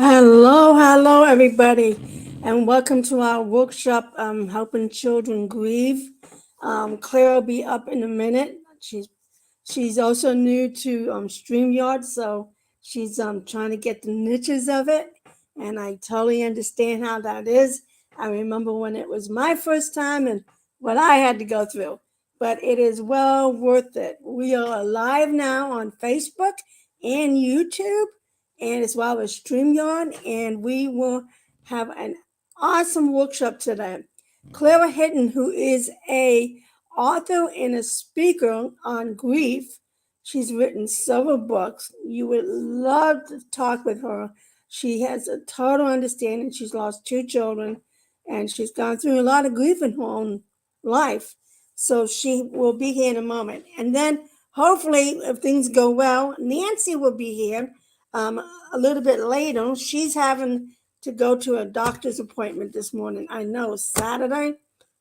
Hello, everybody, and welcome to our workshop, helping children grieve. Clara will be up in a minute. She's also new to StreamYard, so she's trying to get the niches of it, and I totally understand how that is. I remember when it was my first time and what I had to go through, but it is well worth it. We are live now on Facebook and YouTube, and as well as StreamYard, and we will have an awesome workshop today. Clara Hinton, who is a author and a speaker on grief. She's written several books. You would love to talk with her. She has a total understanding. She's lost two children and she's gone through a lot of grief in her own life. So she will be here in a moment. And then hopefully, if things go well, Nancy will be here um, a little bit later. She's having to go to a doctor's appointment this morning. I know Saturday.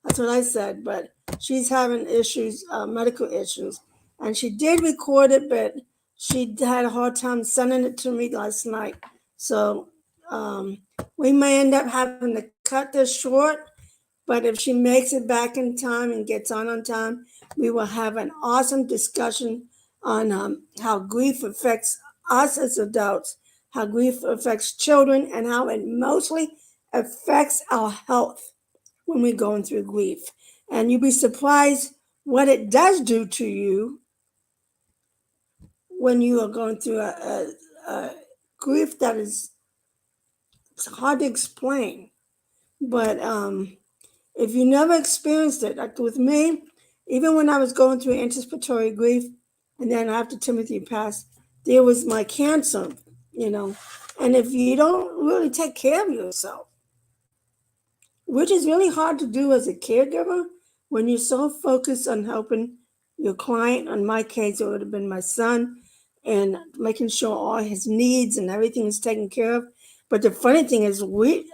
That's what I said, but she's having issues, medical issues. And she did record it, but she had a hard time sending it to me last night. So we may end up having to cut this short, but if she makes it back in time and gets on time, we will have an awesome discussion on how grief affects us as adults, how grief affects children, and how it mostly affects our health when we're going through grief. And you'd be surprised what it does do to you when you are going through a grief that is it's hard to explain. But if you never experienced it, like with me, even when I was going through anticipatory grief, and then after Timothy passed, there was my cancer, you know. And if you don't really take care of yourself, which is really hard to do as a caregiver when you're so focused on helping your client. In my case, it would have been my son, and making sure all his needs and everything is taken care of. But the funny thing is, we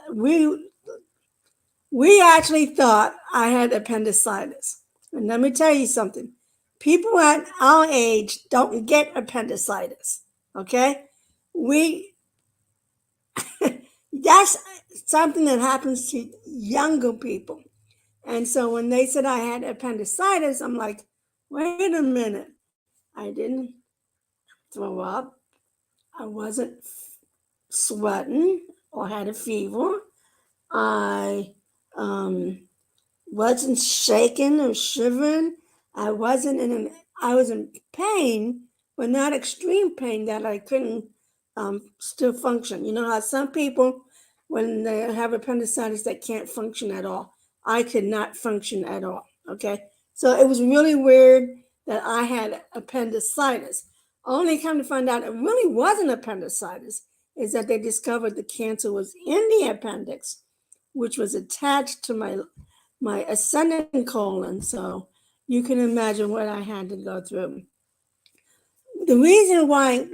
actually thought I had appendicitis. And let me tell you something. People at our age don't get appendicitis. Okay? We That's something that happens to younger people. And so when they said I had appendicitis, I'm like, wait a minute. I didn't throw up. I wasn't sweating or had a fever. I wasn't shaking or shivering. I wasn't in an, I was in pain, but not extreme pain that I couldn't still function. You know how some people, when they have appendicitis, they can't function at all. I could not function at all. Okay. So it was really weird that I had appendicitis. Only come to find out it really wasn't appendicitis, is that they discovered the cancer was in the appendix, which was attached to my ascending colon. So you can imagine what I had to go through. The reason why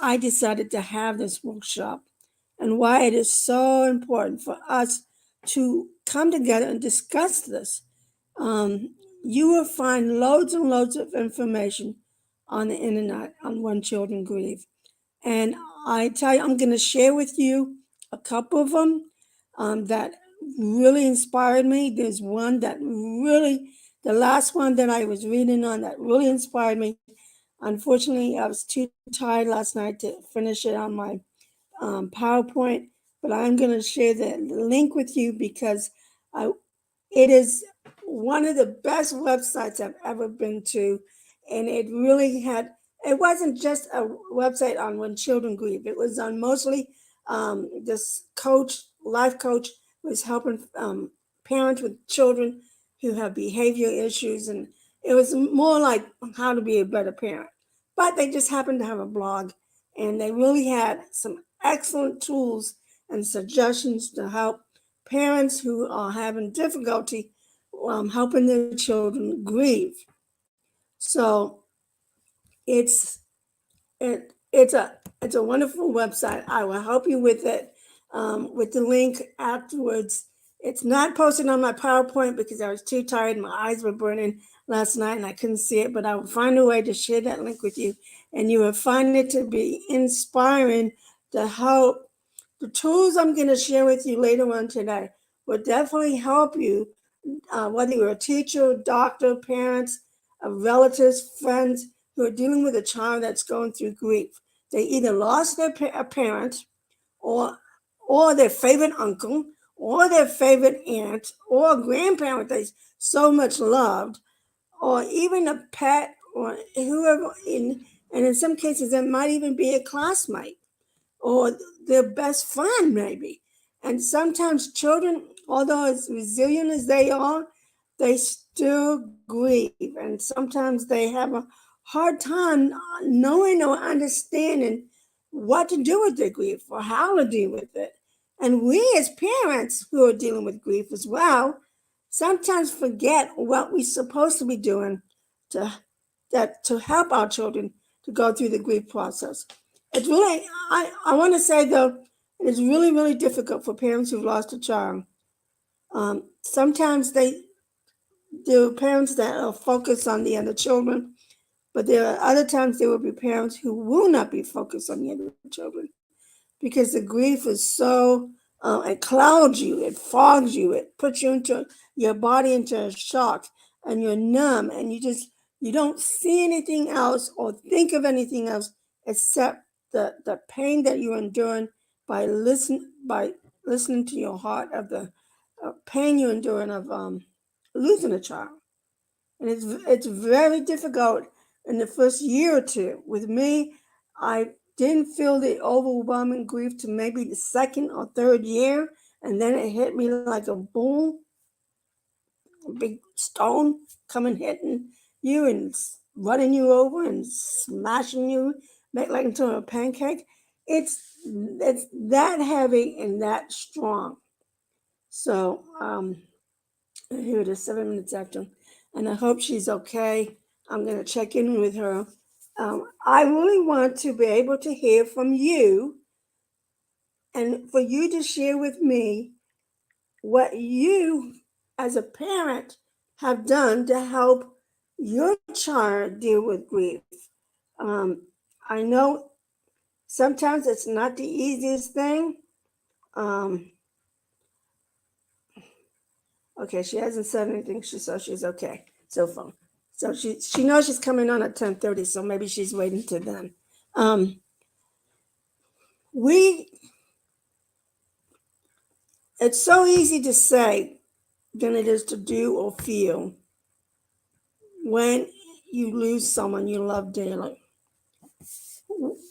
I decided to have this workshop and why it is so important for us to come together and discuss this. You will find loads and loads of information on the internet on When Children Grieve. And I tell you, I'm going to share with you a couple of them that really inspired me. There's one that really, the last one that I was reading on that really inspired me. Unfortunately, I was too tired last night to finish it on my PowerPoint, but I'm going to share the link with you because I, it is one of the best websites I've ever been to. And it really it wasn't just a website on When Children Grieve. It was on mostly this life coach was helping parents with children who have behavior issues. And it was more like how to be a better parent. But they just happened to have a blog, and they really had some excellent tools and suggestions to help parents who are having difficulty helping their children grieve. So it's it's a wonderful website. I will help you with it with the link afterwards. It's not posted on my PowerPoint because I was too tired. My eyes were burning last night and I couldn't see it, but I will find a way to share that link with you, and you will find it to be inspiring to help the tools I'm going to share with you later on today will definitely help you, whether you're a teacher, doctor, parents, relatives, friends who are dealing with a child that's going through grief. They either lost their parent, or their favorite uncle, or their favorite aunt, or grandparent they so much loved, or even a pet, or whoever. And in some cases, it might even be a classmate or their best friend, maybe. And sometimes children, although as resilient as they still grieve. And sometimes they have a hard time knowing or understanding what to do with their grief or how to deal with it. And we, as parents who are dealing with grief as well, sometimes forget what we're supposed to be doing to to help our children to go through the grief process. It's really, I want to say though, it's really, really difficult for parents who've lost a child. Sometimes there are parents that are focused on the other children, but there are other times there will be parents who will not be focused on the other children because the grief is so, it clouds you, it fogs you, it puts you into your body into a shock, and you're numb, and you don't see anything else or think of anything else except the pain that you're enduring by listening to your heart of the pain you're enduring of losing a child. And it's very difficult in the first year or two. With me, I didn't feel the overwhelming grief to maybe the second or third year, and then it hit me like a boom, a big stone coming hitting you and running you over and smashing you, make like into a pancake. It's that heavy and that strong. So here it is, 7 minutes after, and I hope she's okay. I'm going to check in with her. I really want to be able to hear from you and for you to share with me what you, as a parent, have done to help your child deal with grief. Um, I know sometimes it's not the easiest thing. Um, okay, she hasn't said anything. So she's okay so far. So she knows she's coming on at 10:30, so maybe she's waiting till then. Um, we it's so easy to say than it is to do or feel when you lose someone you love dearly.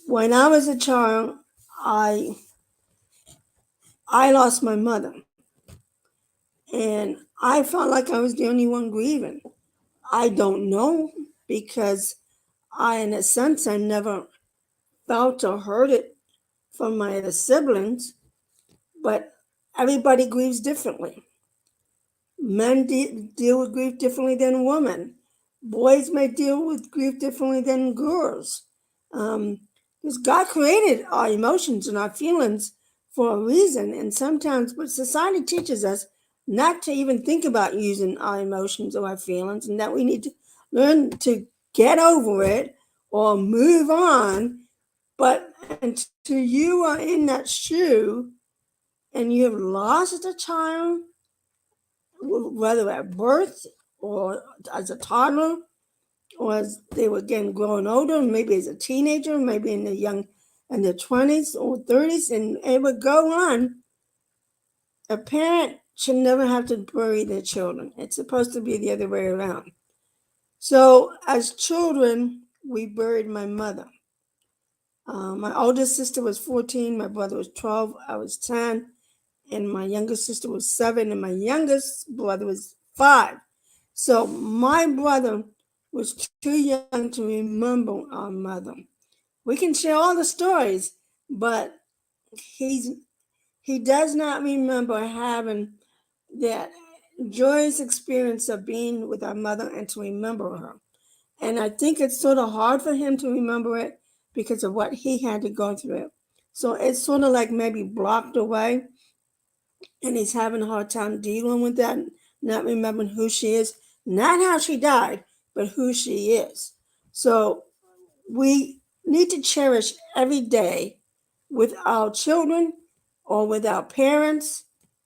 When I was a child, I I lost my mother, and I felt like I was the only one grieving. I don't know because in a sense, I never felt or heard it from my other siblings, but everybody grieves differently. Men deal with grief differently than women. Boys may deal with grief differently than girls. Um, because God created our emotions and our feelings for a reason, and sometimes, but society teaches us not to even think about using our emotions or our feelings, and that we need to learn to get over it or move on. But until you are in that shoe and you have lost a child, whether at birth or as a toddler or as they were getting growing older, maybe as a teenager, maybe in their 20s or 30s, and it would go on. A parent should never have to bury their children. It's supposed to be the other way around. So as children, we buried my mother. My oldest sister was 14, my brother was 12, I was 10, and my youngest sister was 7, and my youngest brother was 5. So my brother was too young to remember our mother. We can share all the stories, but he's he does not remember having that joyous experience of being with our mother and to remember her. And I think it's sort of hard for him to remember it because of what he had to go through. So it's sort of like maybe blocked away, and he's having a hard time dealing with that, not remembering who she is, not how she died, but who she is. So we need to cherish every day with our children or with our parents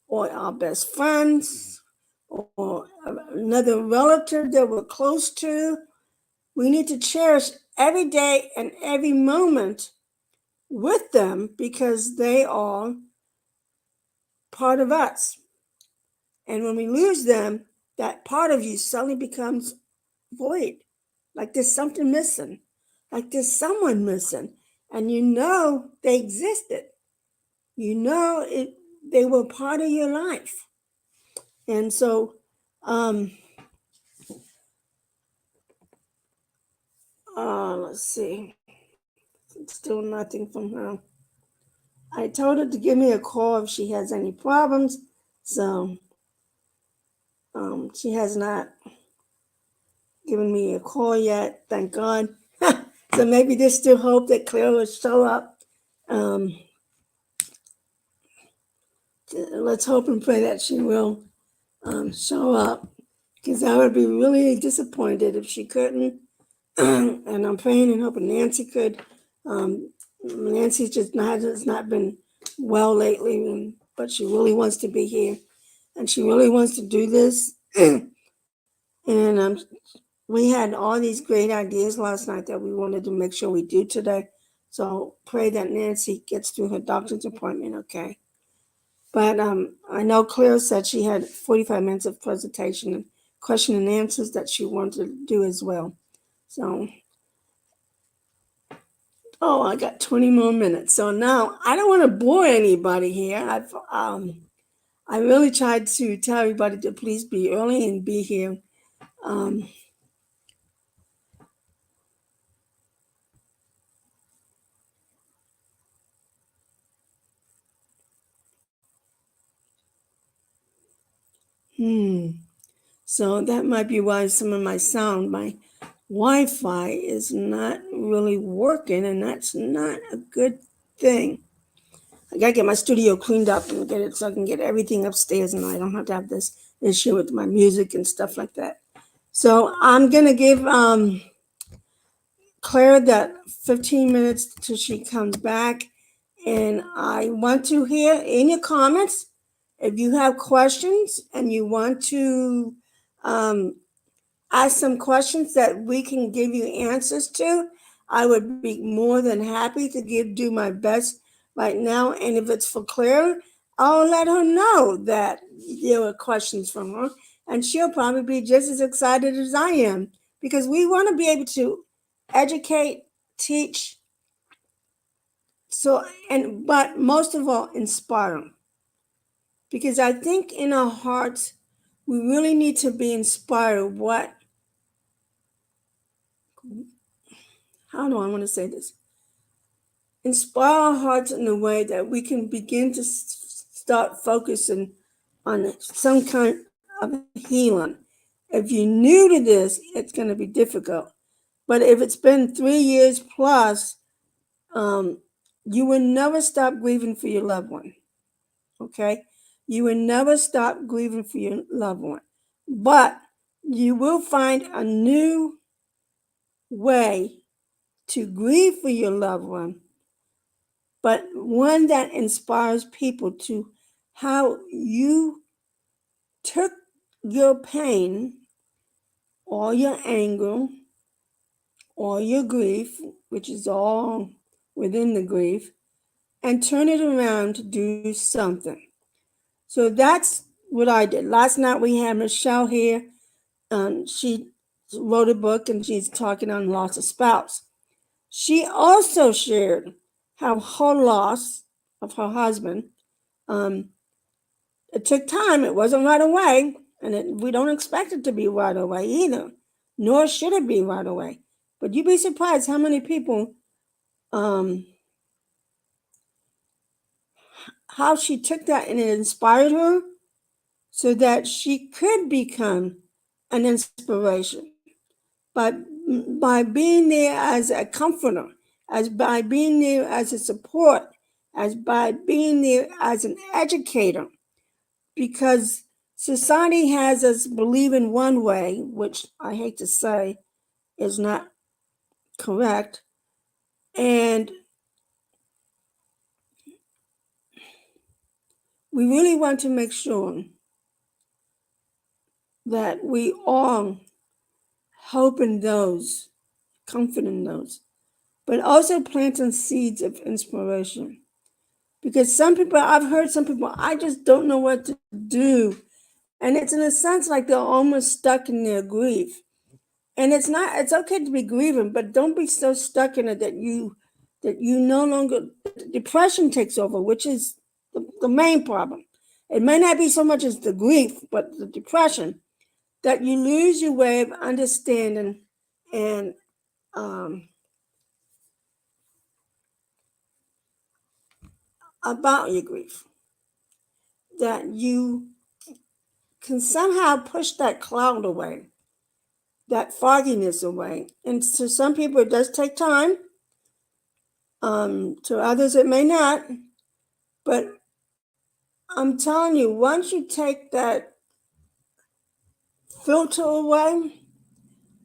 or our best friends or another relative that we're close to. We need to cherish every day and every moment with them because they are part of us. And when we lose them, that part of you suddenly becomes void. Like there's something missing. Like there's someone missing. And you know they existed. You know they were part of your life. And so let's see. Still nothing from her. I told her to give me a call if she has any problems. So she has not given me a call yet, thank God. So maybe there's still hope that Clara will show up. Let's hope and pray that she will show up, because I would be really disappointed if she couldn't. And I'm praying and hoping Nancy could. Nancy has not been well lately, but she really wants to be here, and she really wants to do this. And we had all these great ideas last night that we wanted to make sure we do today. So pray that Nancy gets through her doctor's appointment, okay? But I know Clara said she had 45 minutes of presentation and question and answers that she wanted to do as well. So, I got 20 more minutes. So now I don't want to bore anybody here. I really tried to tell everybody to please be early and be here. So that might be why some of my Wi-Fi is not really working, and that's not a good thing. I gotta get my studio cleaned up and get it so I can get everything upstairs, and I don't have to have this issue with my music and stuff like that. So I'm gonna give Claire that 15 minutes till she comes back, and I want to hear in your comments if you have questions and you want to ask some questions that we can give you answers to. I would be more than happy to do my best right now. And if it's for Claire, I'll let her know that there were questions from her, and she'll probably be just as excited as I am, because we want to be able to educate, teach, but most of all, inspire. Because I think in our hearts, we really need to be inspired. How do I want to say this? Inspire our hearts in a way that we can begin to start focusing on some kind of healing. If you're new to this, it's going to be difficult. But if it's been 3 years plus, you will never stop grieving for your loved one. Okay? You will never stop grieving for your loved one. But you will find a new way to grieve for your loved one, but one that inspires people to how you took your pain or your anger or your grief, which is all within the grief, and turn it around to do something. So that's what I did. Last night we had Michelle here. She wrote a book and she's talking on loss of spouse. She also shared how her loss of her husband, it took time. It wasn't right away, and we don't expect it to be right away either, nor should it be right away. But you'd be surprised how many people, how she took that and it inspired her so that she could become an inspiration by being there as a comforter, as by being there as a support, as by being there as an educator, because society has us believe in one way, which I hate to say is not correct, and we really want to make sure that we are helping those, comforting those, but also planting seeds of inspiration. Because some people, I've heard some people, I just don't know what to do. And it's in a sense like they're almost stuck in their grief. And it's not, it's okay to be grieving, but don't be so stuck in it that you no longer, depression takes over, which is the main problem. It may not be so much as the grief, but the depression, that you lose your way of understanding and about your grief. That you can somehow push that cloud away, that fogginess away. And to some people, it does take time. To others, it may not. But I'm telling you, once you take that filter away,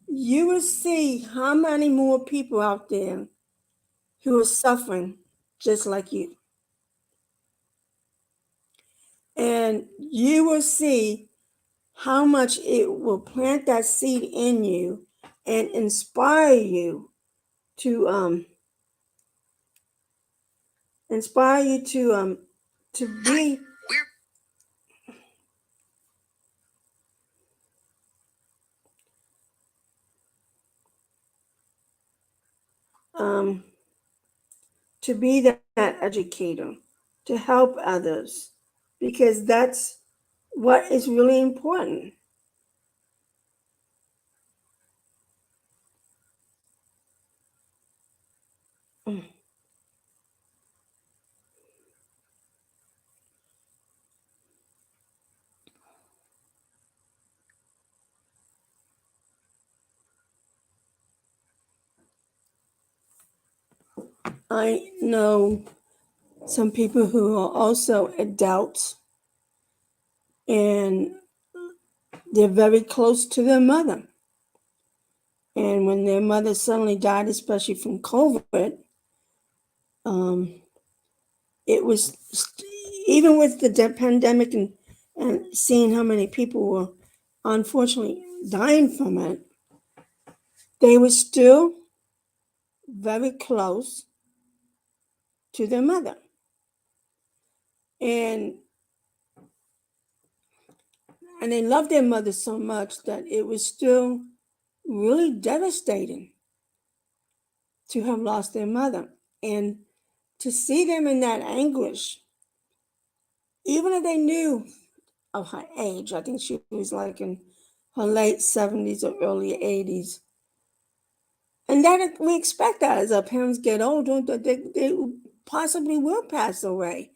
you will see how many more people out there who are suffering just like you. And you will see how much it will plant that seed in you and inspire you to to be um to be that educator, to help others, because that's what is really important. I know some people who are also adults and they're very close to their mother. And when their mother suddenly died, especially from COVID, um, it was even with the pandemic and seeing how many people were unfortunately dying from it, they were still very close to their mother. And they loved their mother so much that it was still really devastating to have lost their mother. And to see them in that anguish, even if they knew of her age, I think she was like in her late 70s or early 80s. And that we expect that as our parents get older, that they possibly will pass away.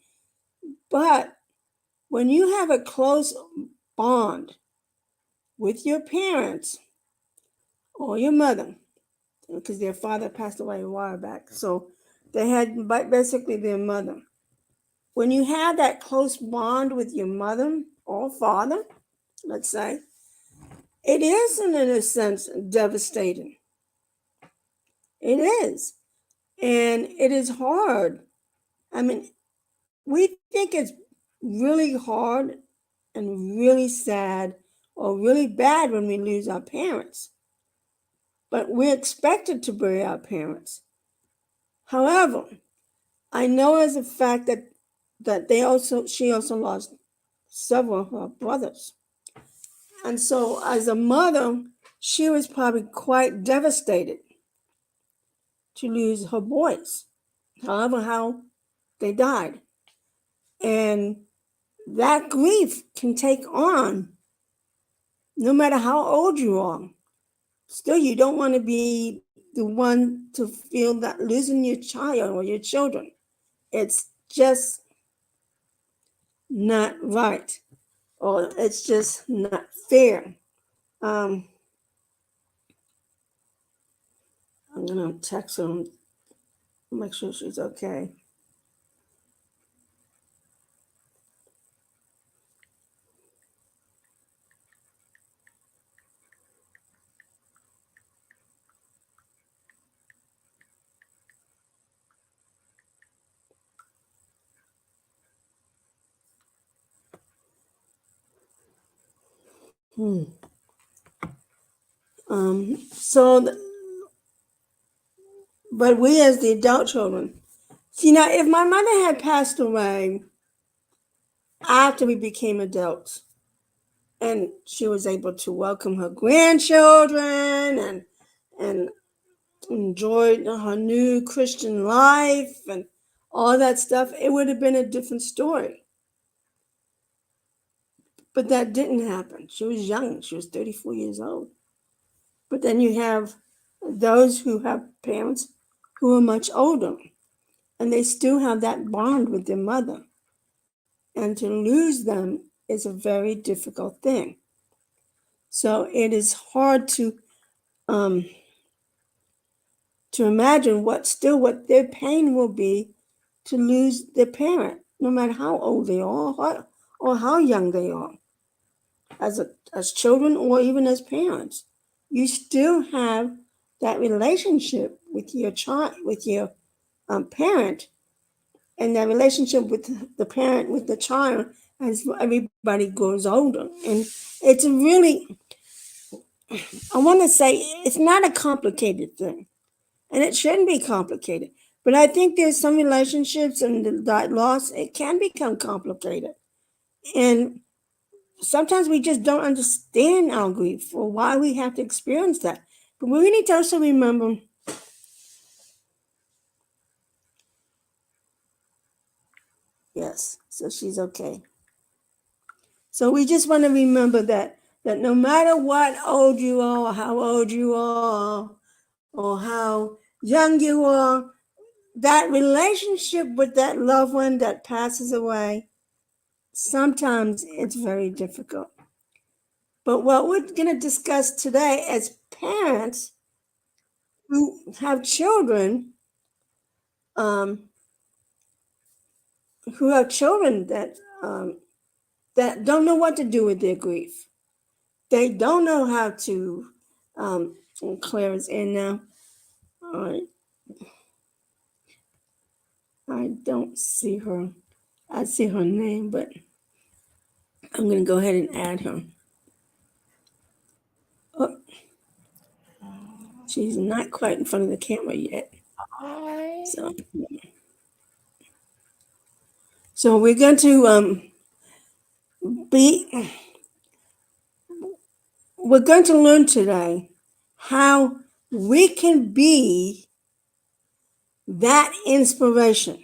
But when you have a close bond with your parents or your mother, because their father passed away a while back, so they had basically their mother. When you have that close bond with your mother or father, let's say, it is in a sense devastating. It is. And it is hard. I mean, we think it's really hard and really sad or really bad when we lose our parents. But we're expected to bury our parents. However, I know as a fact that she also lost several of her brothers. And so as a mother, she was probably quite devastated to lose her boys, however how they died. And that grief can take on, no matter how old you are. Still, you don't want to be the one to feel that losing your child or your children. It's just not right, or it's just not fair. Um, I'm gonna text her and make sure she's okay. Hmm. So, but we as the adult children, see now, if my mother had passed away after we became adults, and she was able to welcome her grandchildren and enjoyed her new Christian life and all that stuff, it would have been a different story. But that didn't happen. She was young. She was 34 years old. But then you have those who have parents who are much older and they still have that bond with their mother. And to lose them is a very difficult thing. So it is hard um, to imagine what their pain will be to lose their parent, no matter how old they are or how young they are, as children or even as parents. You still have that relationship with your child, with your parent, and that relationship with the parent with the child as everybody grows older. And it's really, I want to say, it's not a complicated thing. And it shouldn't be complicated. But I think there's some relationships and that loss, it can become complicated. And sometimes we just don't understand our grief or why we have to experience that. But we need to also remember, yes, so she's okay. So we just want to remember that no matter what old you are, or how old you are, or how young you are, that relationship with that loved one that passes away, sometimes it's very difficult. But what we're going to discuss today as parents who have children, um, that don't know what to do with their grief. They don't know how to. Clara's in now. I I don't see her. I see her name, but I'm going to go ahead and add her. Oh, she's not quite in front of the camera yet. So, so we're going to be. We're going to learn today how we can be that inspiration.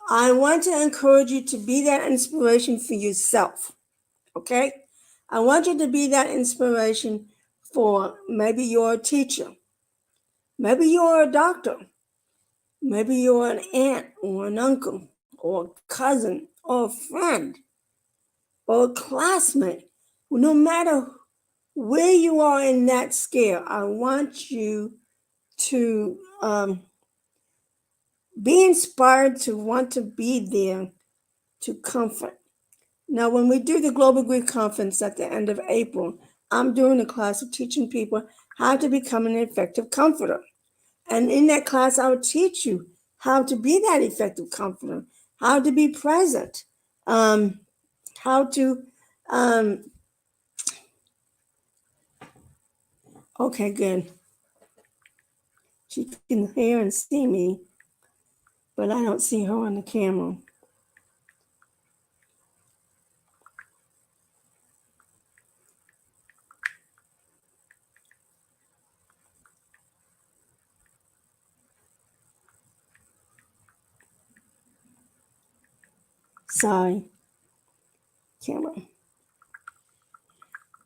I want to encourage you to be that inspiration for yourself. Okay? I want you to be that inspiration for maybe you're a teacher, maybe you're a doctor, maybe you're an aunt or an uncle or a cousin or a friend or a classmate. No matter where you are in that scale, I want you to be inspired to want to be there to comfort. Now, when we do the Global Grief Conference at the end of April, I'm doing a class of teaching people how to become an effective comforter. And in that class, I will teach you how to be that effective comforter, how to be present, how to, um, okay, good. She can hear and see me, but I don't see her on the camera. Sorry, camera.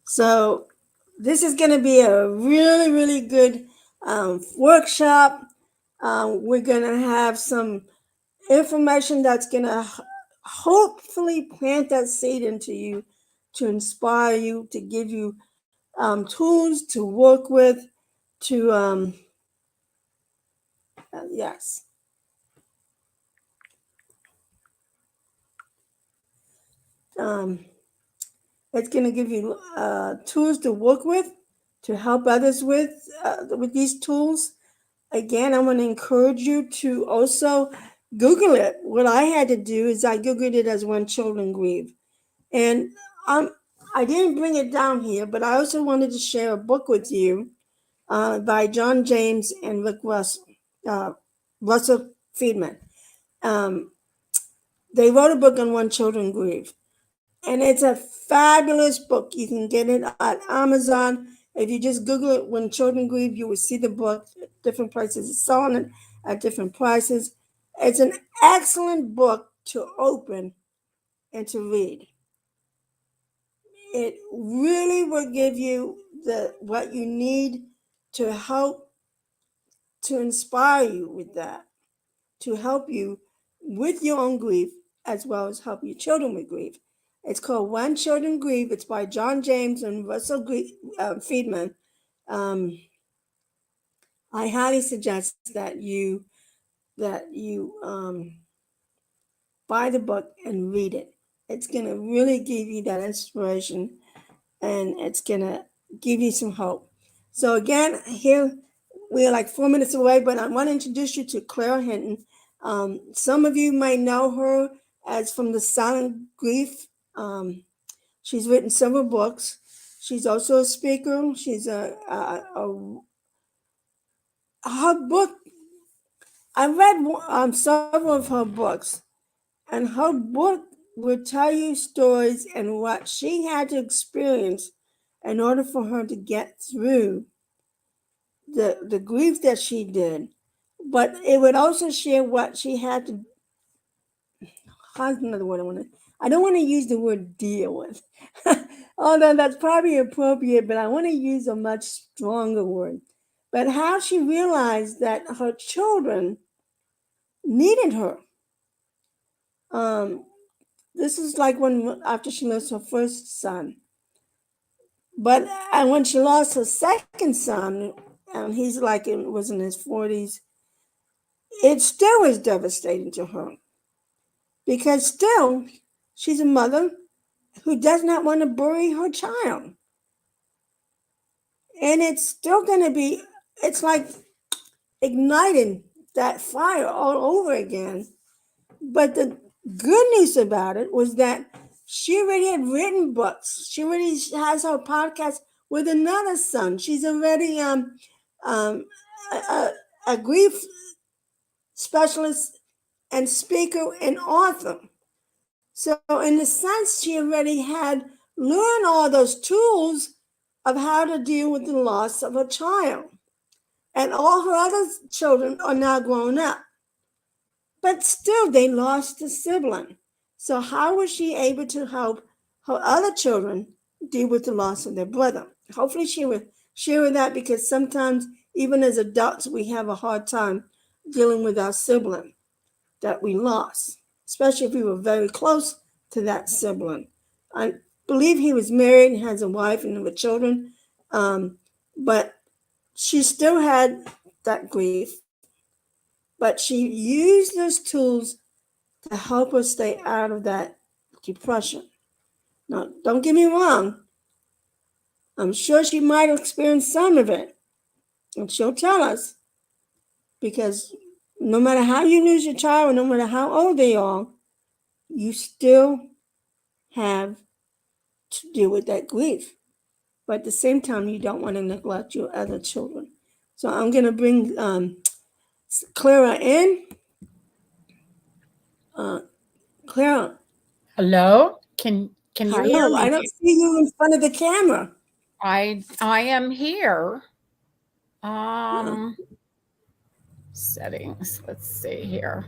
So this is going to be a really, really good workshop. We're going to have some information that's going to hopefully plant that seed into you to inspire you, to give you tools to work with, to, yes. It's going to give you tools to work with, to help others with these tools. Again, I want to encourage you to also Google it. What I had to do is I Googled it as When Children Grieve. And I didn't bring it down here, but I also wanted to share a book with you by John James and Rick Russell, Russell Friedman. Um, they wrote a book on When Children Grieve, and it's a fabulous book. You can get it at Amazon. If you just Google it, When Children Grieve, you will see the book at different places. It's selling it at different prices. It's an excellent book to open and to read. It really will give you the what you need to help to inspire you with that, to help you with your own grief as well as help your children with grief. It's called When Children Grieve. It's by John James and Russell Friedman. Um, I highly suggest that you buy the book and read it. It's gonna really give you that inspiration, and it's gonna give you some hope. So again, here we're like 4 minutes away, but I want to introduce you to Clara Hinton. Some of you might know her as from the Silent Grief. She's written several books. She's also a speaker. She's her book. I read several of her books, and her book will tell you stories and what she had to experience in order for her to get through the grief that she did. But it would also share what she had to. How's another word I want to? I don't want to use the word deal with, although that's probably appropriate. But I want to use a much stronger word. But how she realized that her children needed her. Um, this is like when after she lost her first son, but and when she lost her second son, and he's like was in his 40s, it still was devastating to her because still she's a mother who does not want to bury her child, and it's still going to be. It's like igniting that fire all over again. But the good news about it was that she already had written books. She already has her podcast with another son. She's already um, a, a grief specialist and speaker and author. So, in a sense, she already had learned all those tools of how to deal with the loss of a child. And all her other children are now grown up. But still, they lost a sibling. So, how was she able to help her other children deal with the loss of their brother? Hopefully, she would share that because sometimes, even as adults, we have a hard time dealing with our sibling that we lost, especially if we were very close to that sibling. I believe he was married and has a wife and with children, but she still had that grief. But she used those tools to help her stay out of that depression. Now, don't get me wrong. I'm sure she might have experienced some of it, and she'll tell us because no matter how you lose your child, or no matter how old they are, you still have to deal with that grief. But at the same time, you don't want to neglect your other children. So I'm going to bring Clara in. Clara, Hello? Can you hear hello. I me? don't see you in front of the camera. I am here. Uh, Um Settings. Let's see here.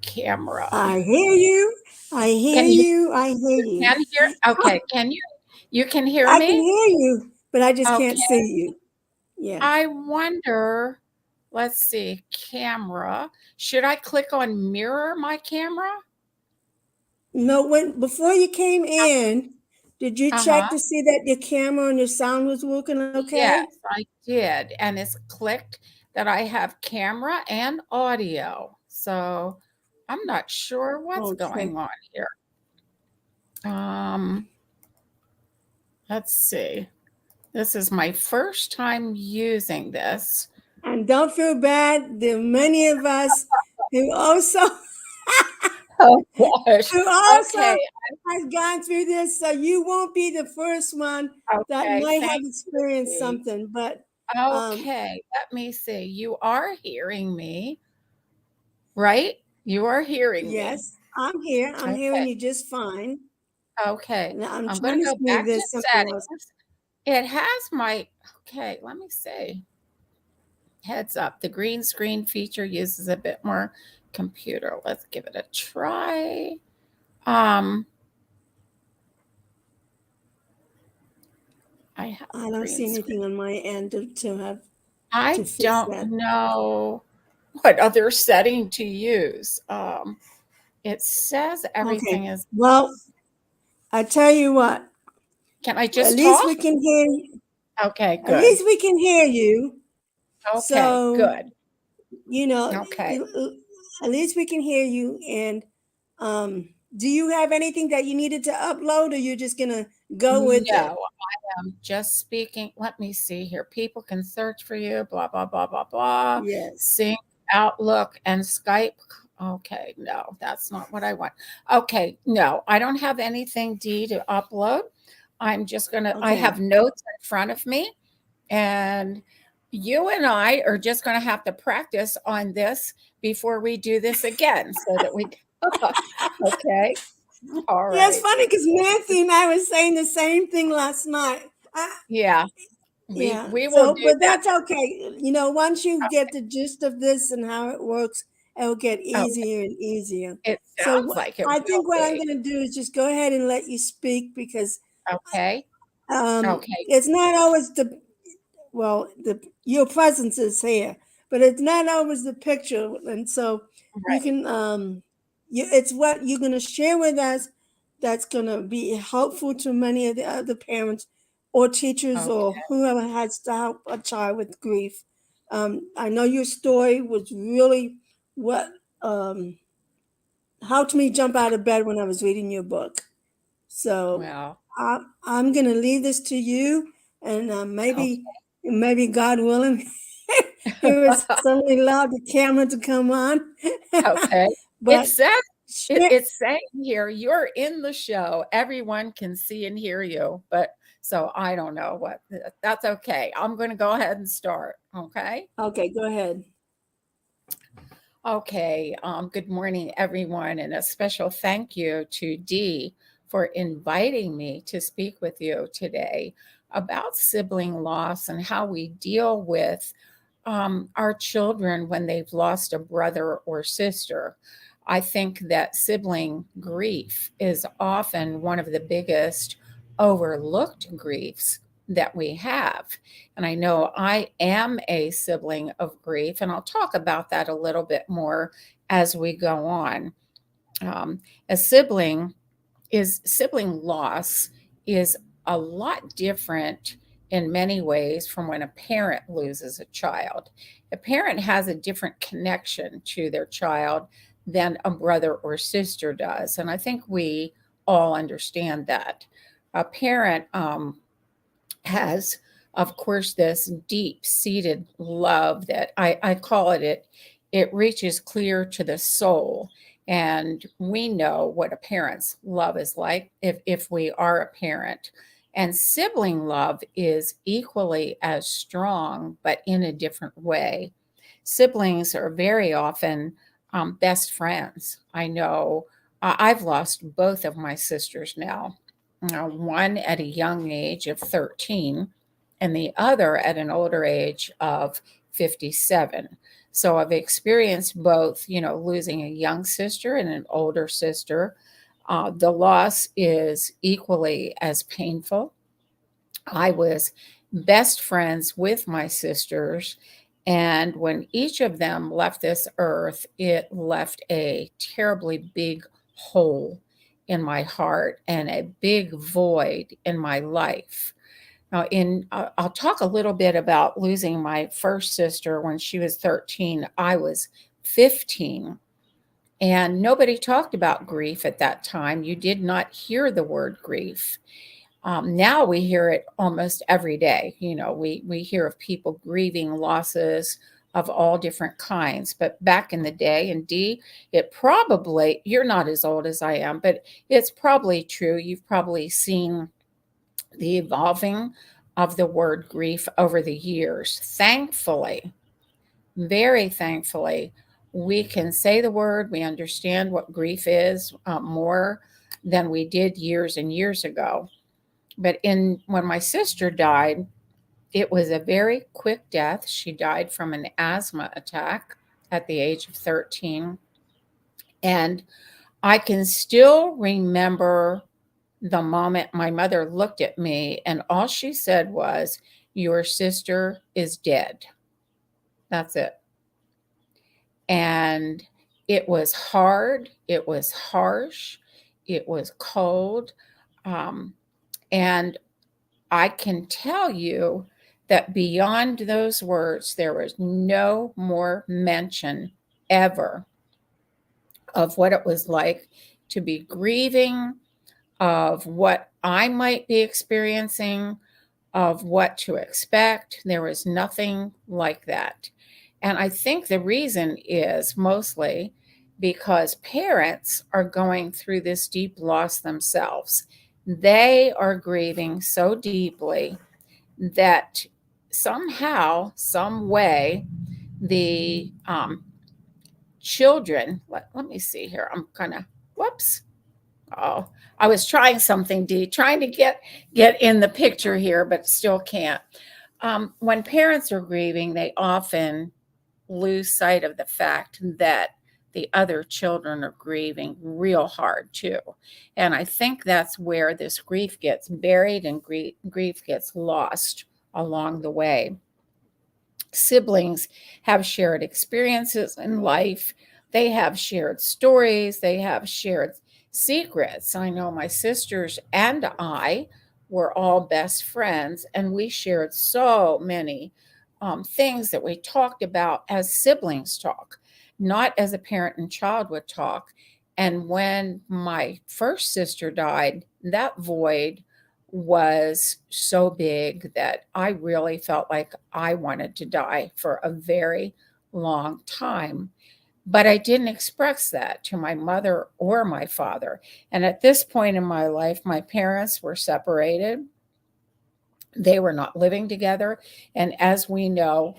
Camera. I hear you. I hear Can you you. I hear can you. hear? Okay, can you can hear I can me? hear you, but I just can't Okay. see you. Yeah. I wonder, let's see, camera. Should I click on mirror my camera? No, when before you came in, did you Uh-huh. check to see that your camera and your sound was working okay? Yes, I did. And it's clicked that I have camera and audio. So I'm not sure what's Okay. going on here. Um, let's see. This is my first time using this. And don't feel bad. There are many of us who also Oh gosh. who also Okay. has gone through this, so you won't be the first one that Okay, might thank have you, experienced Dee. something. But Okay, let me see. You are hearing me, right? You are hearing me. yes, I'm here. I'm hearing Okay, you just fine. okay. Now I'm I'm gonna trying to go see if back to there's something else. settings. It has my, okay, let me see. Heads up, the green screen feature uses a bit more computer. Let's give it a try. Um, I have a I don't green see screen. anything on my end to have to I fix don't that. know what other setting to use. It says Okay. everything is. Well, I tell you what. Can I At just least talk? we can hear. Okay, At good. least we can hear you. Okay, So good. you know, Okay. at least we can hear you. And do you have anything that you needed to upload, or you're just gonna go with No, it? I'm just speaking. Let me see here. People can search for you, blah, blah, blah, blah, blah. Yes. Sync, Outlook, and Skype. Okay, no, that's not what I want. Okay, no, I don't have anything, D, to upload. I'm just gonna, I Okay. have notes in front of me, and you and I are just gonna have to practice on this before we do this again so that we, okay, all Yeah, it's right. funny because Nancy and I were saying the same thing last night. Yeah, we Yeah. we will So, do but that. that's okay. Once you get the gist of this and how it works, it'll get Okay, easier and easier. it So, sounds like it I will think what I'm be. going to do is just go ahead and let you speak because Okay, okay, it's not always the your presence is here, but it's not always the picture. And so you right, can it's what you're going to share with us that's going to be helpful to many of the other parents or teachers or okay, whoever has to help a child with grief. I know your story was really what helped me jump out of bed when I was reading your book. So well, I'm going to leave this to you, and maybe God willing, he was suddenly allowed the camera to come on. okay. It But says share, it's saying here, "You're in the show. Everyone can see and hear you." But so I don't know what that's okay. I'm gonna go ahead and start, okay? okay, go ahead. Okay, good morning, everyone, and a special thank you to Dee for inviting me to speak with you today about sibling loss and how we deal with our children when they've lost a brother or sister. I think that sibling grief is often one of the biggest overlooked griefs that we have. And I know I am a sibling of grief, and I'll talk about that a little bit more as we go on. Um, a sibling loss is a lot different in many ways from when a parent loses a child. A parent has a different connection to their child than a brother or sister does. And I think we all understand that. A parent has, of course, this deep seated love that I call it reaches clear to the soul. And we know what a parent's love is like if we are a parent. And sibling love is equally as strong, but in a different way. Siblings are very often best friends. I know I've lost both of my sisters now, one at a young age of 13 and the other at an older age of 57. So I've experienced both, losing a young sister and an older sister. The loss is equally as painful. I was best friends with my sisters. And when each of them left this earth, it left a terribly big hole in my heart and a big void in my life. Now, I'll talk a little bit about losing my first sister when she was 13. I was 15, and nobody talked about grief at that time. You did not hear the word grief. Now we hear it almost every day. We hear of people grieving losses of all different kinds. But back in the day, and Dee, it probably, you're not as old as I am, but it's probably true. You've probably seen the evolving of the word grief over the years. Thankfully, very thankfully, we can say the word, we understand what grief is more than we did years and years ago. But in when my sister died, it was a very quick death. She died from an asthma attack at the age of 13. And I can still remember the moment my mother looked at me and all she said was, "Your sister is dead." That's it. And it was hard, it was harsh, it was cold. Um, and I can tell you that beyond those words, there was no more mention ever of what it was like to be grieving, of what I might be experiencing, of what to expect. There was nothing like that. And I think the reason is mostly because parents are going through this deep loss themselves. They are grieving so deeply that somehow, some way, the children, let me see here. I'm kind of, whoops. Oh, I was trying something, Dee, trying to get in the picture here, but still can't. When parents are grieving, they often lose sight of the fact that the other children are grieving real hard too. And I think that's where this grief gets buried and grief gets lost along the way. Siblings have shared experiences in life, they have shared stories, they have shared secrets. I know my sisters and I were all best friends, and we shared so many things that we talked about as siblings talk, not as a parent and child would talk. And when my first sister died, that void was so big that I really felt like I wanted to die for a very long time. But I didn't express that to my mother or my father. And at this point in my life, my parents were separated. They were not living together. And as we know,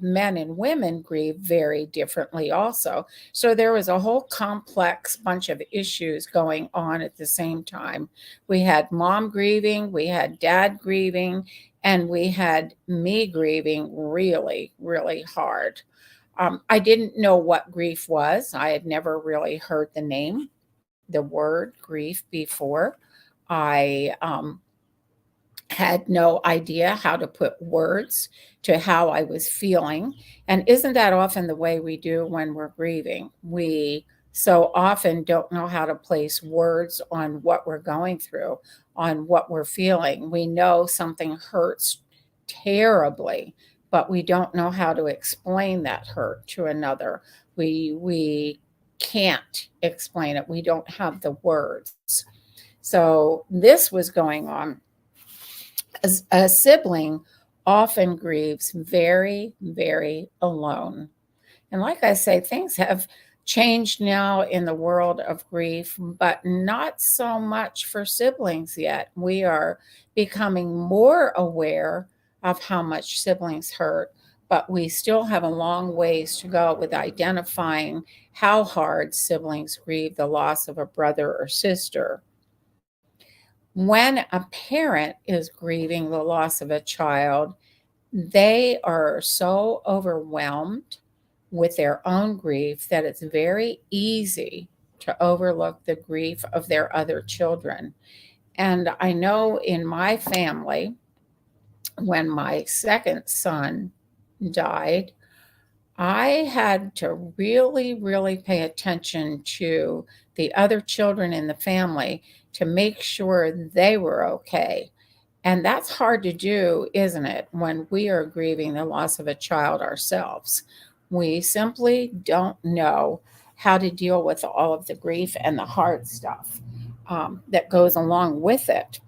men and women grieve very differently, also. So there was a whole complex bunch of issues going on at the same time. We had mom grieving, we had dad grieving, and we had me grieving really, really hard. I didn't know what grief was. I had never really heard the name, the word grief before. I had no idea how to put words to how I was feeling. And isn't that often the way we do when we're grieving? We so often don't know how to place words on what we're going through, on what we're feeling. We know something hurts terribly, but we don't know how to explain that hurt to another. We can't explain it. We don't have the words. So this was going on. A sibling often grieves very, very alone. And like I say, things have changed now in the world of grief, but not so much for siblings yet. We are becoming more aware of how much siblings hurt, but we still have a long ways to go with identifying how hard siblings grieve the loss of a brother or sister. When a parent is grieving the loss of a child, they are so overwhelmed with their own grief that it's very easy to overlook the grief of their other children. And I know in my family, when my second son died, I had to really, really pay attention to the other children in the family to make sure they were okay. And that's hard to do, isn't it, when we are grieving the loss of a child ourselves? We simply don't know how to deal with all of the grief and the hard stuff that goes along with it.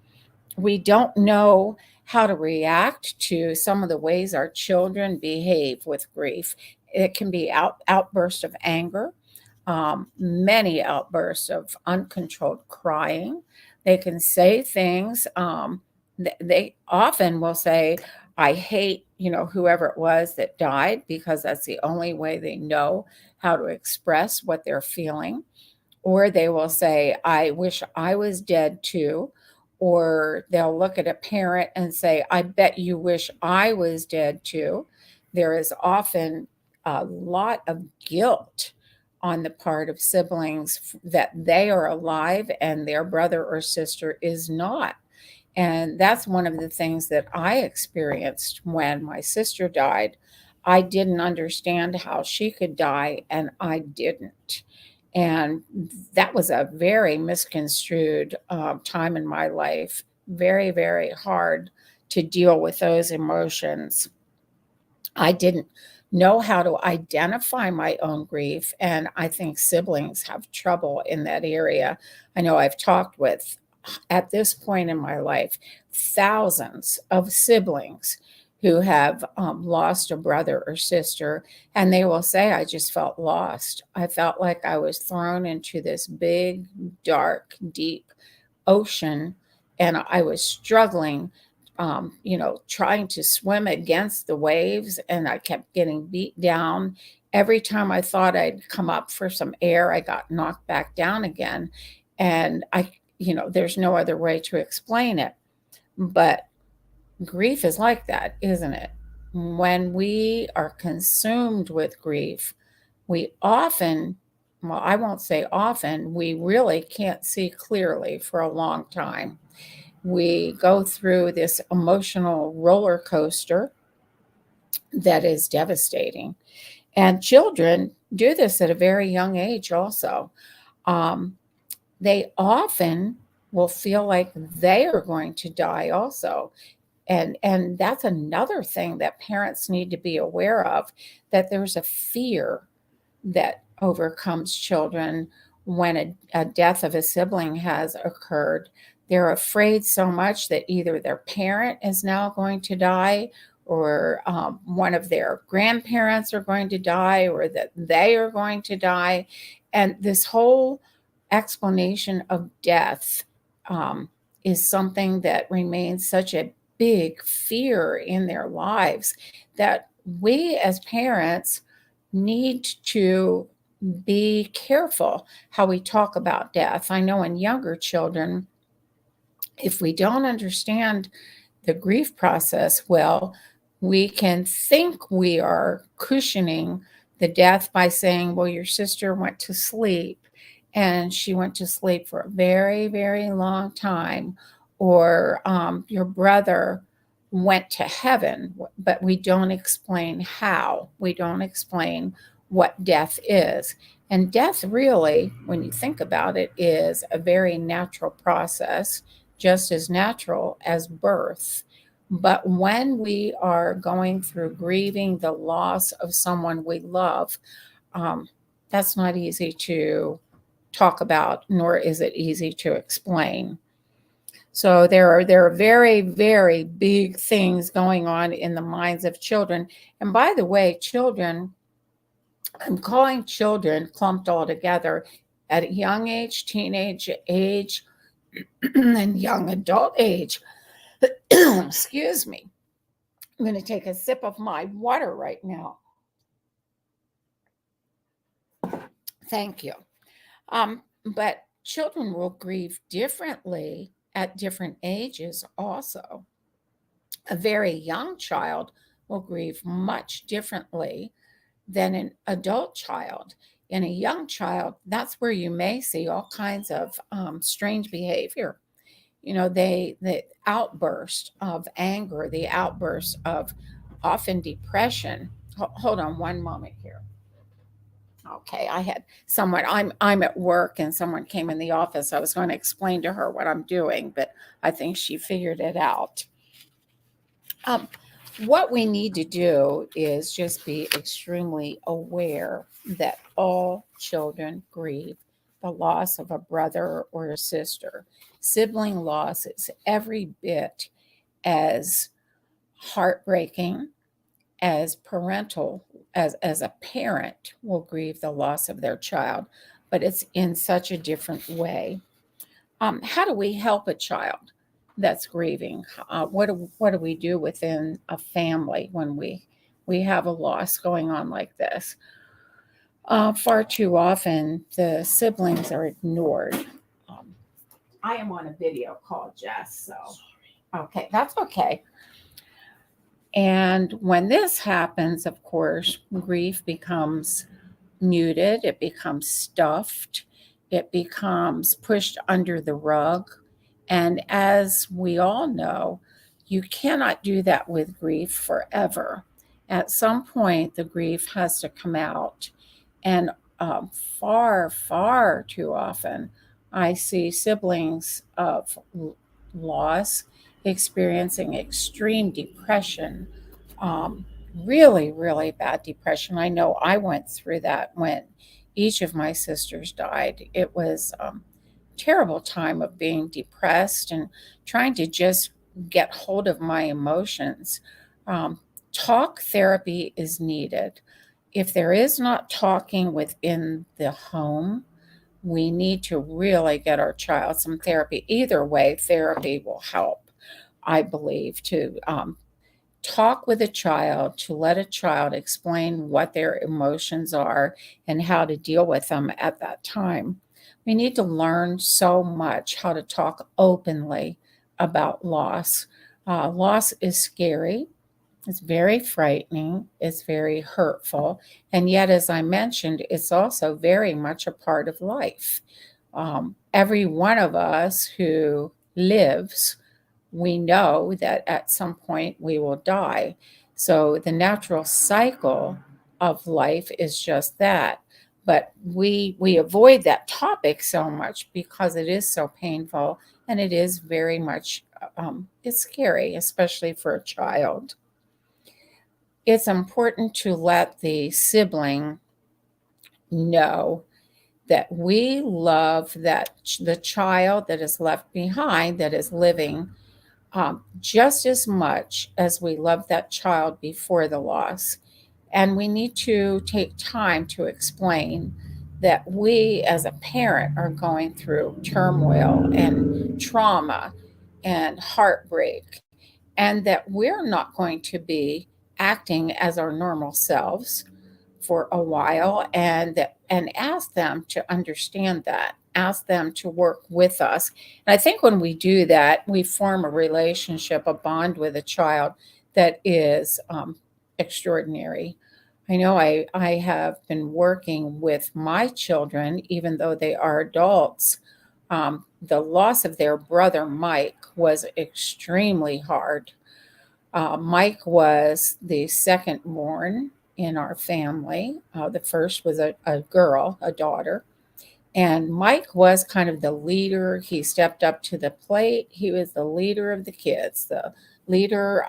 We don't know how to react to some of the ways our children behave with grief. It can be outbursts of anger, many outbursts of uncontrolled crying. They can say things. They often will say, I hate, whoever it was that died, because that's the only way they know how to express what they're feeling. Or they will say, I wish I was dead too. Or they'll look at a parent and say, I bet you wish I was dead too. There is often a lot of guilt on the part of siblings that they are alive and their brother or sister is not. And that's one of the things that I experienced when my sister died. I didn't understand how she could die, and I didn't. And that was a very misconstrued time in my life. Very, very hard to deal with those emotions. I didn't know how to identify my own grief. And I think siblings have trouble in that area. I know I've talked with, at this point in my life, thousands of siblings who have lost a brother or sister, and they will say, I just felt lost. I felt like I was thrown into this big, dark, deep ocean, and I was struggling, trying to swim against the waves, and I kept getting beat down. Every time I thought I'd come up for some air, I got knocked back down again. And there's no other way to explain it. But grief is like that, isn't it? When we are consumed with grief, we often, well, I won't say often, we really can't see clearly for a long time. We go through this emotional roller coaster that is devastating. And children do this at a very young age also. Um, they often will feel like they are going to die also. And that's another thing that parents need to be aware of, that there's a fear that overcomes children when a death of a sibling has occurred. They're afraid so much that either their parent is now going to die, or one of their grandparents are going to die, or that they are going to die. And this whole explanation of death is something that remains such a big fear in their lives, that we as parents need to be careful how we talk about death. I know in younger children, if we don't understand the grief process well, we can think we are cushioning the death by saying, well, your sister went to sleep, and she went to sleep for a very, very long time. Or your brother went to heaven, but we don't explain how. We don't explain what death is. And death, really, when you think about it, is a very natural process, just as natural as birth. But when we are going through grieving the loss of someone we love, that's not easy to talk about, nor is it easy to explain. So there are very, very big things going on in the minds of children. And by the way, children, I'm calling children clumped all together at a young age, teenage age, and young adult age. Excuse me. I'm going to take a sip of my water right now. Thank you. But children will grieve differently at different ages also. A very young child will grieve much differently than an adult child. In a young child, that's where you may see all kinds of strange behavior. The outburst of anger, the outburst of often depression. Hold on one moment here. Okay, I had someone. I'm at work, and someone came in the office. I was going to explain to her what I'm doing, but I think she figured it out. What we need to do is just be extremely aware that all children grieve the loss of a brother or a sister. Sibling loss is every bit as heartbreaking as as a parent will grieve the loss of their child, but it's in such a different way. How do we help a child that's grieving? What do we do within a family when we have a loss going on like this? Far too often, the siblings are ignored. Um, I am on a video call, Jess. So okay, that's okay. And when this happens, of course, grief becomes muted, it becomes stuffed, it becomes pushed under the rug. And as we all know, you cannot do that with grief forever. At some point, the grief has to come out. And far, far too often, I see siblings of loss experiencing extreme depression, um, really, really bad depression. I know I went through that when each of my sisters died. It was terrible time of being depressed and trying to just get hold of my emotions. Um, Talk therapy is needed. If there is not talking within the home, we need to really get our child some therapy. Either way, therapy will help, I believe, to talk with a child, to let a child explain what their emotions are and how to deal with them at that time. We need to learn so much how to talk openly about loss. Loss is scary. It's very frightening. It's very hurtful. And yet, as I mentioned, it's also very much a part of life. Every one of us who lives, we know that at some point we will die. So the natural cycle of life is just that. But we avoid that topic so much because it is so painful and it is very much it's scary, especially for a child. It's important to let the sibling know that we love the child that is left behind, that is living, just as much as we love that child before the loss. And we need to take time to explain that we as a parent are going through turmoil and trauma and heartbreak, and that we're not going to be acting as our normal selves for a while, and ask them to understand that, ask them to work with us. And I think when we do that, we form a relationship, a bond with a child that is extraordinary. I know I have been working with my children, even though they are adults. The loss of their brother Mike was extremely hard. Mike was the second born in our family. The first was a girl, a daughter. And Mike was kind of the leader. He stepped up to the plate. He was the leader of the kids, the leader,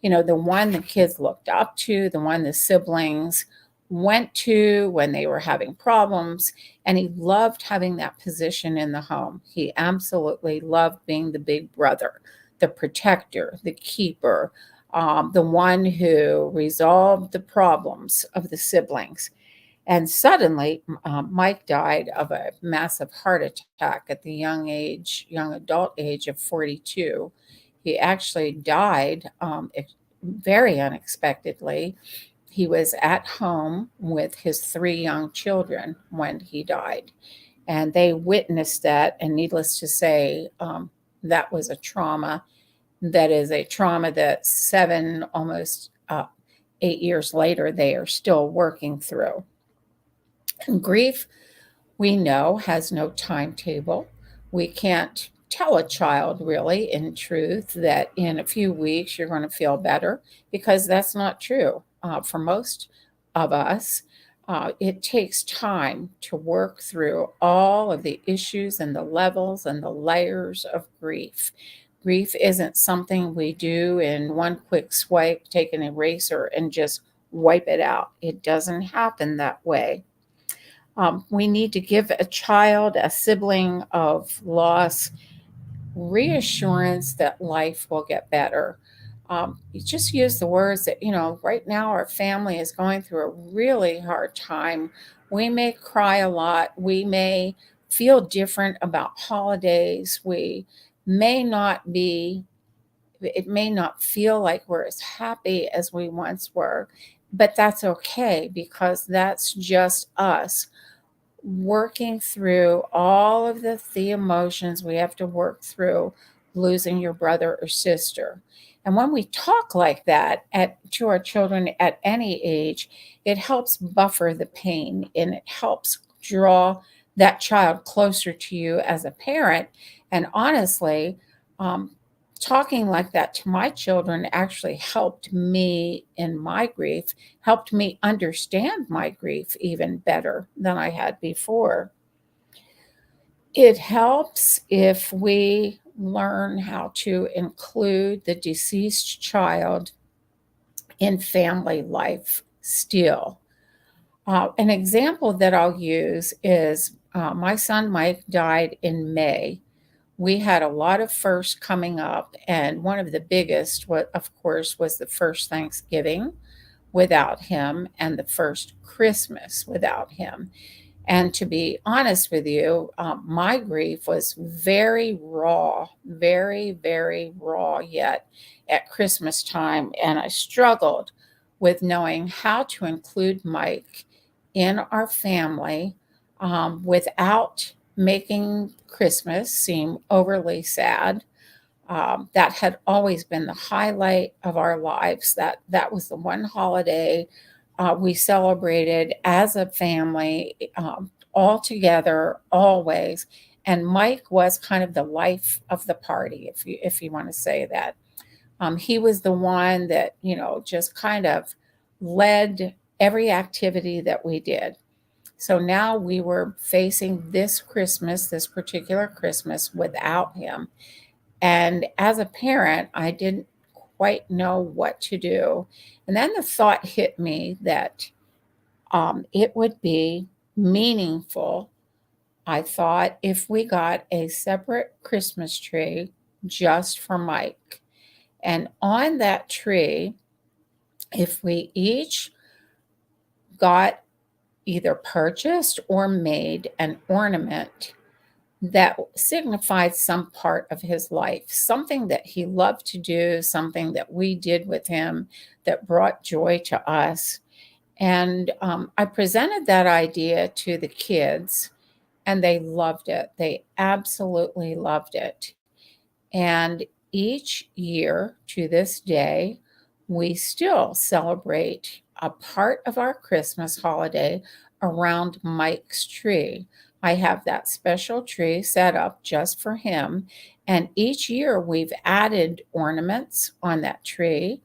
the one the kids looked up to, the one the siblings went to when they were having problems. And he loved having that position in the home. He absolutely loved being the big brother, the protector, the keeper, the one who resolved the problems of the siblings. And suddenly, Mike died of a massive heart attack at the young adult age of 42. He actually died very unexpectedly. He was at home with his three young children when he died, and they witnessed that. And needless to say, that was a trauma. That is a trauma that almost 8 years later, they are still working through. Grief, we know, has no timetable. We can't tell a child, really, in truth, that in a few weeks you're going to feel better, because that's not true for most of us. It takes time to work through all of the issues and the levels and the layers of grief. Grief isn't something we do in one quick swipe, take an eraser and just wipe it out. It doesn't happen that way. We need to give a child, a sibling of loss, reassurance that life will get better. You just use the words that, right now our family is going through a really hard time. We may cry a lot. We may feel different about holidays. We may not be, it may not feel like we're as happy as we once were, but that's okay because that's just us working through all of the emotions we have to work through losing your brother or sister. And when we talk like that to our children at any age, it helps buffer the pain and it helps draw that child closer to you as a parent. And honestly, um, talking like that to my children actually helped me in my grief, helped me understand my grief even better than I had before. It helps if we learn how to include the deceased child in family life still. An example that I'll use is my son Mike died in May. We had a lot of firsts coming up, and one of the biggest, of course, was the first Thanksgiving without him and the first Christmas without him. And to be honest with you, my grief was very raw, very, very raw yet at Christmas time. And I struggled with knowing how to include Mike in our family without making Christmas seem overly sad. That had always been the highlight of our lives. That was the one holiday we celebrated as a family, all together, always. And Mike was kind of the life of the party, if you want to say that. He was the one that just kind of led every activity that we did. So now we were facing this particular Christmas without him. And as a parent, I didn't quite know what to do. And then the thought hit me that it would be meaningful, I thought, if we got a separate Christmas tree just for Mike. And on that tree, if we each got either purchased or made an ornament that signified some part of his life, something that he loved to do, something that we did with him that brought joy to us. And I presented that idea to the kids, and they loved it. They absolutely loved it. And each year to this day, we still celebrate a part of our Christmas holiday around Mike's tree. I have that special tree set up just for him. And each year we've added ornaments on that tree.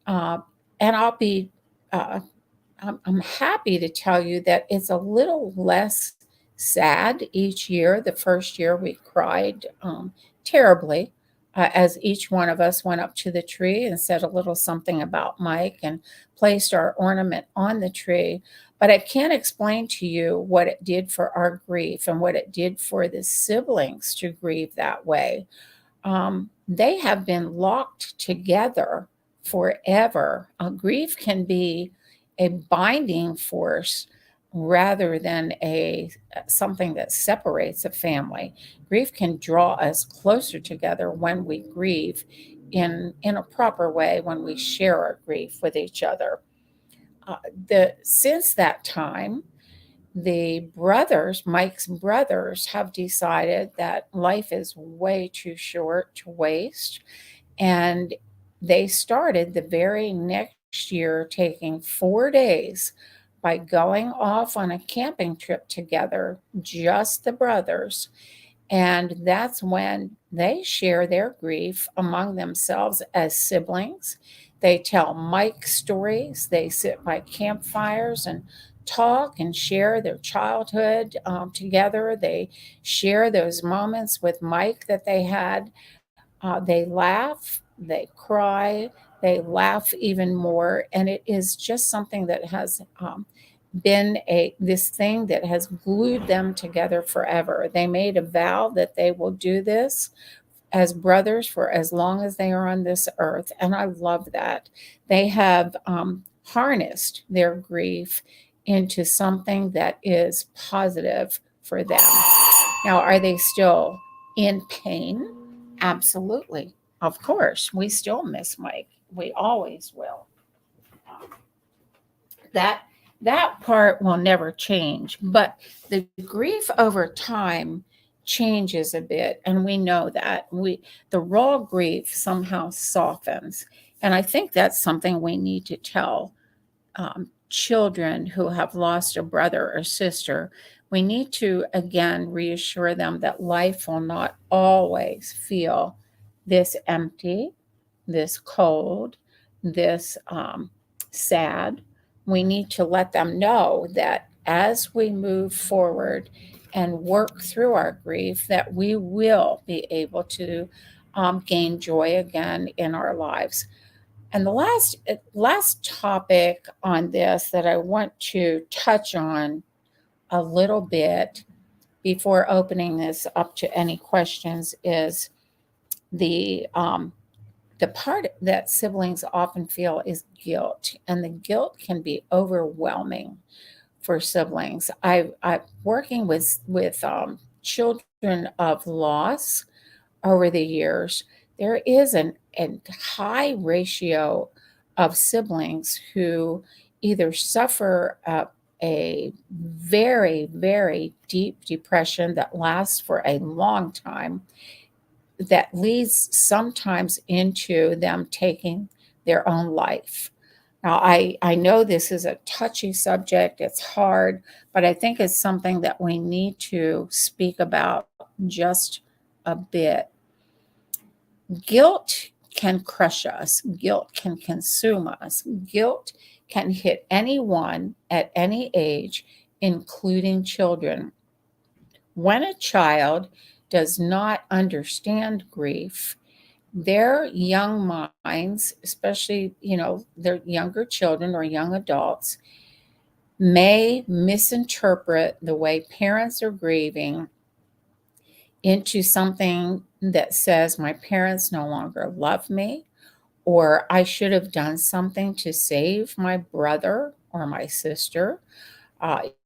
Uh, and uh, I'm happy to tell you that it's a little less sad each year. The first year we cried terribly as each one of us went up to the tree and said a little something about Mike and placed our ornament on the tree. But I can't explain to you what it did for our grief and what it did for the siblings to grieve that way. They have been locked together forever. Grief can be a binding force rather than a something that separates a family. Grief can draw us closer together when we grieve in a proper way, when we share our grief with each other. Uh, since that time, the brothers, Mike's brothers, have decided that life is way too short to waste. And they started the very next year taking 4 days by going off on a camping trip together, just the brothers. And that's when they share their grief among themselves as siblings. They tell Mike stories. They sit by campfires and talk and share their childhood together. They share those moments with Mike that they had. They laugh, they cry, they laugh even more. And it is just something that has been this thing that has glued them together forever. They made a vow that they will do this as brothers for as long as they are on this earth. And I love that. They have harnessed their grief into something that is positive for them. Now, are they still in pain? Absolutely. Of course, we still miss Mike. We always will. Um, that that part will never change, but the grief over time changes a bit, and we know that. The raw grief somehow softens, and I think that's something we need to tell children who have lost a brother or sister. We need to again reassure them that life will not always feel this empty, this cold, this sad. We need to let them know that as we move forward and work through our grief, that we will be able to gain joy again in our lives. And the last topic on this that I want to touch on a little bit before opening this up to any questions is the um, the part that siblings often feel is guilt, and the guilt can be overwhelming for siblings. I'm working with children of loss over the years. There is a high ratio of siblings who either suffer a very, very deep depression that lasts for a long time, that leads sometimes into them taking their own life. Now, I know this is a touchy subject, it's hard, but I think it's something that we need to speak about just a bit. Guilt can crush us, guilt can consume us, guilt can hit anyone at any age, including children. When a child does not understand grief, their young minds, especially, their younger children or young adults, may misinterpret the way parents are grieving into something that says, my parents no longer love me, or I should have done something to save my brother or my sister.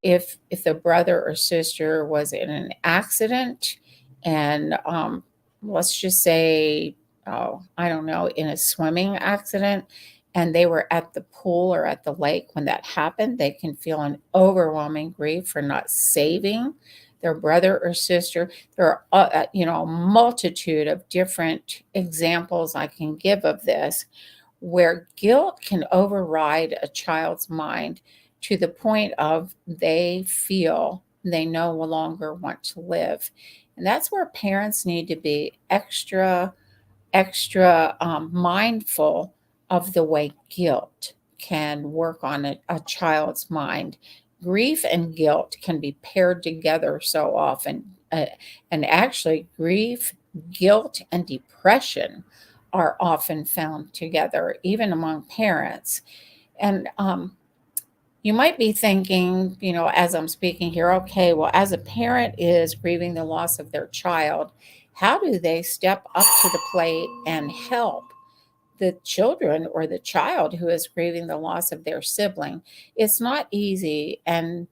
If the brother or sister was in an accident, and let's just say, oh, I don't know, in a swimming accident, and they were at the pool or at the lake when that happened, they can feel an overwhelming grief for not saving their brother or sister. There are a multitude of different examples I can give of this, where guilt can override a child's mind to the point of they feel they no longer want to live. And that's where parents need to be extra mindful of the way guilt can work on a child's mind. Grief and guilt can be paired together so often. And actually, grief, guilt, and depression are often found together, even among parents. And you might be thinking, as I'm speaking here, okay, well, as a parent is grieving the loss of their child, how do they step up to the plate and help the children or the child who is grieving the loss of their sibling? It's not easy. And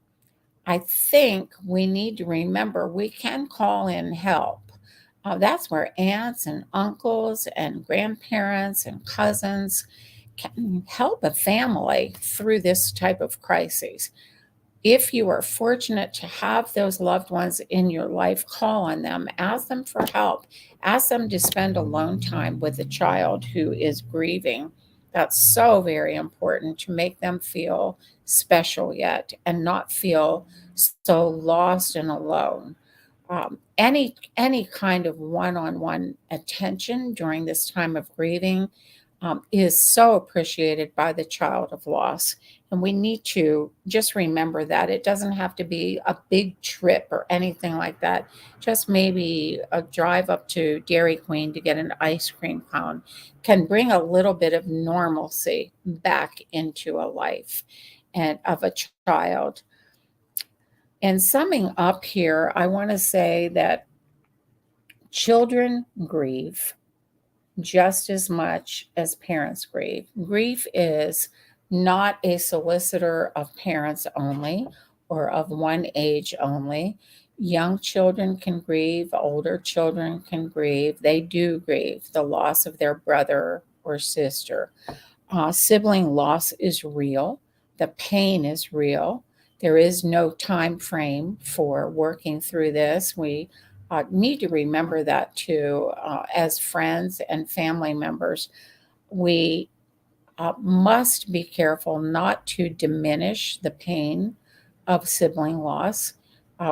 I think we need to remember we can call in help. That's where aunts and uncles and grandparents and cousins can help a family through this type of crisis. If you are fortunate to have those loved ones in your life, call on them, ask them for help, ask them to spend alone time with a child who is grieving. That's so very important to make them feel special yet and not feel so lost and alone. Any kind of one-on-one attention during this time of grieving is so appreciated by the child of loss. And we need to just remember that it doesn't have to be a big trip or anything like that. Just maybe a drive up to Dairy Queen to get an ice cream cone can bring a little bit of normalcy back into a life and of a child. And summing up here, I want to say that Children grieve just as much as parents grieve. Grief is not a solicitor of parents only or of one age only. Young children can grieve, older children can grieve. They do grieve the loss of their brother or sister. Sibling loss is real, the pain is real. There is no time frame for working through this. We need to remember that too, as friends and family members. We must be careful not to diminish the pain of sibling loss.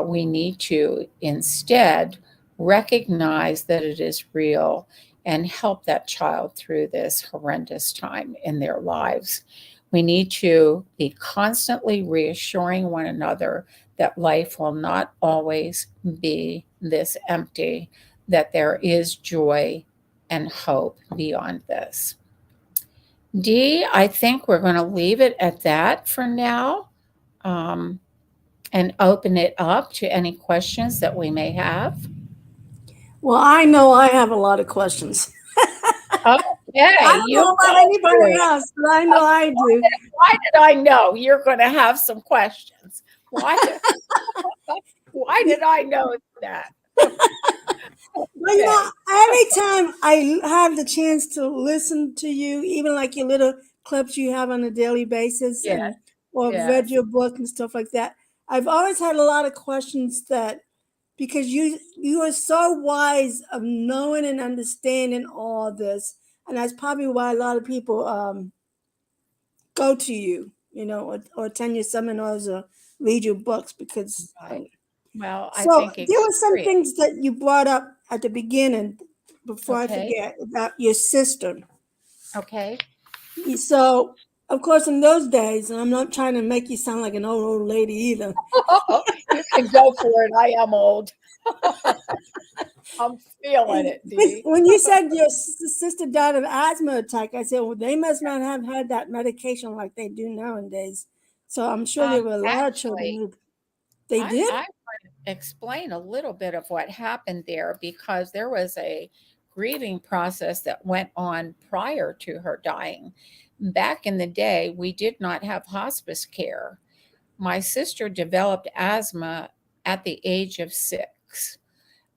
We need to instead recognize that it is real and help that child through this horrendous time in their lives. We need to be constantly reassuring one another that life will not always be this empty, that there is joy and hope beyond this. Dee, I think we're going to leave it at that for now, um, and open it up to any questions that we may have. Well, I know I have a lot of questions. I Okay, don't you know go about for anybody it. else, but I know I do. Why did I know you're going to have some questions? Why? Why did I know that? Well, Okay. every time I have the chance to listen to you, even like your little clips you have on a daily basis, Yes. and or read Yes. your book and stuff like that, I've always had a lot of questions that because you are so wise of knowing and understanding all this, and that's probably why a lot of people go to you, or attend your seminars or read your books because. Right. Well, I So think there were some experience. things that you brought up at the beginning before I Okay. forget about your sister. Okay. So of course in those days, and I'm not trying to make you sound like an old lady either. You can go for it. I am old. I'm feeling And it, Dee. when you said your sister died of asthma attack, I said, well, they must not have had that medication like they do nowadays. So I'm sure there were a lot of children Actually, who they did. I want to explain a little bit of what happened there because there was a grieving process that went on prior to her dying. Back in the day, we did not have hospice care. My sister developed asthma at the age of 6.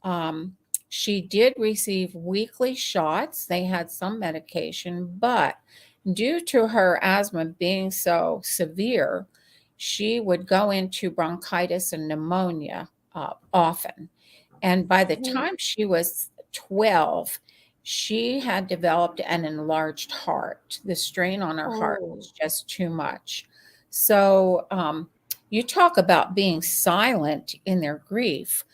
Um, she did receive weekly shots. They had some medication, but due to her asthma being so severe, she would go into bronchitis and pneumonia often. And by the Mhm. time she was 12, she had developed an enlarged heart. The strain on her heart Oh, was just too much. So, you talk about being silent in their grief.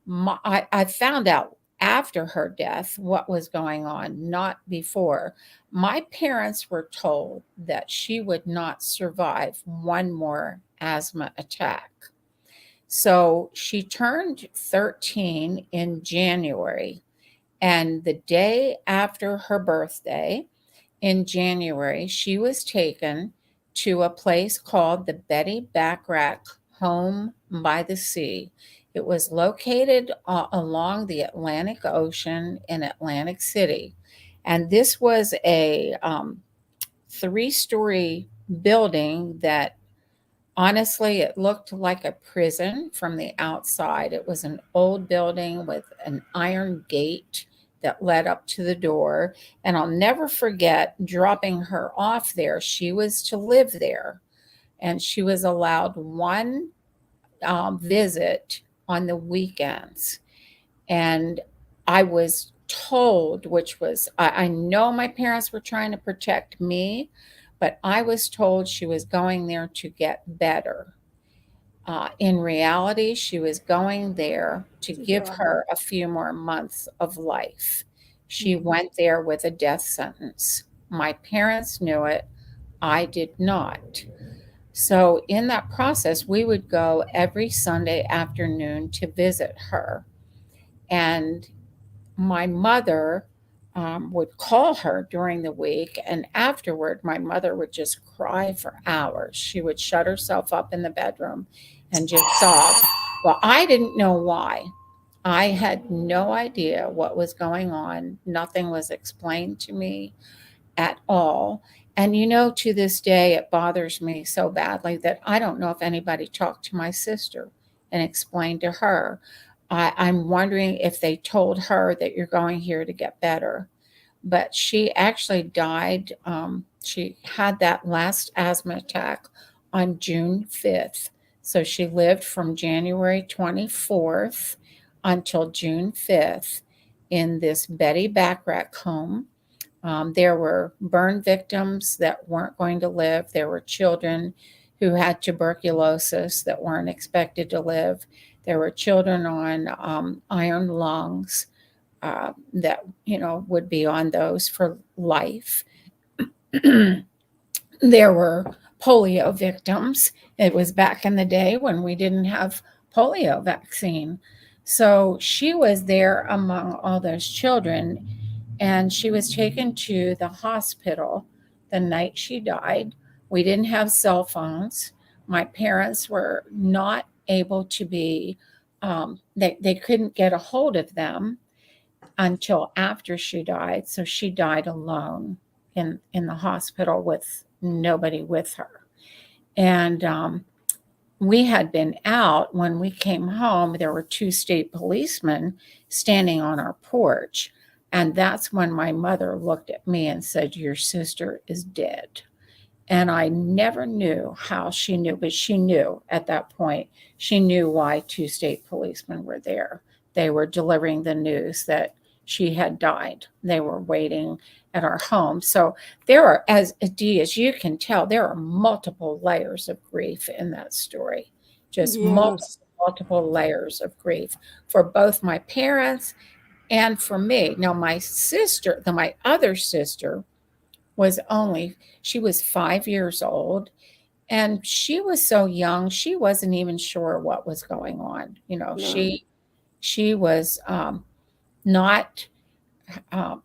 I found out after her death what was going on, not before. My parents were told that she would not survive one more asthma attack. So she turned 13 in January. And the day after her birthday, in January, she was taken to a place called the Betty Backrack Home by the Sea. It was located along the Atlantic Ocean in Atlantic City. And this was a 3-story building that honestly, it looked like a prison from the outside. It was an old building with an iron gate that led up to the door. And I'll never forget dropping her off there. She was to live there, and she was allowed one visit on the weekends. And I was told, which was, I know my parents were trying to protect me, but I was told she was going there to get better. In reality, she was going there to to give die. her a few more months of life. She Mhm. went there with a death sentence. My parents knew it. I did not. So, in that process, we would go every Sunday afternoon to visit her. And my mother would call her during the week, and afterward, my mother would just cry for hours. She would shut herself up in the bedroom and just sob. Well, I didn't know why. I had no idea what was going on. Nothing was explained to me at all. And to this day, it bothers me so badly that I don't know if anybody talked to my sister and explained to her. I'm wondering if they told her that you're going here to get better. But she actually died. She had that last asthma attack on June 5th. So she lived from January 24th until June 5th in this Betty Backrack home. There were burn victims that weren't going to live. There were children who had tuberculosis that weren't expected to live. There were children on iron lungs that would be on those for life. There were polio victims. It was back in the day when we didn't have polio vaccine. So she was there among all those children, and she was taken to the hospital the night she died. We didn't have cell phones. My parents were not able to be, they couldn't get a hold of them until after she died. So she died alone in the hospital with nobody with her. And we had been out. When we came home, there were two state policemen standing on our porch. And that's when my mother looked at me and said, "Your sister is dead." And I never knew how she knew, but she knew at that point. She knew why two state policemen were there. They were delivering the news that she had died. They were waiting at our home. So there are, as Dee, as you can tell, there are multiple layers of grief in that story. Just Yes. multiple layers of grief for both my parents and for me. Now, my other sister, was only she was 5 years old, and she was so young she wasn't even sure what was going on. No. She was not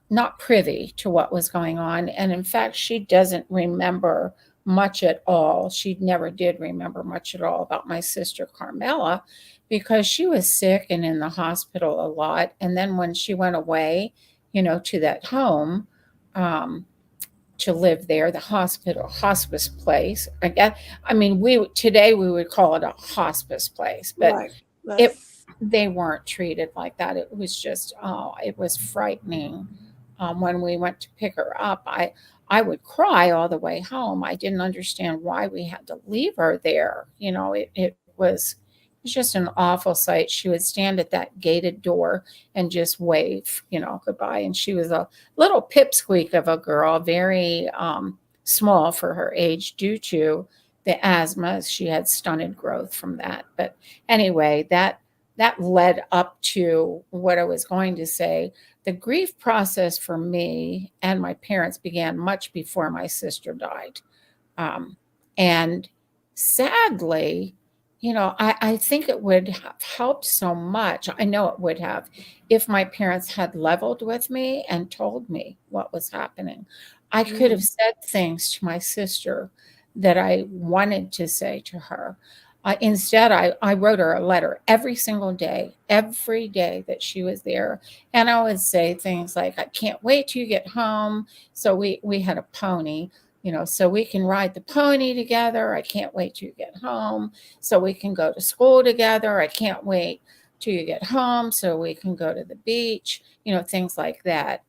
not privy to what was going on, and in fact she doesn't remember much at all. She never did remember much at all about my sister Carmela, because she was sick and in the hospital a lot. And then when she went away, to that home, um, to live there, the hospice place. We today we would call it a hospice place, but Right. Right. it they weren't treated like that. It was just, oh, it was frightening. When we went to pick her up, I would cry all the way home. I didn't understand why we had to leave her there. It was just an awful sight. She would stand at that gated door and just wave, goodbye. And she was a little pipsqueak of a girl, very small for her age due to the asthma. She had stunted growth from that. But anyway, that led up to what I was going to say. The grief process for me and my parents began much before my sister died. Um, and sadly, I think it would have helped so much. I know it would have, if my parents had leveled with me and told me what was happening. I could have Mm. said things to my sister that I wanted to say to her. Instead, I wrote her a letter every day that she was there. And I would say things like, "I can't wait till you get home." So we had a pony, so we can ride the pony together. "I can't wait till you get home so we can go to school together. I can't wait till you get home so we can go to the beach," things like that.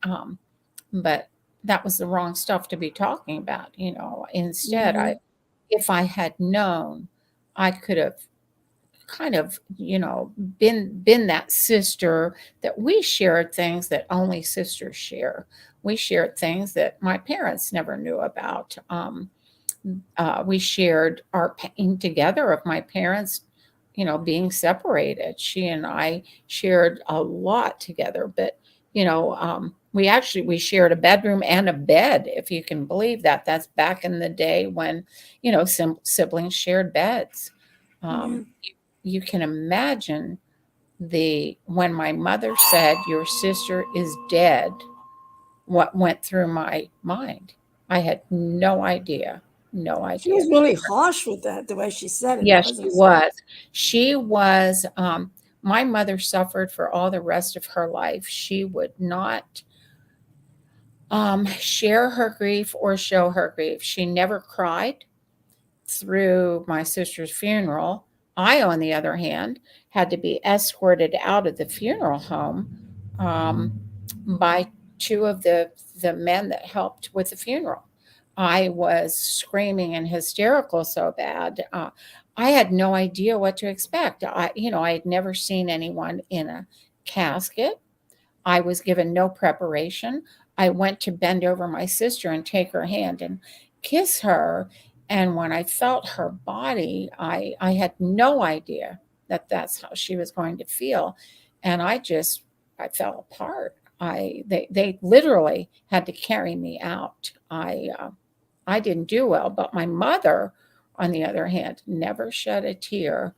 But that was the wrong stuff to be talking about. Instead, Mm-hmm. if I had known, I could have kind of, been that sister, that we shared things that only sisters share. We shared things that my parents never knew about. We shared our pain together of my parents, being separated. She and I shared a lot together, but we shared a bedroom and a bed, if you can believe that. That's back in the day when siblings shared beds. Yeah. You can imagine the when my mother said, "Your sister is dead," what went through my mind. I had no idea, no She was idea. really harsh with that, the way she said it, Yes, she wasn't she? was. She was. My mother suffered for all the rest of her life. She would not share her grief or show her grief. She never cried through my sister's funeral. I, on the other hand, had to be escorted out of the funeral home um, by two of the men that helped with the funeral. I was screaming and hysterical so bad. I had no idea what to expect. I had never seen anyone in a casket. I was given no preparation. I went to bend over my sister and take her hand and kiss her. And when I felt her body, I had no idea that that's how she was going to feel. And I fell apart. They literally had to carry me out. I didn't do well, but my mother, on the other hand, never shed a tear,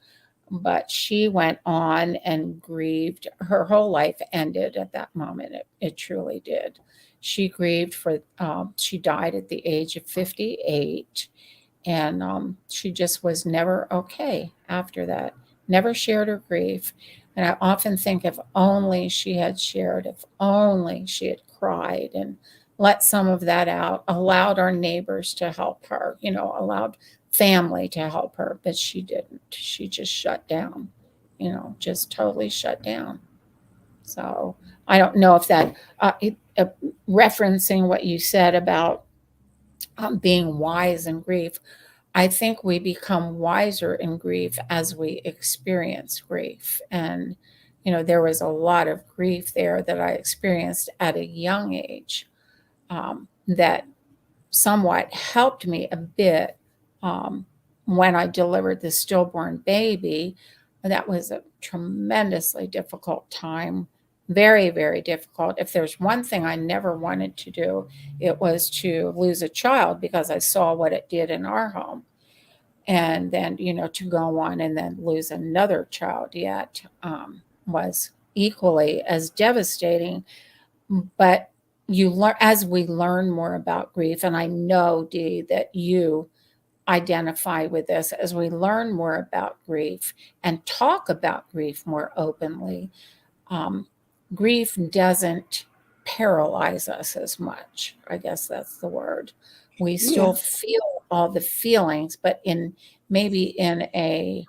but she went on and grieved. Her whole life ended at that moment. It truly did. She grieved she died at the age of 58, and she just was never okay after that. Never shared her grief. And I often think if only she had shared, if only she had cried and let some of that out, allowed our neighbors to help her, allowed family to help her, but she didn't. She just shut down, just totally shut down. So I don't know if referencing what you said about being wise in grief, I think we become wiser in grief as we experience grief. And, there was a lot of grief there that I experienced at a young age that somewhat helped me a bit when I delivered the stillborn baby. That was a tremendously difficult time, very, very difficult. If there's one thing I never wanted to do, it was to lose a child because I saw what it did in our home. And then, to go on and then lose another child yet was equally as devastating. But you learn as we learn more about grief, and I know, Dee, that you identify with this. As we learn more about grief and talk about grief more openly, um, grief doesn't paralyze us as much. I guess that's the word. We Yeah. still feel all the feelings, but maybe in a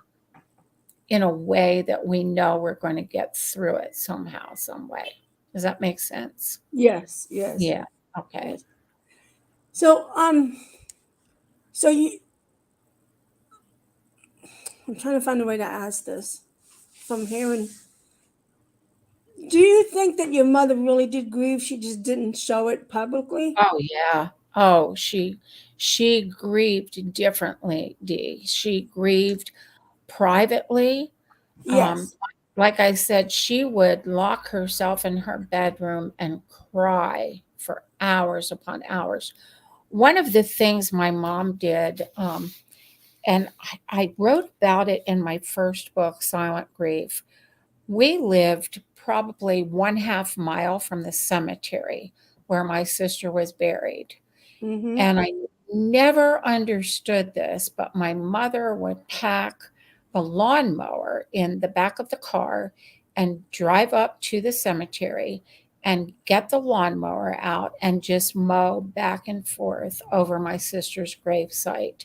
way that we know we're going to get through it somehow, some way. Does that make sense? Yes. Yes. Yeah. Okay. Yes. So so you I'm trying to find a way to ask this from hearing. Do you think that your mother really did grieve? She just didn't show it publicly? Oh yeah. Oh, she grieved differently, Dee. She grieved privately. Um, Yes. like I said, she would lock herself in her bedroom and cry for hours upon hours. One of the things my mom did, and I wrote about it in my first book, Silent Grief. We lived probably 1/2 mile from the cemetery where my sister was buried. Mm-hmm. And I never understood this, but my mother would pack the lawnmower in the back of the car and drive up to the cemetery and get the lawnmower out and just mow back and forth over my sister's gravesite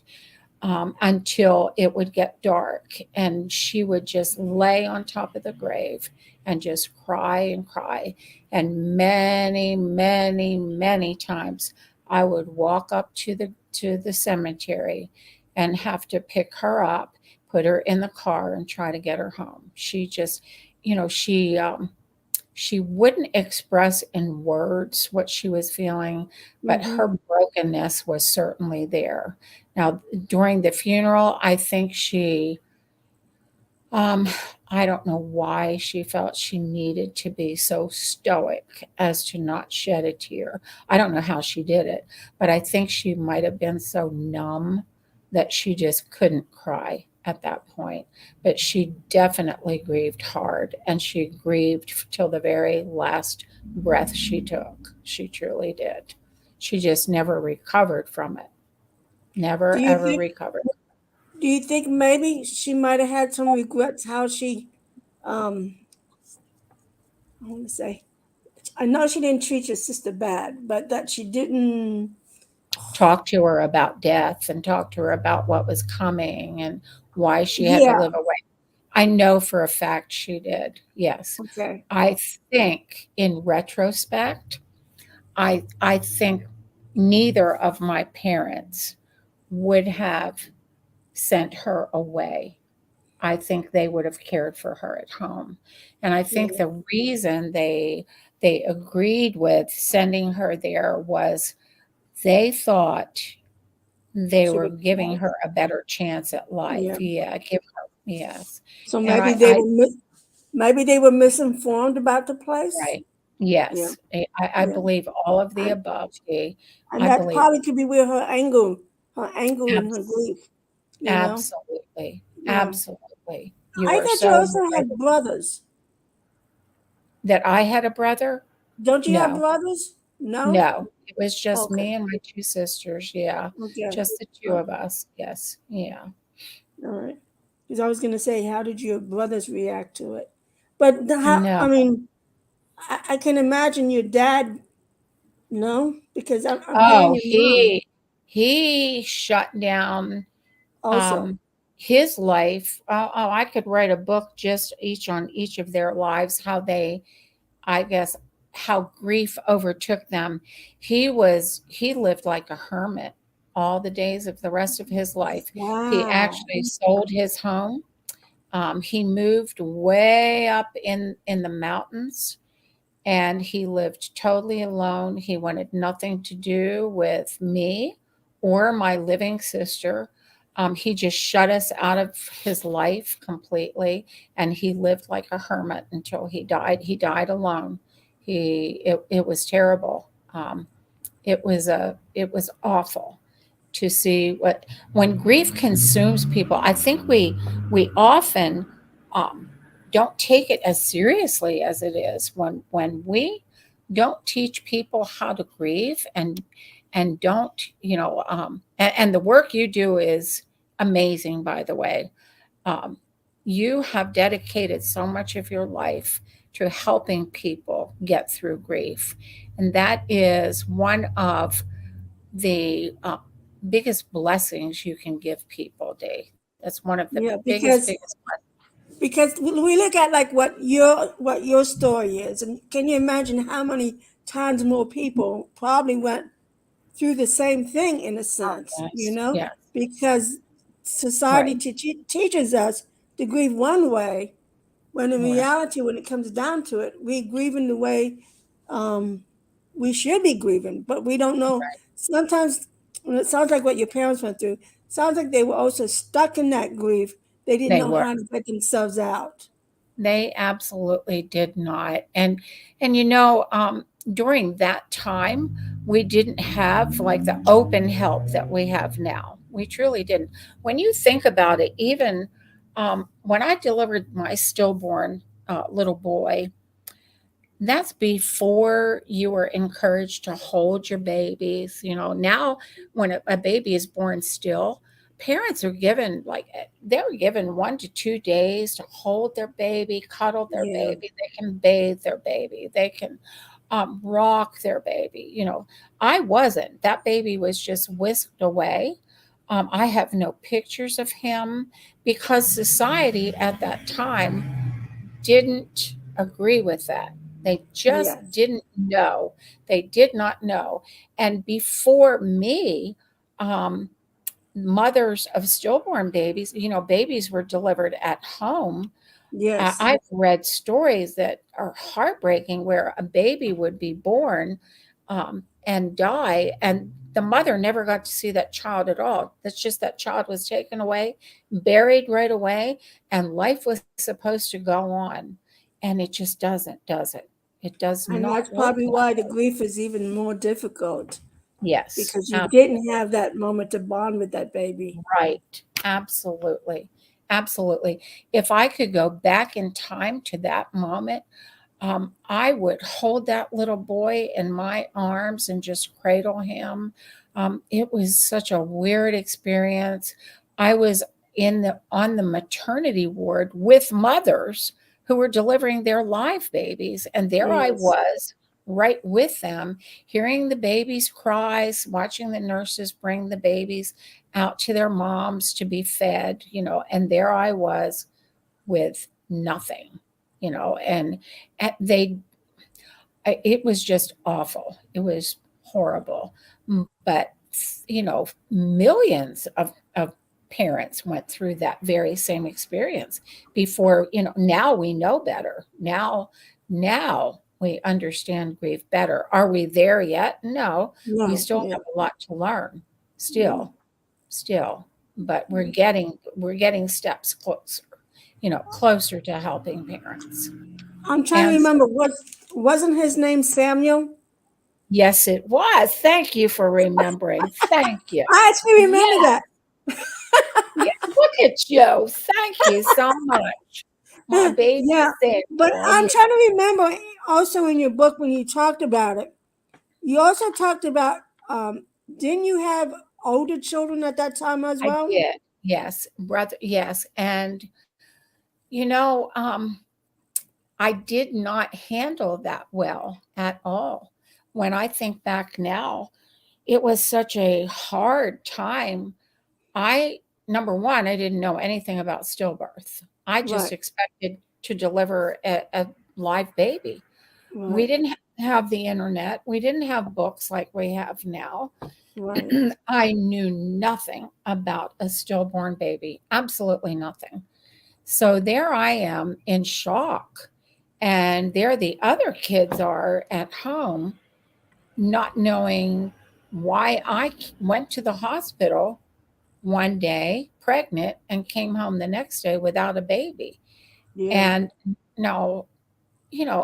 until it would get dark. And she would just lay on top of the grave and just cry and cry. And many, many, many times I would walk up to the cemetery and have to pick her up, put her in the car, and try to get her home. She just, she wouldn't express in words what she was feeling, but Mm-hmm. her brokenness was certainly there. Now, during the funeral, I think um, I don't know why she felt she needed to be so stoic as to not shed a tear. I don't know how she did it, but I think she might have been so numb that she just couldn't cry at that point. But she definitely grieved hard, and she grieved till the very last breath she took. She truly did. She just never recovered from it. Do Never, you ever think recovered. do you think maybe she might have had some regrets how she um, I want to say, I know she didn't treat your sister bad, but that she didn't. Talk to her about death and talk to her about what was coming and why she had to Yeah. live away. I know for a fact she did. Yes. Okay. I think in retrospect, I think neither of my parents would have sent her away. I think they would have cared for her at home. And I think Yeah. the reason they agreed with sending her there was they thought they She were was. giving her a better chance at life. Yeah. Yeah, give her yes. So And maybe they were misinformed about the place. right. Yeah. Yes. I Yeah. believe all of the And above. See, and I that believe probably could be where her angle and her abs- grief. You know. absolutely. Yeah. Absolutely. You I are thought you so also right. had brothers. That I had a brother? Don't you have No. brothers? No. No. It was just Okay. me and my 2 sisters. Yeah. Okay. Just the 2 All of us. Yes. Yeah. right. Because I was gonna say, how did your brothers react to it? But No. I mean, I can imagine your dad. No, because I'm hearing Oh, your mom he shut down, also. um, his life. I could write a book just each on each of their lives, how they, I guess, how grief overtook them. He lived like a hermit all the days of the rest of his life. He Wow. actually sold his home. He moved way up in the mountains and he lived totally alone. He wanted nothing to do with me or my living sister. He just shut us out of his life completely, and he lived like a hermit until he died. He died alone. It was terrible. It was awful to see what when grief consumes people. I think we often um, don't take it as seriously as it is when we don't teach people how to grieve and don't and the work you do is amazing, by the way. um, you have dedicated so much of your life to helping people get through grief, and that is one of the biggest blessings you can give people, Dee. That's one of the Yeah, biggest blessings. because we look at like what your story is, and can you imagine how many times more people probably went through the same thing in a Oh, sense, yes, yes, because society right, teaches us to grieve one way, when in right, reality, when it comes down to it, we grieve in the way um, we should be grieving, but we don't know. right. Sometimes, when it sounds like what your parents went through, sounds like they were also stuck in that grief. They didn't They know were. how to get themselves out. They absolutely did not. And during that time, we didn't have like the open help that we have now. We truly didn't. When you think about it, even when I delivered my stillborn little boy, that's before you were encouraged to hold your babies. Now when a baby is born still, parents are given they're given 1 to 2 days to hold their baby, cuddle their Yeah, baby, they can bathe their baby, they can rock their baby. I wasn't. That baby was just whisked away. I have no pictures of him because society at that time didn't agree with that. They just yes, didn't know. They did not know. And before me, um, mothers of stillborn babies, babies were delivered at home. yes, I've read stories that are heartbreaking where a baby would be born and die, and the mother never got to see that child at all. That's just that child was taken away, buried right away, and life was supposed to go on. And it just doesn't, does it? It does and not that's work probably that why the way. grief is even more difficult, Yes, because you didn't absolutely. have that moment to bond with that baby. Right. Absolutely. Absolutely. If I could go back in time to that moment, I would hold that little boy in my arms and just cradle him. It was such a weird experience. I was in the on the maternity ward with mothers who were delivering their live babies. And there I Yes. was right with them, hearing the babies' cries, watching the nurses bring the babies out to their moms to be fed, and there I was with nothing, and it was just awful. It was horrible. But, millions of parents went through that very same experience before, now we know better. Now we understand grief better. Are we there yet? No, we No. still Yeah. have a lot to learn. Yeah. Still, but we're getting steps closer to helping parents. I'm trying to And so, remember what wasn't his name Samuel? yes, it was. Thank you for remembering. Thank you. I actually remember Yeah, that. yeah. Look at you. Thank you so much. My baby Yeah. But Samuel. I'm Yeah, trying to remember also in your book when you talked about it. You also talked about didn't you have older children at that time as I well? did. Yes, brother. Yes, and you know, um, I did not handle that well at all. When I think back now, it was such a hard time. I Number one, I didn't know anything about stillbirth. I just Right. expected to deliver a live baby. We Right. didn't have the internet. We didn't have books like we have now. Right. I knew nothing about a stillborn baby, absolutely nothing. So there I am in shock. And there the other kids are at home, not knowing why I went to the hospital one day pregnant and came home the next day without a baby. Yeah. And no,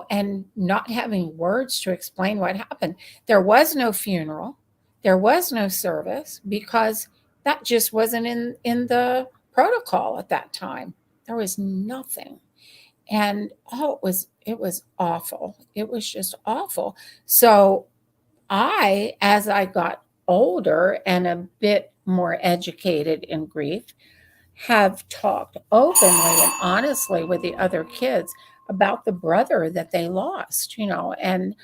and not having words to explain what happened. There was no funeral, there was no service because that just wasn't in the protocol at that time. There was nothing. And it was awful. It was just awful. So as I got older and a bit more educated in grief, have talked openly and honestly with the other kids about the brother that they lost, and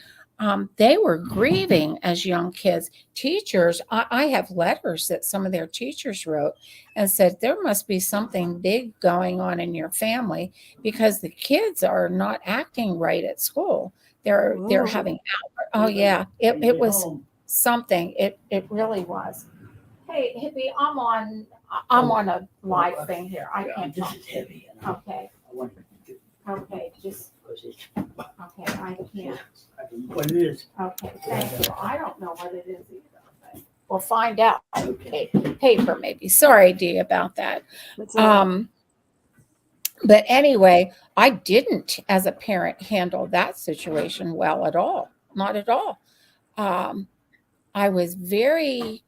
they were grieving as young kids. Teachers, I have letters that some of their teachers wrote and said, there must be something big going on in your family because the kids are not acting right at school. They're Oh. having oh yeah, it was something. It really was. Hey, Hippie, I'm on a live thing here. I can't talk. Okay, okay, just okay. I can't. What it is? Okay, thank you. I don't know what it is either. But we'll find out. Okay, paper maybe. Sorry, Dee, about that. That's all right. Um, but anyway, I didn't, as a parent, handle that situation well at all. Not at all. Um, I was very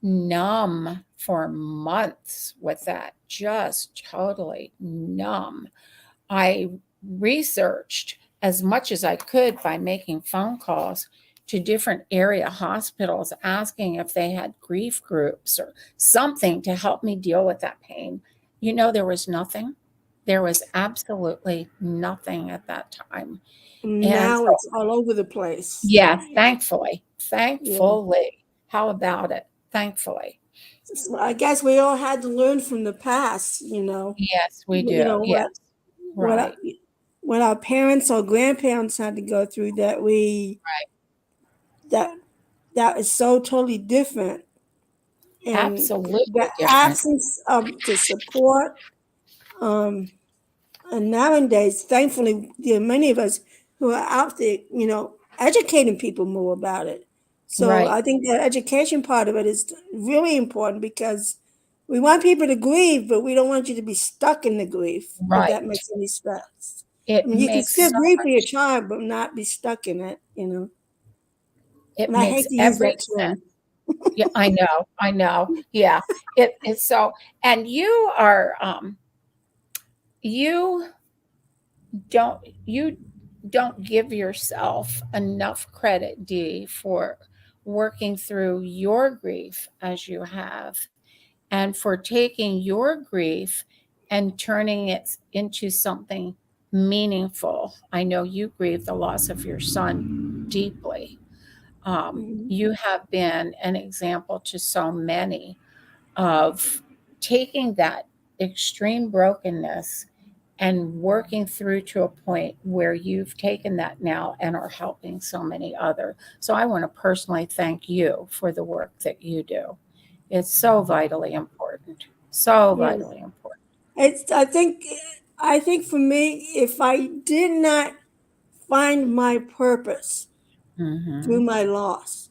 numb for months with that, just totally numb. I researched as much as I could by making phone calls to different area hospitals asking if they had grief groups or something to help me deal with that pain. There was nothing. There was absolutely nothing at that time. And Now so, it's all over the place. yeah, thankfully, Yeah. thankfully, how about it? Thankfully. So I guess we all had to learn from the past, Yes, we you do. know Yes, what what our, right, what our parents or grandparents had to go through right. that that is so totally different, and the Absolutely different. absence of the support, um and nowadays thankfully there are many of us who are out there, educating people more about it. So Right, I think the education part of it is really important because we want people to grieve, but we don't want you to be stuck in the grief, if that right. makes any sense. I It mean, you can makes still so grieve for your much child, but not be stuck in it. it And I makes hate to use every that sense. term. Yeah, I know. Yeah. It's so, and you don't you don't give yourself enough credit, Dee, for working through your grief as you have, and for taking your grief and turning it into something meaningful. I know you grieve the loss of your son deeply. Mhm. You have been an example to so many of taking that extreme brokenness and working through to a point where you've taken that now and are helping so many others. So I want to personally thank you for the work that you do. It's so vitally important. So Yes. vitally important. It's, I think for me, if I did not find my purpose through Hmm. my loss,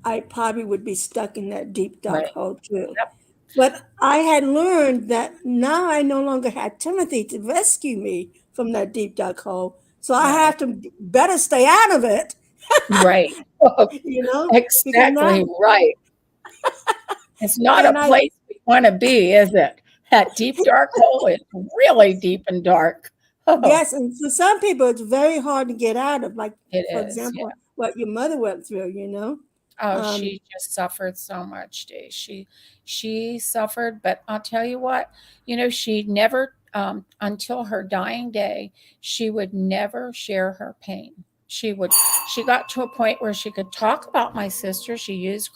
I probably would be stuck in that deep dark Right. hole too. Yep. But I had learned that now I no longer had Timothy to rescue me from that deep dark hole. So I Right. have to better stay out of it, Right. because now, Exactly right. It's not a and I, place we want to be, is it? That deep dark hole is really deep and dark. Oh, yes, and for some people it's very hard to get out of, like, it for is. Yeah. example, what your mother went through. Oh, Um, she just suffered so much, Dee. She suffered, but I'll tell you what, she never until her dying day, she would never share her pain. She got to a point where she could talk about my sister. She used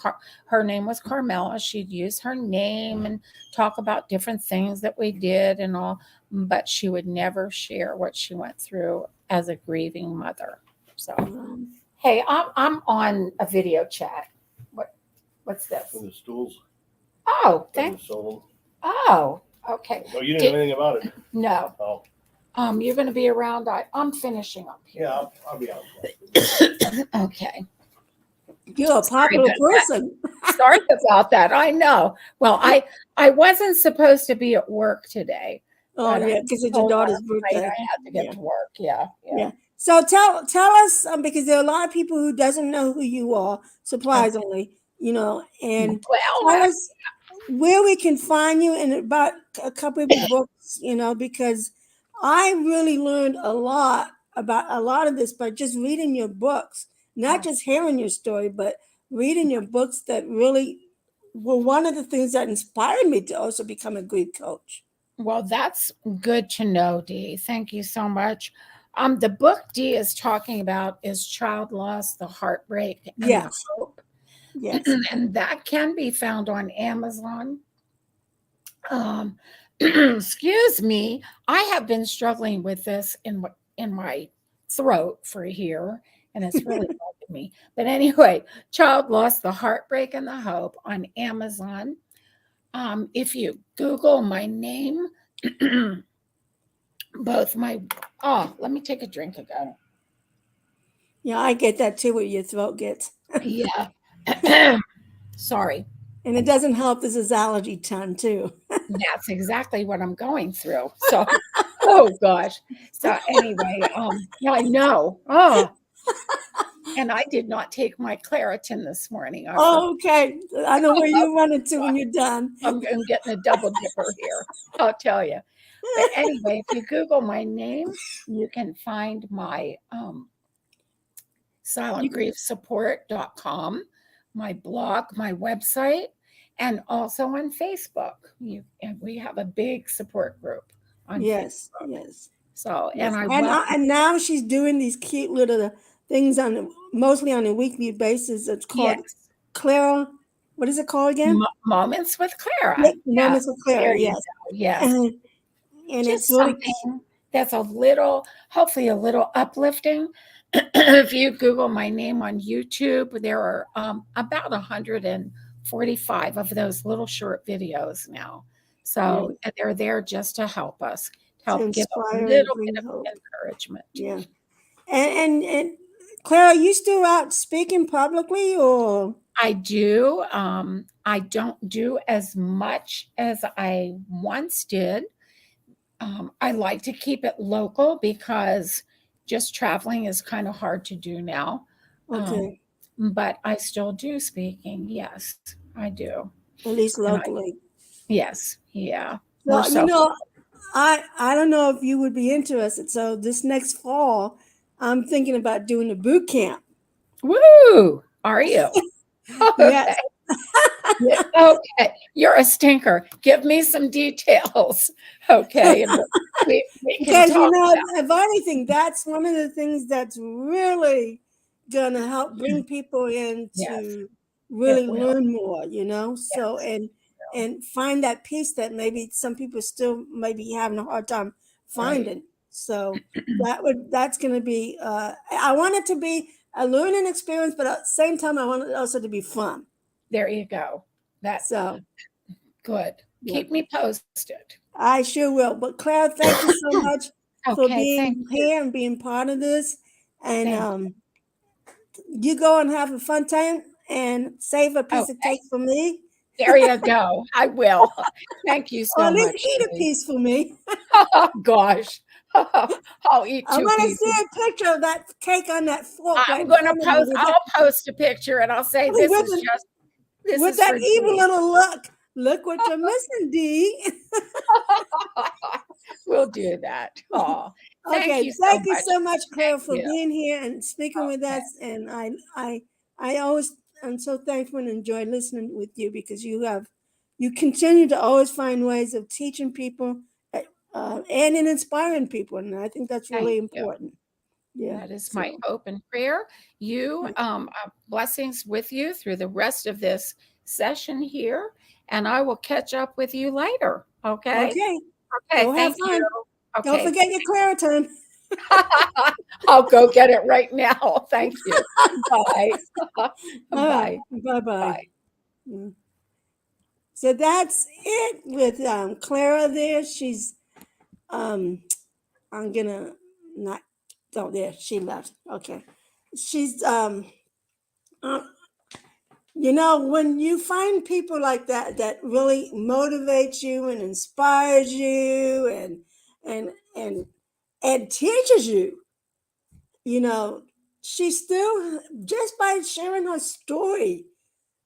her name was Carmela. She'd use her name and talk about different things that we did and all, but she would never share what she went through as a grieving mother. So um, hey, I'm on a video chat. What what's this? And the stools, Oh, and thank. the sold Oh, okay. them. Oh, you didn't Did, know anything about it? no. Oh, You're going to be around. I'm finishing up here. yeah, I'll be out. Okay. you're a Sorry popular about that. person. Sorry about that. I know. Well, I wasn't supposed to be at work today, Oh but I yeah, was because it's your told daughter's last night birthday. I had to get Yeah, to work. Yeah, yeah. yeah. So tell us, because there are a lot of people who doesn't know who you are, Okay. surprisingly, and Well, tell us where we can find you and about a couple of your books, because I really learned a lot about a lot of this by just reading your books, not just hearing your story, but reading your books that really were one of the things that inspired me to also become a grief coach. well, that's good to know, Dee. Thank you so much. The book Dee is talking about is Child Loss, the Heartbreak, and the Yes, Hope. yes. And that can be found on Amazon. Um, excuse me, I have been struggling with this in my throat for a year, and it's really bugging me. But anyway, Child Lost, the Heartbreak, and the Hope on Amazon. If you Google my name, both my let me take a drink again. Yeah, I get that too, what your throat gets. Yeah. Sorry. And it doesn't help, this is allergy time too. That's exactly what I'm going through. So, oh gosh. So anyway, yeah, I know. Oh, and I did not take my Claritin this morning. I forgot. Oh, okay. I know where you're running to when you're done. I'm getting a double dipper here. I'll tell you. But anyway, if you Google my name, you can find my You, silentgriefsupport.com, my blog, my website, and also on Facebook. And we have a big support group on yes, Facebook. yes, So, and yes. I And welcome. and now she's doing these cute little things mostly on a weekly basis. It's called Yes, Clara. What is it called again? Moments with Clara. Yep, Yeah, Moments with Clara. there you Yes, go. Yes, and, and it's just really something that's a little, hopefully, a little uplifting. If you Google my name on YouTube, there are about 145 of those little short videos now. yeah, So and they're there just to help us, to to help give a inspire and little bit bring of hope. encouragement. Yeah, and Clara, are you still out speaking publicly or? I do. I don't do as much as I once did. I like to keep it local because just traveling is kind of hard to do now. Um, Okay, but I still do speaking. Yes, I do. at least And I, locally. yes, yeah, we're So, so. I don't know if you would be interested. So this next fall, I'm thinking about doing a boot camp. Woo! Are you? Yes. Okay. Yeah, okay, you're a stinker. Give me some details, okay, and we can Because, talk if anything, that's one of the things that's really going to help bring people in yes, to it really will. learn more, so, Yes, and find that peace that maybe some people still maybe having a hard time right. finding. So that's going to be, I want it to be a learning experience, but at the same time, I want it also to be fun. There you go. That So, good. yeah. Keep me posted. I sure will. But Clara, thank you so much for Okay, thank being you. here and being part of this. And Thank you. you go and have a fun time and save a piece of Okay, cake for me, there you go. I will. Thank you or so at least much, eat a Denise. piece for me. Oh, gosh. I'll eat I 2 want to see pieces. a picture of that cake on that fork right I'm in gonna front of you post I'll post a picture and I'll say, "This with, is just this with is that for evil Denise." little look. Look what you're missing, Dee. We'll do that. Oh, thank Okay, you so thank you much. so much, Thank Claire, for you. being here and speaking with Okay. us. And I always am so thankful and enjoy listening with you because you continue to always find ways of teaching people and in inspiring people, and I think that's Thank really you. important. Yeah. That is my So hope and prayer. You, yeah. blessings with you through the rest of this session here, and I will catch up with you later. Okay. Okay, Okay. go have Thank you. fun. Don't Okay. forget your Claritin. I'll go get it right now. Thank you. Bye. All right. Bye. Bye bye. Bye. So that's it with Clara there. She's um I'm gonna not oh there, she left. Okay. She's uh, when you find people like that really motivates you and inspires you and and and teaches you, you know, she still just by sharing her story,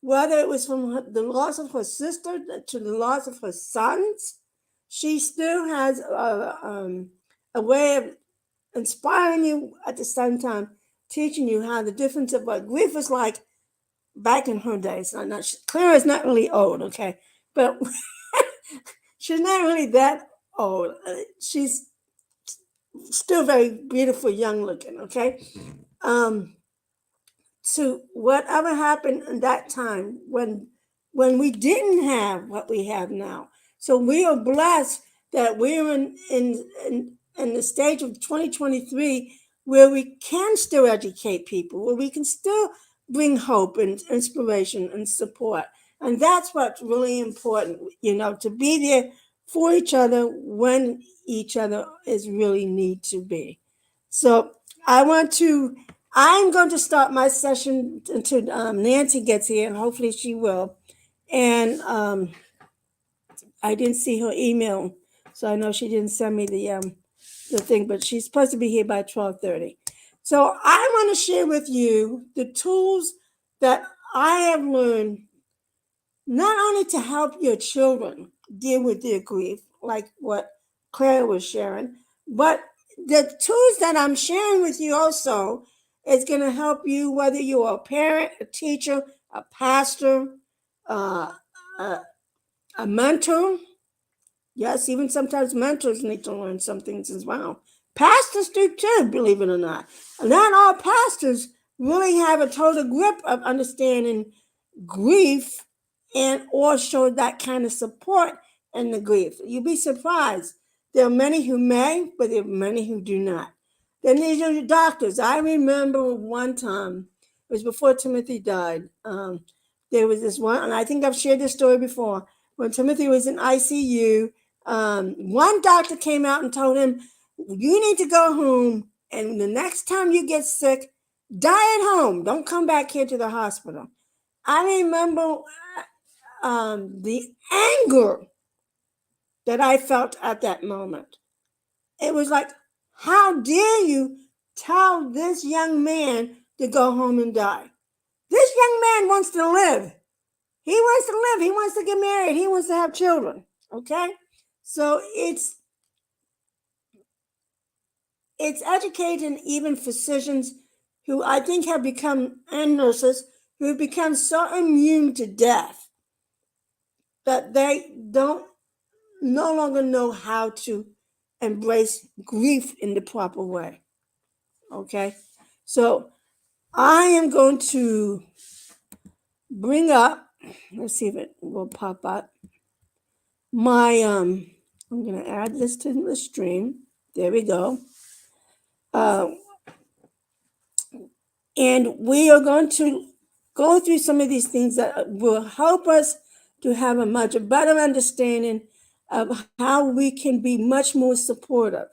whether it was from the loss of her sister to the loss of her sons, she still has a way of inspiring you at the same time, teaching you how the difference of what grief is like back in her days. Clara's not really old, okay, but she's not really that old. She's still very beautiful, young looking, okay. Um, to whatever happened in that time when we didn't have what we have now. So we are blessed that we're in the stage of 2023 where we can still educate people, where we can still bring hope and inspiration and support. And that's what's really important, to be there for each other when each other is really need to be. So I want to I'm going to start my session until Nancy gets here, and hopefully she will. And I didn't see her email, so I know she didn't send me the thing, but she's supposed to be here by 12:30. So I want to share with you the tools that I have learned not only to help your children deal with their grief, like what Clara was sharing, but the tools that I'm sharing with you also is going to help you whether you're a parent, a teacher, a pastor, uh, a, a mentor. Yes, even sometimes mentors need to learn some things as well. Pastors do too, believe it or not. Not all pastors really have a total grip of understanding grief and or show that kind of support in the grief. You'd be surprised. There are many who may, but there are many who do not. Then these are your doctors. I remember one time, it was before Timothy died. There was this one, and I think I've shared this story before. When Timothy was in ICU, one doctor came out and told him, "You need to go home, and the next time you get sick, die at home. Don't come back here to the hospital." I remember the anger that I felt at that moment. It was like, how dare you tell this young man to go home and die? This young man wants to live. He wants to live. He wants to get married. He wants to have children. Okay? So it's educating even physicians who I think have become, and nurses who have become so immune to death. that they don't no longer know how to embrace grief in the proper way. Okay, so I am going to bring up, let's see if it will pop up, my I'm going to add this to the stream. There we go. uh, and we are going to go through some of these things that will help us to have a much better understanding of how we can be much more supportive,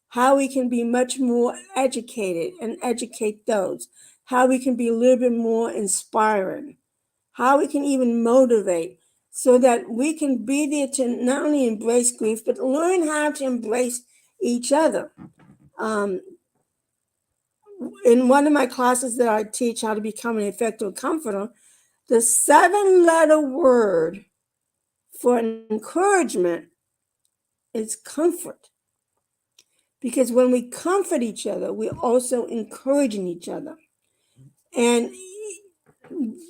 how we can be much more educated and educate those, how we can be a little bit more inspiring, how we can even motivate, so that we can be there to not only embrace grief, but learn how to embrace each other. Um, in one of my classes that I teach, how to become an effective comforter, the 7-letter word for encouragement is comfort. Because when we comfort each other, we're also encouraging each other. And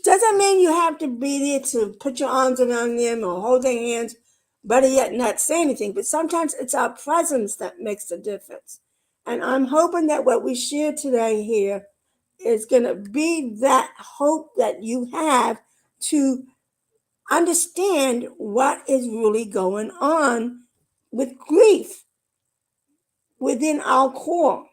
doesn't mean you have to be there to put your arms around them or hold their hands, better yet, not say anything. But sometimes it's our presence that makes the difference. And I'm hoping that what we share today here is going to be that hope that you have to understand what is really going on with grief within our core,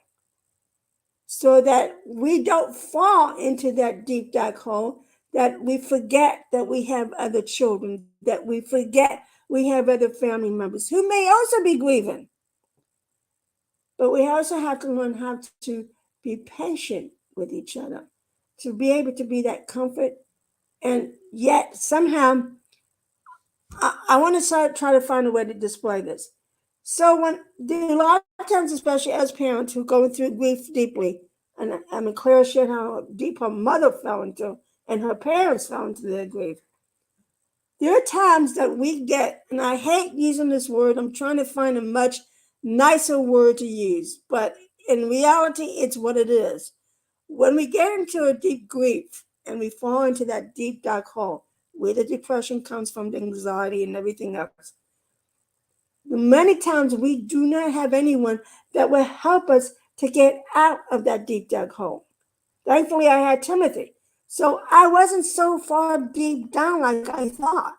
so that we don't fall into that deep dark hole, that we forget that we have other children, that we forget we have other family members who may also be grieving. But we also have to learn how to be patient with each other, to be able to be that comfort. And yet somehow I want to try to find a way to display this. So when a lot of times, especially as parents who go through grief deeply, and I mean, Clara shared how deep her mother fell into, and her parents fell into their grief. There are times that we get, and I hate using this word, I'm trying to find a much nicer word to use, but in reality, it's what it is. When we get into a deep grief and we fall into that deep dark hole, where the depression comes from, the anxiety and everything else, many times we do not have anyone that will help us to get out of that deep dark hole. Thankfully, I had Timothy. So I wasn't so far deep down like I thought.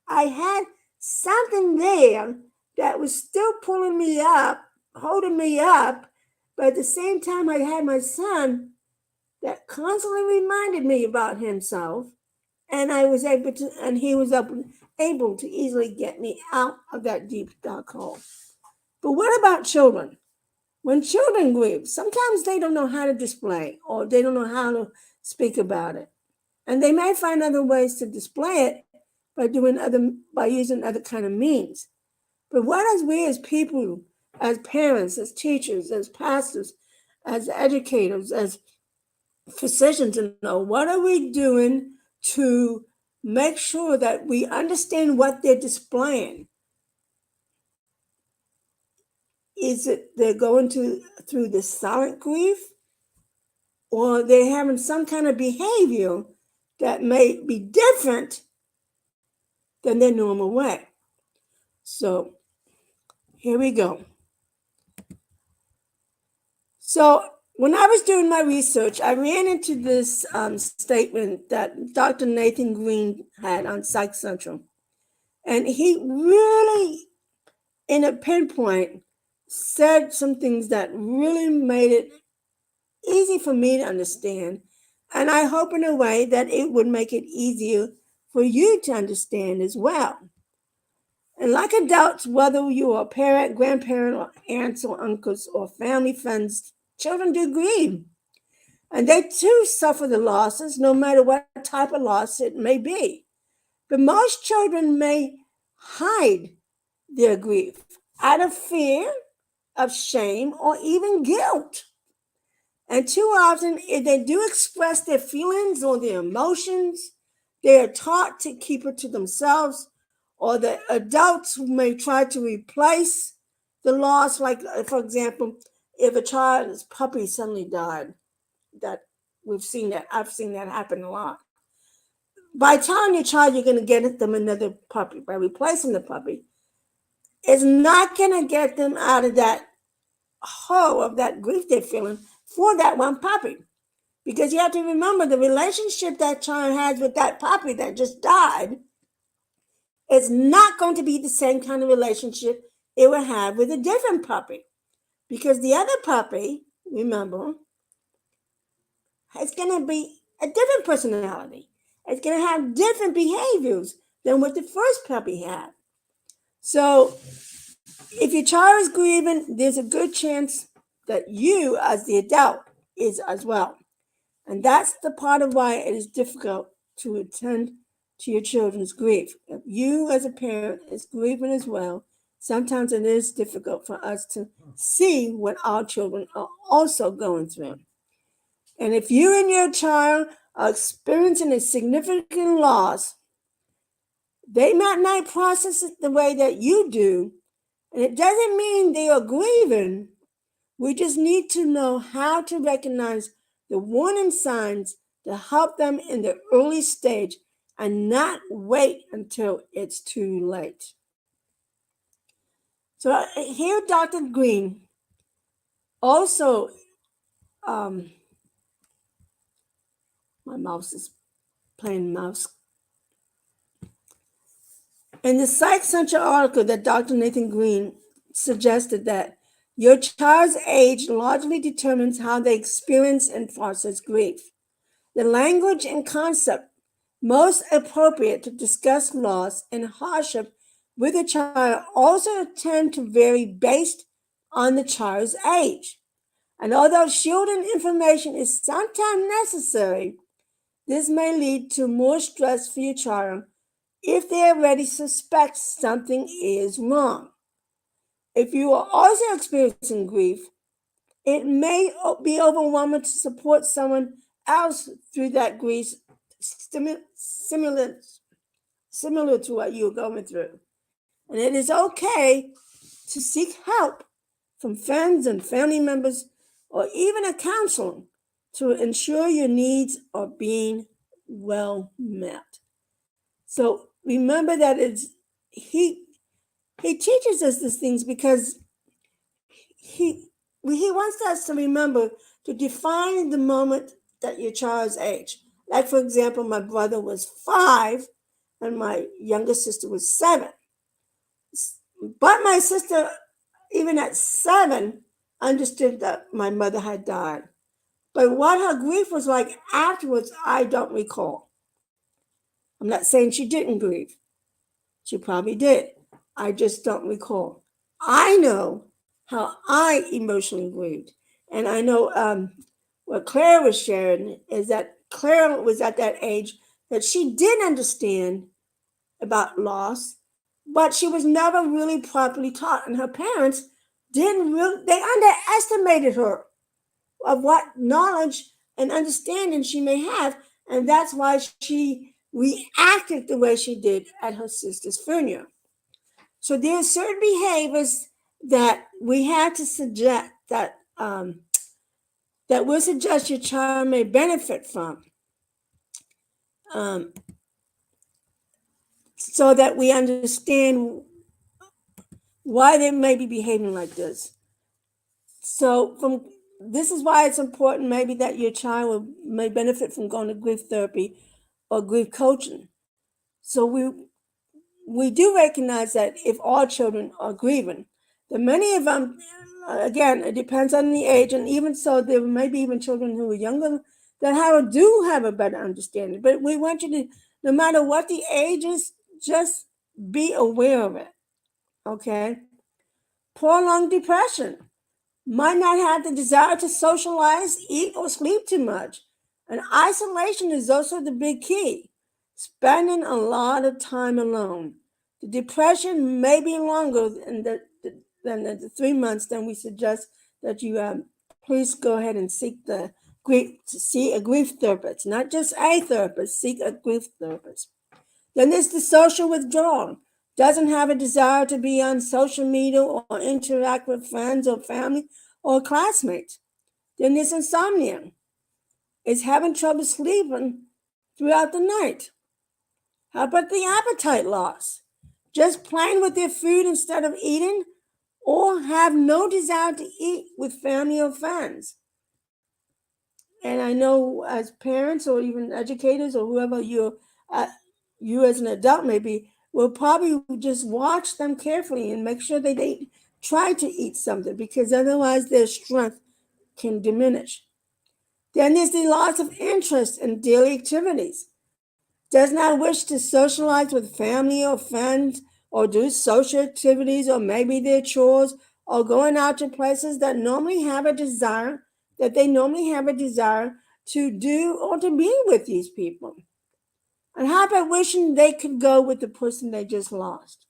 I had something there that was still pulling me up, holding me up, but at the same time, I had my son that constantly reminded me about himself, and I was able to, and he was able to easily get me out of that deep dark hole. But what about children? When children grieve, sometimes they don't know how to display, or they don't know how to speak about it. And they may find other ways to display it by using other kind of means. But what as we as people, as parents, as teachers, as pastors, as educators, as physicians, to know, what are we doing to make sure that we understand what they're displaying? Is it they're going through the silent grief, or they're having some kind of behavior that may be different than their normal way? So here we go. So when I was doing my research, I ran into this statement that Dr. Nathan Green had on Psych Central. And he really, in a pinpoint, said some things that really made it easy for me to understand. And I hope in a way that it would make it easier for you to understand as well. And like adults, whether you are a parent, grandparent, or aunts or uncles or family friends, children do grieve. And they too suffer the losses, no matter what type of loss it may be. But most children may hide their grief out of fear, of shame, or even guilt. And too often, if they do express their feelings or their emotions, they are taught to keep it to themselves, or the adults who may try to replace the loss. Like, for example, if a child's puppy suddenly died, that I've seen that happen a lot. by telling your child you're going to get them another puppy, by replacing the puppy, is not going to get them out of that hole of that grief they're feeling for that one puppy. Because you have to remember the relationship that child has with that puppy that just died is not going to be the same kind of relationship it would have with a different puppy. Because the other puppy, remember, it's going to be a different personality. It's going to have different behaviors than what the first puppy had. So if your child is grieving, there's a good chance that you, as the adult, is as well. And that's the part of why it is difficult to attend to your children's grief. If you, as a parent, is grieving as well, sometimes it is difficult for us to see what our children are also going through. And if you and your child are experiencing a significant loss, they might not process it the way that you do. And it doesn't mean they are grieving. We just need to know how to recognize the warning signs to help them in the early stage and not wait until it's too late. So here, Dr. Green also, my mouse is playing mouse. In the Psych Central article that Dr. Nathan Green suggested that your child's age largely determines how they experience and process grief. The language and concept most appropriate to discuss loss and hardship with a child also tend to vary based on the child's age. And although shielding information is sometimes necessary, this may lead to more stress for your child if they already suspect something is wrong. If you are also experiencing grief, it may be overwhelming to support someone else through that grief similar to what you're going through. And it is okay to seek help from friends and family members or even a counselor to ensure your needs are being well met. So remember that he teaches us these things because he wants us to remember to define the moment that your child's age. Like, for example, my brother was 5 and my younger sister was 7. But my sister, even at 7, understood that my mother had died. But what her grief was like afterwards, I don't recall. I'm not saying she didn't grieve. She probably did. I just don't recall. I know how I emotionally grieved. And I know what Clara was sharing is that Clara was at that age that she did understand about loss, but she was never really properly taught. And her parents didn't really, they underestimated her of what knowledge and understanding she may have. And that's why she reacted the way she did at her sister's funeral. So there are certain behaviors that we had to suggest that we'll suggest your child may benefit from, so that we understand why they may be behaving like this. So this is why it's important maybe that your child may benefit from going to grief therapy or grief coaching. So we do recognize that if all children are grieving, that many of them, again, it depends on the age, and even so, there may be even children who are younger that do have a better understanding. But we want you to, no matter what the age is, just be aware of it, okay? Prolonged depression might not have the desire to socialize, eat, or sleep too much. And isolation is also the big key. Spending a lot of time alone. The depression may be longer than the 3 months. Then we suggest that you please go ahead and see a grief therapist, not just a therapist. Seek a grief therapist. Then there's the social withdrawal. Doesn't have a desire to be on social media or interact with friends or family or classmates. Then there's insomnia. Is having trouble sleeping throughout the night. How about the appetite loss? Just playing with their food instead of eating, or have no desire to eat with family or friends. And I know as parents or even educators or whoever uh, you as an adult maybe will probably just watch them carefully and make sure that they try to eat something, because otherwise their strength can diminish. Then there's the loss of interest in daily activities. Does not wish to socialize with family or friends or do social activities or maybe their chores or going out to places that normally have a desire that they normally have a desire to do or to be with these people. And how about wishing they could go with the person they just lost?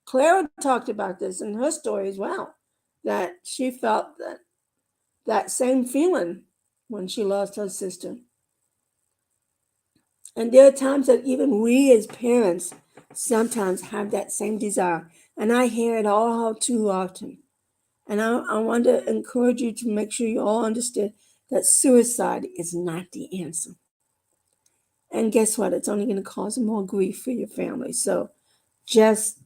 Clara talked about this in her story as well, that she felt that same feeling when she lost her sister. And there are times that even we as parents sometimes have that same desire. And I hear it all too often. And I want to encourage you to make sure you all understand that suicide is not the answer. And guess what? It's only going to cause more grief for your family. So just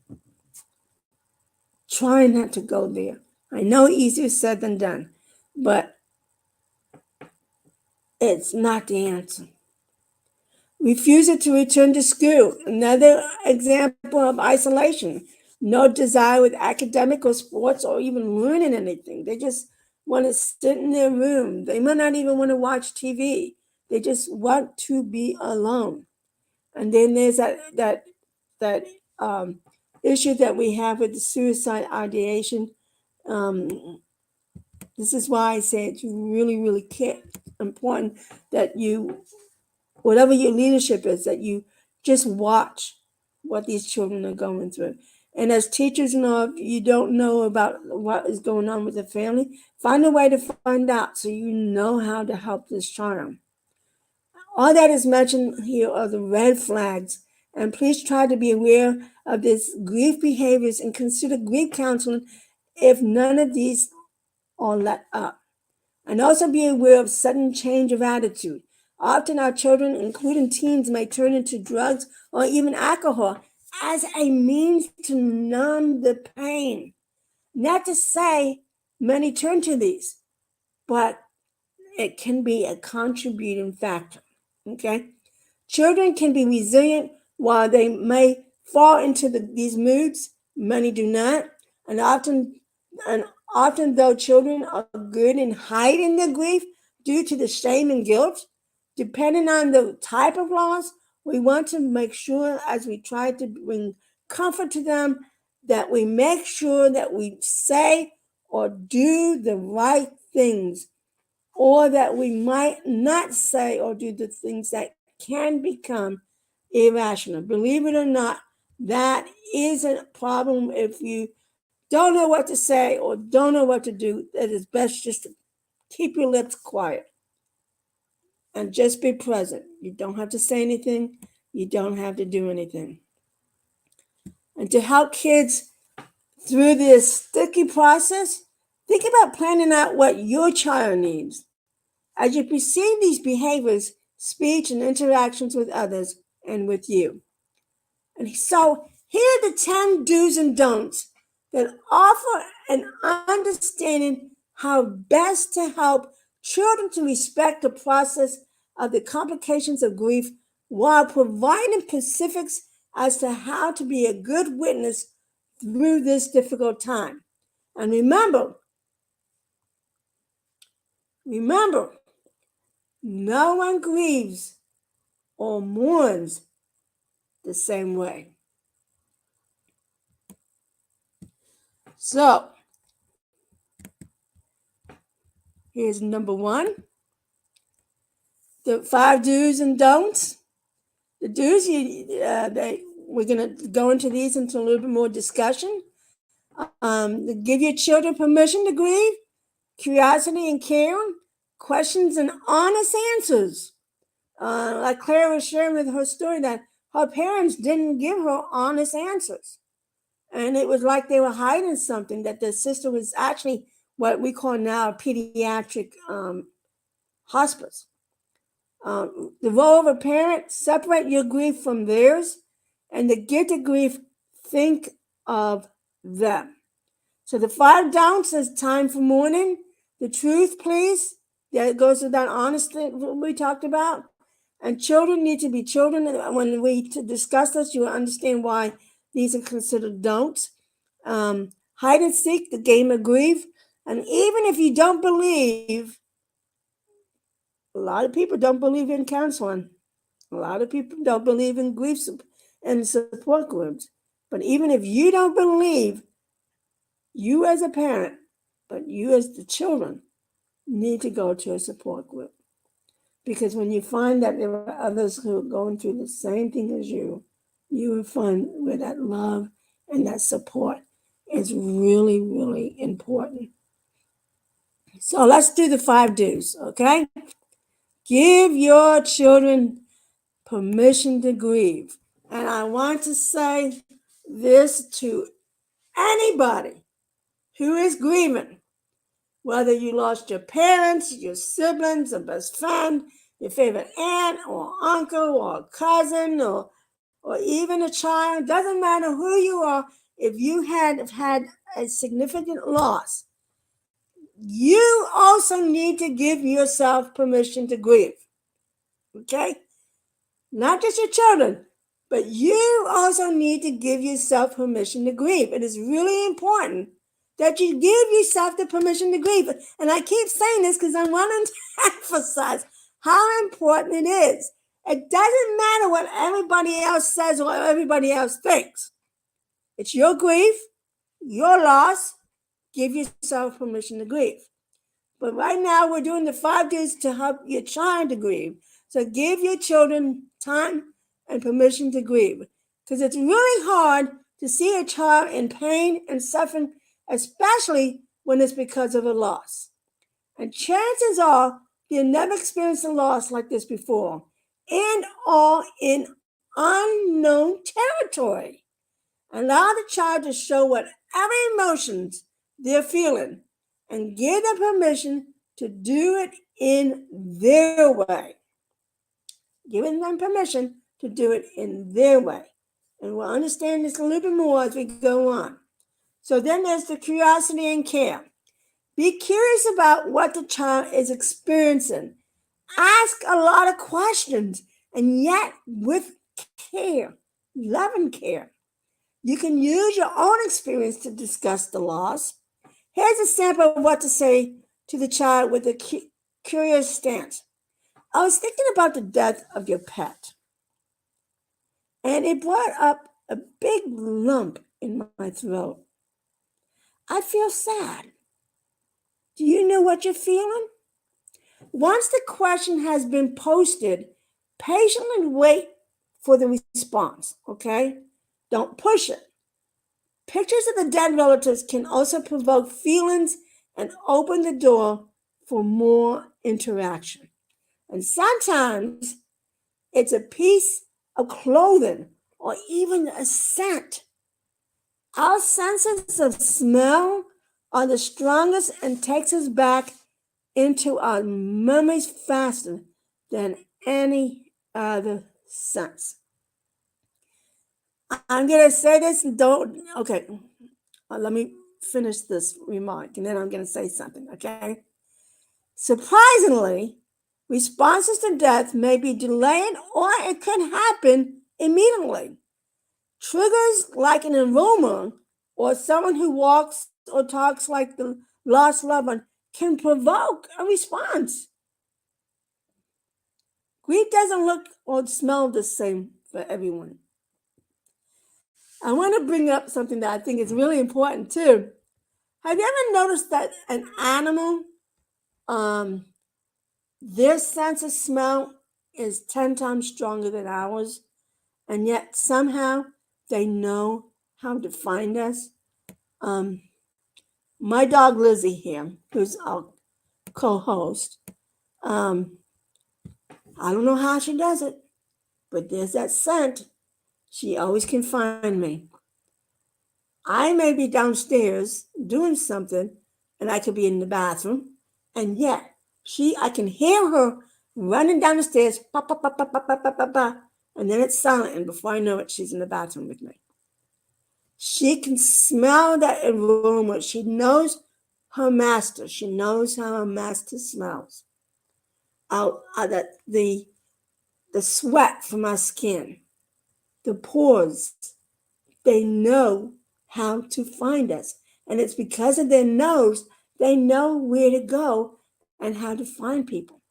try not to go there. I know easier said than done, but it's not the answer. Refusal to return to school, another example of isolation. No desire with academic or sports or even learning anything. They just want to sit in their room. They might not even want to watch TV. They just want to be alone. And then there's that issue that we have with the suicide ideation. Um, this is why I say it's really, really important that you, whatever your leadership is, that you just watch what these children are going through. And as teachers, if you don't know about what is going on with the family, find a way to find out so you know how to help this child. All that is mentioned here are the red flags, and please try to be aware of these grief behaviors and consider grief counseling if none of these are let up. And also be aware of sudden change of attitude. Often our children, including teens, may turn into drugs or even alcohol as a means to numb the pain. Not to say many turn to these, but it can be a contributing factor. Okay? Children can be resilient while they may fall into these moods. Many do not. And often, though children are good in hiding their grief due to the shame and guilt, depending on the type of loss, we want to make sure as we try to bring comfort to them that we make sure that we say or do the right things, or that we might not say or do the things that can become irrational. Believe it or not, that is a problem. If you don't know what to say or don't know what to do, it is best just to keep your lips quiet and just be present. You don't have to say anything. You don't have to do anything. And to help kids through this sticky process, think about planning out what your child needs. As you perceive these behaviors, speech, and interactions with others and with you. And so here are the 10 do's and don'ts that offer an understanding how best to help children to respect the process of the complications of grief while providing specifics as to how to be a good witness through this difficult time. And remember, no one grieves or mourns the same way. So, here's number one, the 5 do's and don'ts. The do's, we're going to go into these into a little bit more discussion. Give your children permission to grieve, curiosity and caring, questions and honest answers. Like Clara was sharing with her story that her parents didn't give her honest answers. And it was like they were hiding something, that the sister was actually what we call now a pediatric hospice. The role of a parent, separate your grief from theirs, and to get to grief, think of them. So the 5 don'ts is time for mourning. The truth, please. That goes with that honesty we talked about. And children need to be children. When we discuss this, you will understand why these are considered don'ts. Hide and seek, the game of grief. And even if you don't believe, a lot of people don't believe in counseling. A lot of people don't believe in grief and support groups. But even if you don't believe, you as a parent, but you as the children, need to go to a support group. Because when you find that there are others who are going through the same thing as you will find where that love and that support is really, really important. So let's do the 5 do's, okay? Give your children permission to grieve. And I want to say this to anybody who is grieving, whether you lost your parents, your siblings, a best friend, your favorite aunt or uncle or cousin or even a child, doesn't matter who you are, if you have had a significant loss, you also need to give yourself permission to grieve. Okay? Not just your children, but you also need to give yourself permission to grieve. It is really important that you give yourself the permission to grieve. And I keep saying this because I want to emphasize how important it is. It doesn't matter what everybody else says or what everybody else thinks. It's your grief, your loss. Give yourself permission to grieve. But right now we're doing the 5 days to help your child to grieve. So give your children time and permission to grieve. Because it's really hard to see a child in pain and suffering, especially when it's because of a loss. And chances are they've never experienced a loss like this before, and all in unknown territory. Allow the child to show whatever emotions they're feeling and give them permission to do it in their way. Giving them permission to do it in their way. And we'll understand this a little bit more as we go on. So then there's the curiosity and care. Be curious about what the child is experiencing. Ask a lot of questions, and yet with care, love and care. You can use your own experience to discuss the loss. Here's a sample of what to say to the child with a curious stance. I was thinking about the death of your pet, and it brought up a big lump in my throat. I feel sad. Do you know what you're feeling? Once the question has been posted, patiently wait for the response, okay? Don't push it. Pictures of the dead relatives can also provoke feelings and open the door for more interaction. And sometimes it's a piece of clothing or even a scent. Our senses of smell are the strongest and takes us back into our memories faster than any other sense. I'm going to say this and let me finish this remark and then I'm going to say something, okay? Surprisingly, responses to death may be delayed or it could happen immediately. Triggers like an aroma or someone who walks or talks like the lost loved one can provoke a response. Grief doesn't look or smell the same for everyone. I want to bring up something that I think is really important too. Have you ever noticed that an animal, their sense of smell is 10 times stronger than ours, and yet somehow they know how to find us? My dog Lizzie here, who's our co-host, I don't know how she does it, but there's that scent. She always can find me. I may be downstairs doing something, and I could be in the bathroom, and yet I can hear her running down the stairs, pa, pa, pa, pa, pa, pa, pa, pa, pa, and then it's silent, and before I know it, she's in the bathroom with me. She can smell that aroma. She knows her master. She knows how her master smells. That the sweat from our skin, the pores, they know how to find us. And it's because of their nose, they know where to go and how to find people.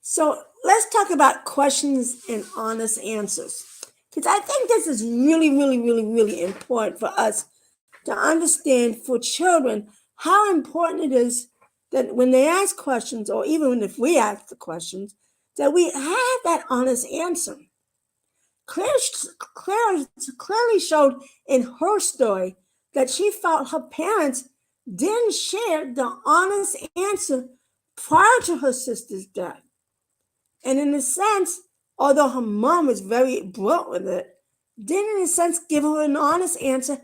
So let's talk about questions and honest answers. Because I think this is really, really, really, really important for us to understand for children how important it is that when they ask questions, or even if we ask the questions, that we have that honest answer. Clara clearly showed in her story that she felt her parents didn't share the honest answer prior to her sister's death. And in a sense, although her mom was very blunt with it, didn't in a sense give her an honest answer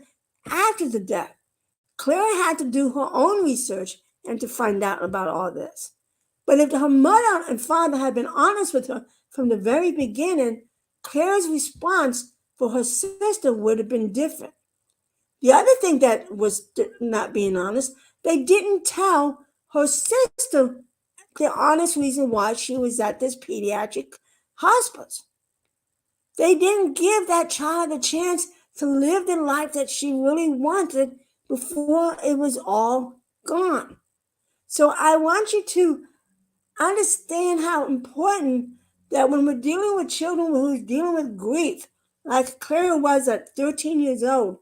after the death. Clara had to do her own research and to find out about all this. But if her mother and father had been honest with her from the very beginning, Clara's response for her sister would have been different. The other thing that was not being honest, they didn't tell her sister the honest reason why she was at this pediatric hospice. They didn't give that child a chance to live the life that she really wanted before it was all gone. So I want you to understand how important that when we're dealing with children who's dealing with grief, like Clara was at 13 years old,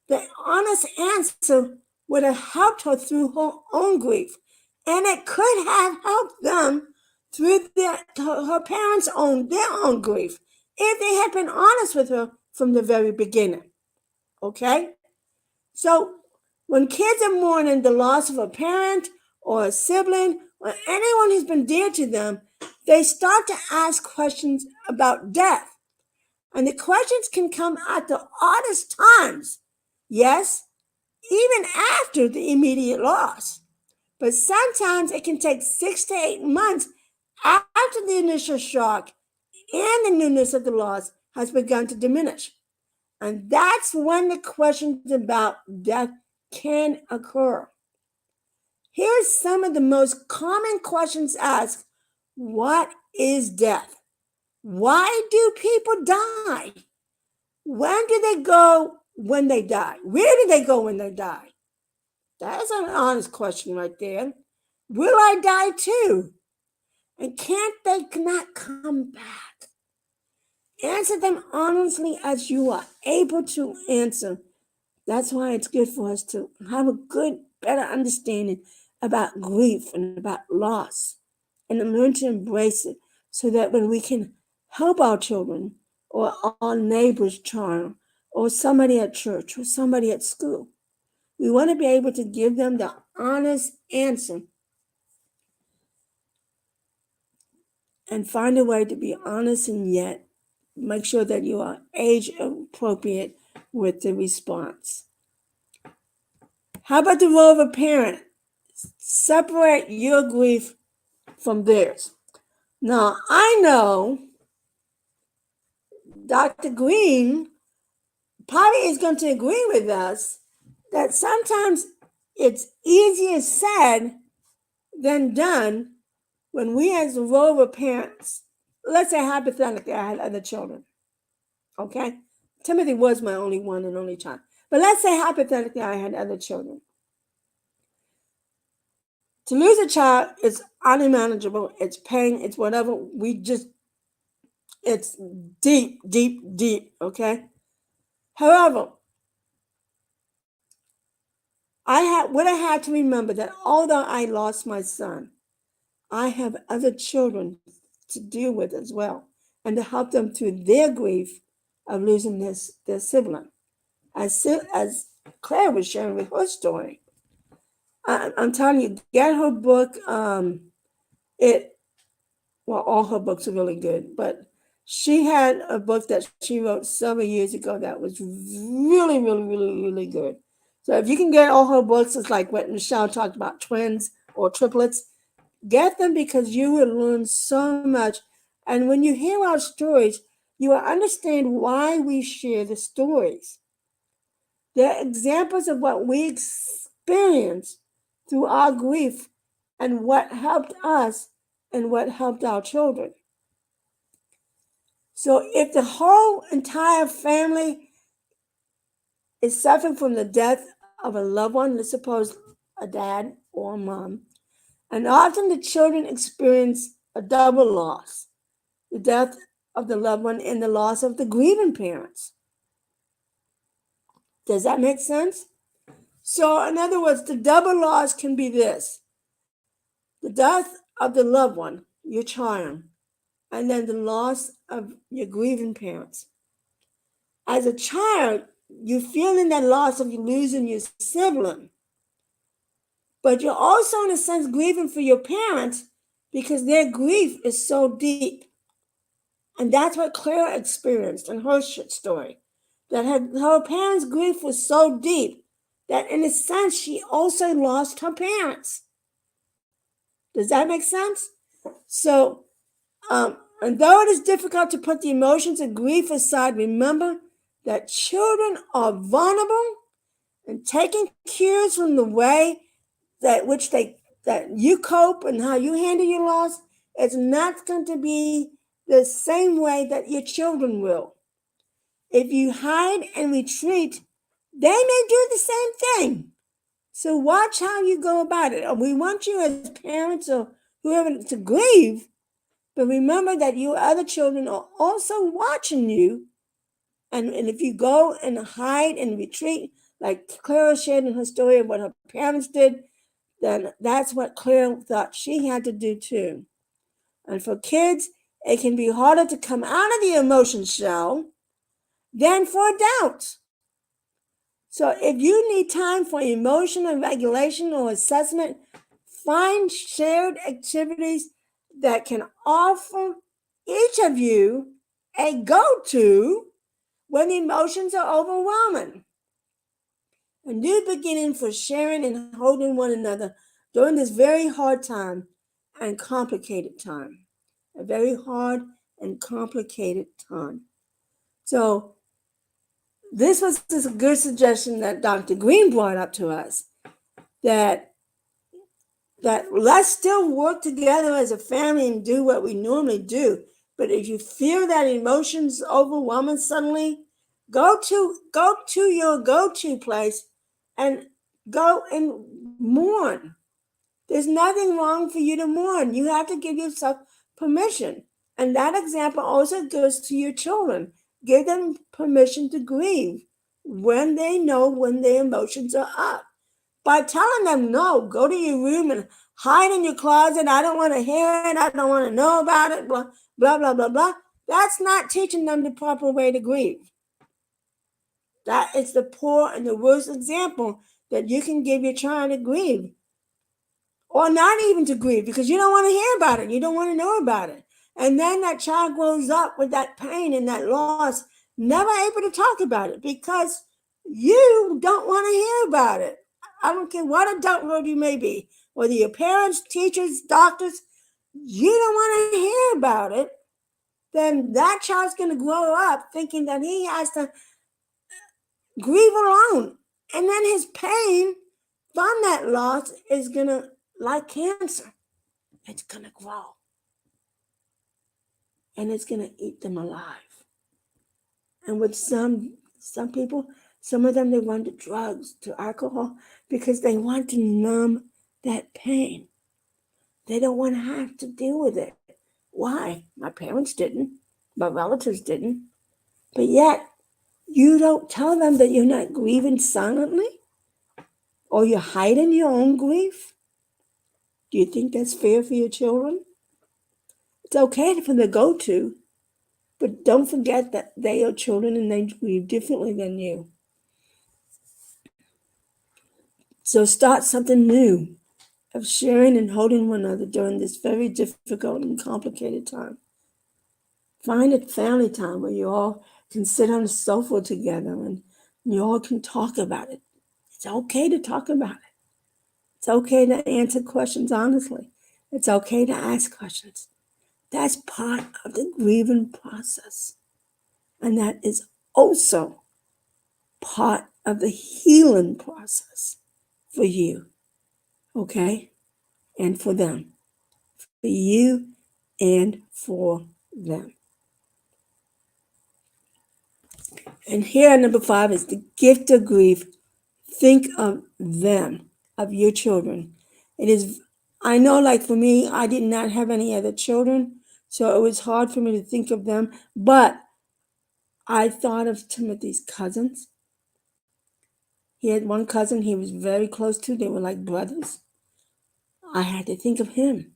the honest answer would have helped her through her own grief. And it could have helped them through her parents' their own grief if they had been honest with her from the very beginning. Okay? So when kids are mourning the loss of a parent or a sibling or anyone who's been dear to them, they start to ask questions about death. And the questions can come at the oddest times. Yes, even after the immediate loss. But sometimes it can take 6 to 8 months after the initial shock and the newness of the loss has begun to diminish. And that's when the questions about death can occur. Here's some of the most common questions asked. What is death? Why do people die? When do they go when they die? Where do they go when they die? That's an honest question right there. Will I die too? And can't they not come back? Answer them honestly as you are able to answer. That's why it's good for us to have a better understanding about grief and about loss and to learn to embrace it so that when we can help our children or our neighbor's child or somebody at church or somebody at school, we want to be able to give them the honest answer and find a way to be honest and yet make sure that you are age appropriate with the response. How about the role of a parent? Separate your grief from theirs. Now, I know Dr. Green probably is going to agree with us that sometimes it's easier said than done when we as the role of parents, let's say hypothetically I had other children, okay? Timothy was my only one and only child. But let's say hypothetically I had other children. To lose a child is unmanageable. It's pain. It's whatever. It's deep, deep, deep, okay? However, I had to remember that although I lost my son, I have other children to deal with as well and to help them through their grief of losing their sibling. As Claire was sharing with her story, I'm telling you, get her book. All her books are really good, but she had a book that she wrote several years ago that was really, really, really, really good. So if you can get all her books, it's like what Michelle talked about, twins or triplets. Get them because you will learn so much. And when you hear our stories, you will understand why we share the stories. They're examples of what we experience through our grief and what helped us and what helped our children. So if the whole entire family is suffering from the death of a loved one, let's suppose a dad or a mom, and often the children experience a double loss, the death of the loved one and the loss of the grieving parents. Does that make sense? So, in other words, the double loss can be this: the death of the loved one, your child, and then the loss of your grieving parents. As a child, you're feeling that loss of you losing your sibling, but you're also, in a sense, grieving for your parents because their grief is so deep. And that's what Clara experienced in her story. That her parents' grief was so deep that, in a sense, she also lost her parents. Does that make sense? So, and though it is difficult to put the emotions of grief aside, remember that children are vulnerable, and taking cues from the way that you cope and how you handle your loss is not going to be the same way that your children will. If you hide and retreat, they may do the same thing. So watch how you go about it. We want you as parents or whoever to grieve, but remember that your other children are also watching you. And if you go and hide and retreat, like Clara shared in her story of what her parents did, then that's what Clara thought she had to do too. And for kids, it can be harder to come out of the emotion shell than for adults. So if you need time for emotional regulation or assessment, find shared activities that can offer each of you a go-to when emotions are overwhelming. A new beginning for sharing and holding one another during this very hard time and complicated time. A very hard and complicated time. So this was a good suggestion that Dr. Green brought up to us, that let's still work together as a family and do what we normally do. But if you feel that emotions overwhelming suddenly, go to your go-to place and go and mourn. There's nothing wrong for you to mourn. You have to give yourself permission. And that example also goes to your children. Give them permission to grieve when they know when their emotions are up. By telling them no, go to your room and hide in your closet. I don't want to hear it. I don't want to know about it. Blah, blah, blah, blah, blah. That's not teaching them the proper way to grieve. That is the poor and the worst example that you can give your child to grieve. Or not even to grieve, because you don't want to hear about it. You don't want to know about it. And then that child grows up with that pain and that loss, never able to talk about it because you don't want to hear about it. I don't care what adulthood you may be, whether your parents, teachers, doctors, you don't want to hear about it, then that child's going to grow up thinking that he has to grieve alone. And then his pain from that loss is going to, like cancer, it's going to grow. And it's going to eat them alive. And with some people, some of them, they run to drugs, to alcohol, because they want to numb that pain. They don't want to have to deal with it. Why? My parents didn't. My relatives didn't. But yet, you don't tell them that you're not grieving silently? Or you're hiding your own grief? Do you think that's fair for your children? It's okay for them to go to, but don't forget that they are children and they grieve differently than you. So start something new of sharing and holding one another during this very difficult and complicated time. Find a family time where you all can sit on the sofa together and you all can talk about it. It's okay to talk about it. It's okay to answer questions honestly. It's okay to ask questions. That's part of the grieving process. And that is also part of the healing process for you, okay? And for them. For you and for them. And here, number 5 is the gift of grief. Think of them, of your children. It is, I know, like for me, I did not have any other children, so it was hard for me to think of them, but I thought of Timothy's cousins. He had one cousin he was very close to, they were like brothers. I had to think of him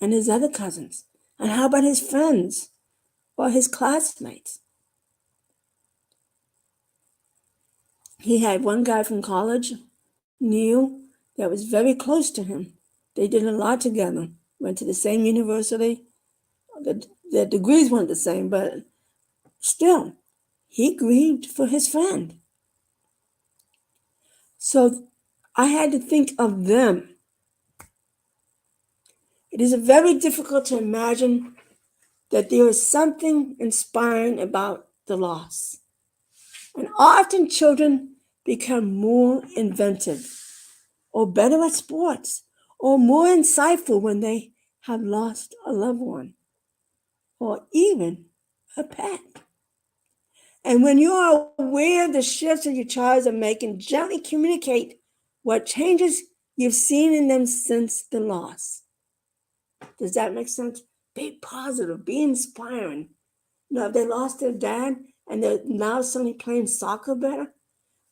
and his other cousins. And how about his friends or his classmates? He had one guy from college, Neil, that was very close to him. They did a lot together, went to the same university. The degrees weren't the same, but still, he grieved for his friend. So I had to think of them. It is very difficult to imagine that there is something inspiring about the loss. And often children become more inventive or better at sports or more insightful when they have lost a loved one or even a pet. And when you are aware of the shifts that your child are making, gently communicate what changes you've seen in them since the loss. Does that make sense? Be positive, be inspiring. You know, if they lost their dad and they're now suddenly playing soccer better,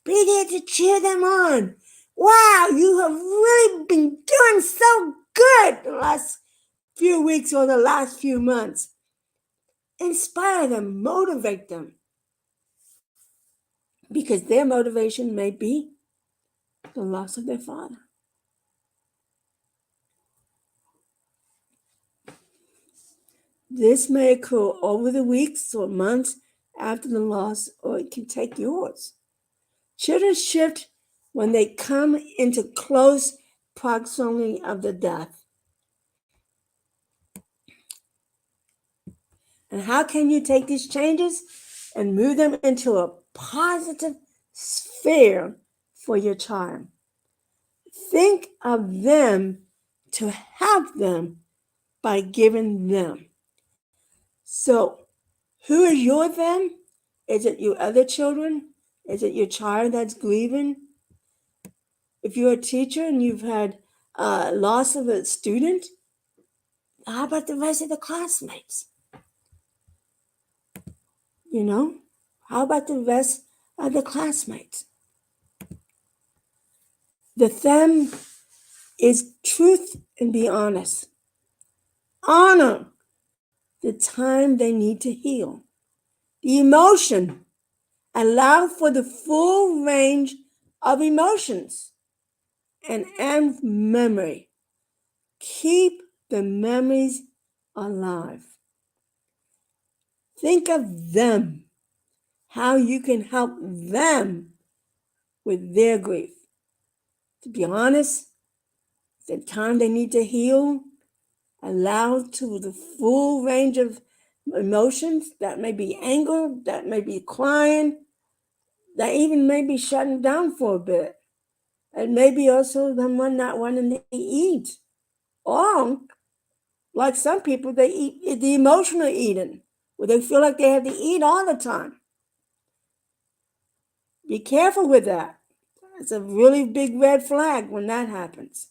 be there to cheer them on. Wow, you have really been doing so good the last few weeks or the last few months. Inspire them, motivate them. Because their motivation may be the loss of their father. This may occur over the weeks or months after the loss, or it can take yours. Children shift when they come into close proximity of the death. And how can you take these changes and move them into a positive sphere for your child? Think of them to help them by giving them. So, who is your them? Is it your other children? Is it your child that's grieving? If you're a teacher and you've had loss of a student, how about the rest of the classmates? You know, how about the rest of the classmates? The them is truth and be honest. Honor the time they need to heal. The emotion, allow for the full range of emotions. And memory. Keep the memories alive. Think of them, how you can help them with their grief. To be honest, the time they need to heal, allow to the full range of emotions. That may be anger, that may be crying, that even may be shutting down for a bit. It may be also them not wanting to eat. Or, like some people, they eat the emotional eating, where they feel like they have to eat all the time. Be careful with that. It's a really big red flag when that happens.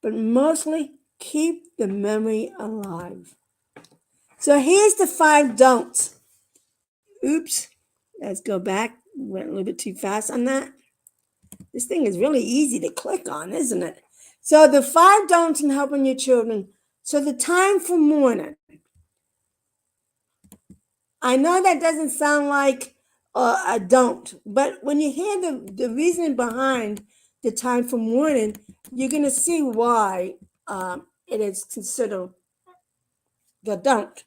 But mostly, keep the memory alive. So here's the 5 don'ts. Oops, let's go back. Went a little bit too fast on that. This thing is really easy to click on, isn't it? So the 5 don'ts in helping your children. So the time for mourning. I know that doesn't sound like a don't, but when you hear the reasoning behind the time for mourning, you're going to see why it is considered the don't.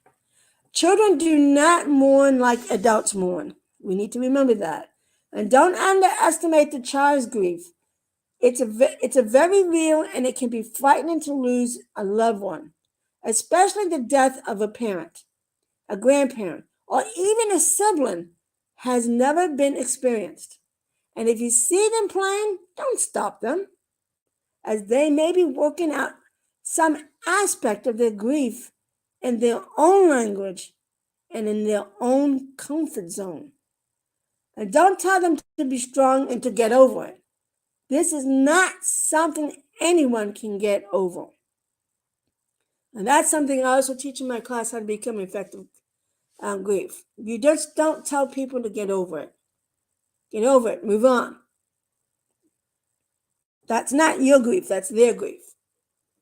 Children do not mourn like adults mourn. We need to remember that. And don't underestimate the child's grief. It's a very real, and it can be frightening to lose a loved one, especially the death of a parent, a grandparent, or even a sibling has never been experienced. And if you see them playing, don't stop them, as they may be working out some aspect of their grief in their own language and in their own comfort zone. And don't tell them to be strong and to get over it. This is not something anyone can get over. And that's something I also teach in my class, how to become effective grief. You just don't tell people to get over it. Get over it. Move on. That's not your grief. That's their grief.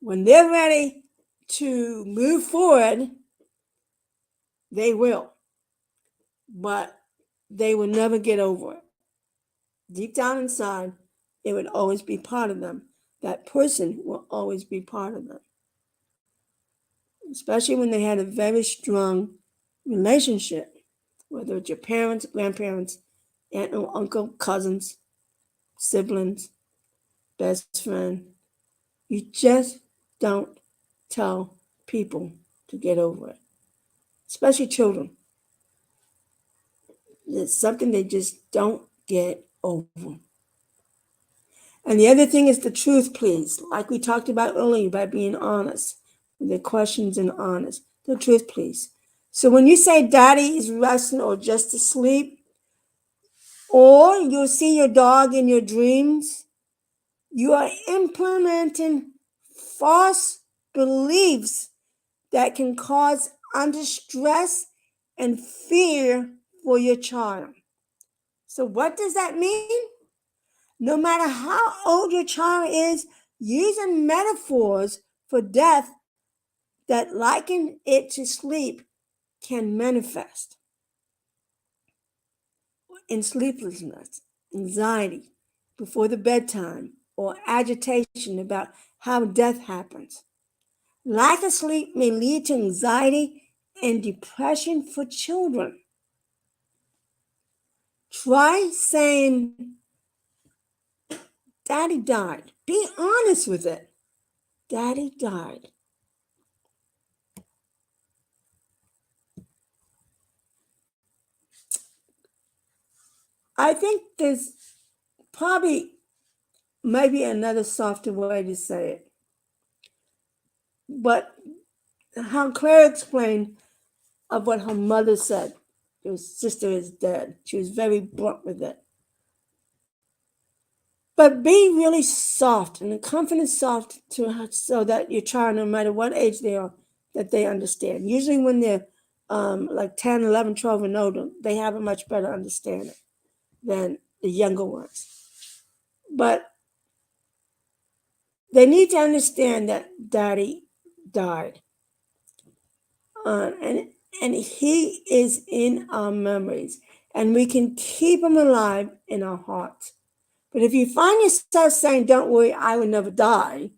When they're ready to move forward, they will. But they will never get over it. Deep down inside, it would always be part of them. That person will always be part of them. Especially when they had a very strong relationship, whether it's your parents, grandparents, aunt or uncle, cousins, siblings, best friend. You just don't tell people to get over it, especially children. It's something they just don't get over. And the other thing is the truth, please. Like we talked about earlier, by being honest with the questions and honest. The truth, please. So when you say daddy is resting or just asleep, or you'll see your dog in your dreams, you are implementing false beliefs that can cause under stress and fear for your child. So what does that mean? No matter how old your child is, using metaphors for death that liken it to sleep can manifest in sleeplessness, anxiety before the bedtime, or agitation about how death happens. Lack of sleep may lead to anxiety and depression for children. Try saying, Daddy died. Be honest with it. Daddy died. I think there's probably maybe another softer way to say it. But how Clara explained of what her mother said, your sister is dead. She was very blunt with it. But be really soft and confident soft to her, so that your child, no matter what age they are, that they understand. Usually when they're like 10, 11, 12 and older, they have a much better understanding than the younger ones. But they need to understand that daddy died. And he is in our memories, and we can keep him alive in our hearts. But if you find yourself saying, don't worry, I will never die,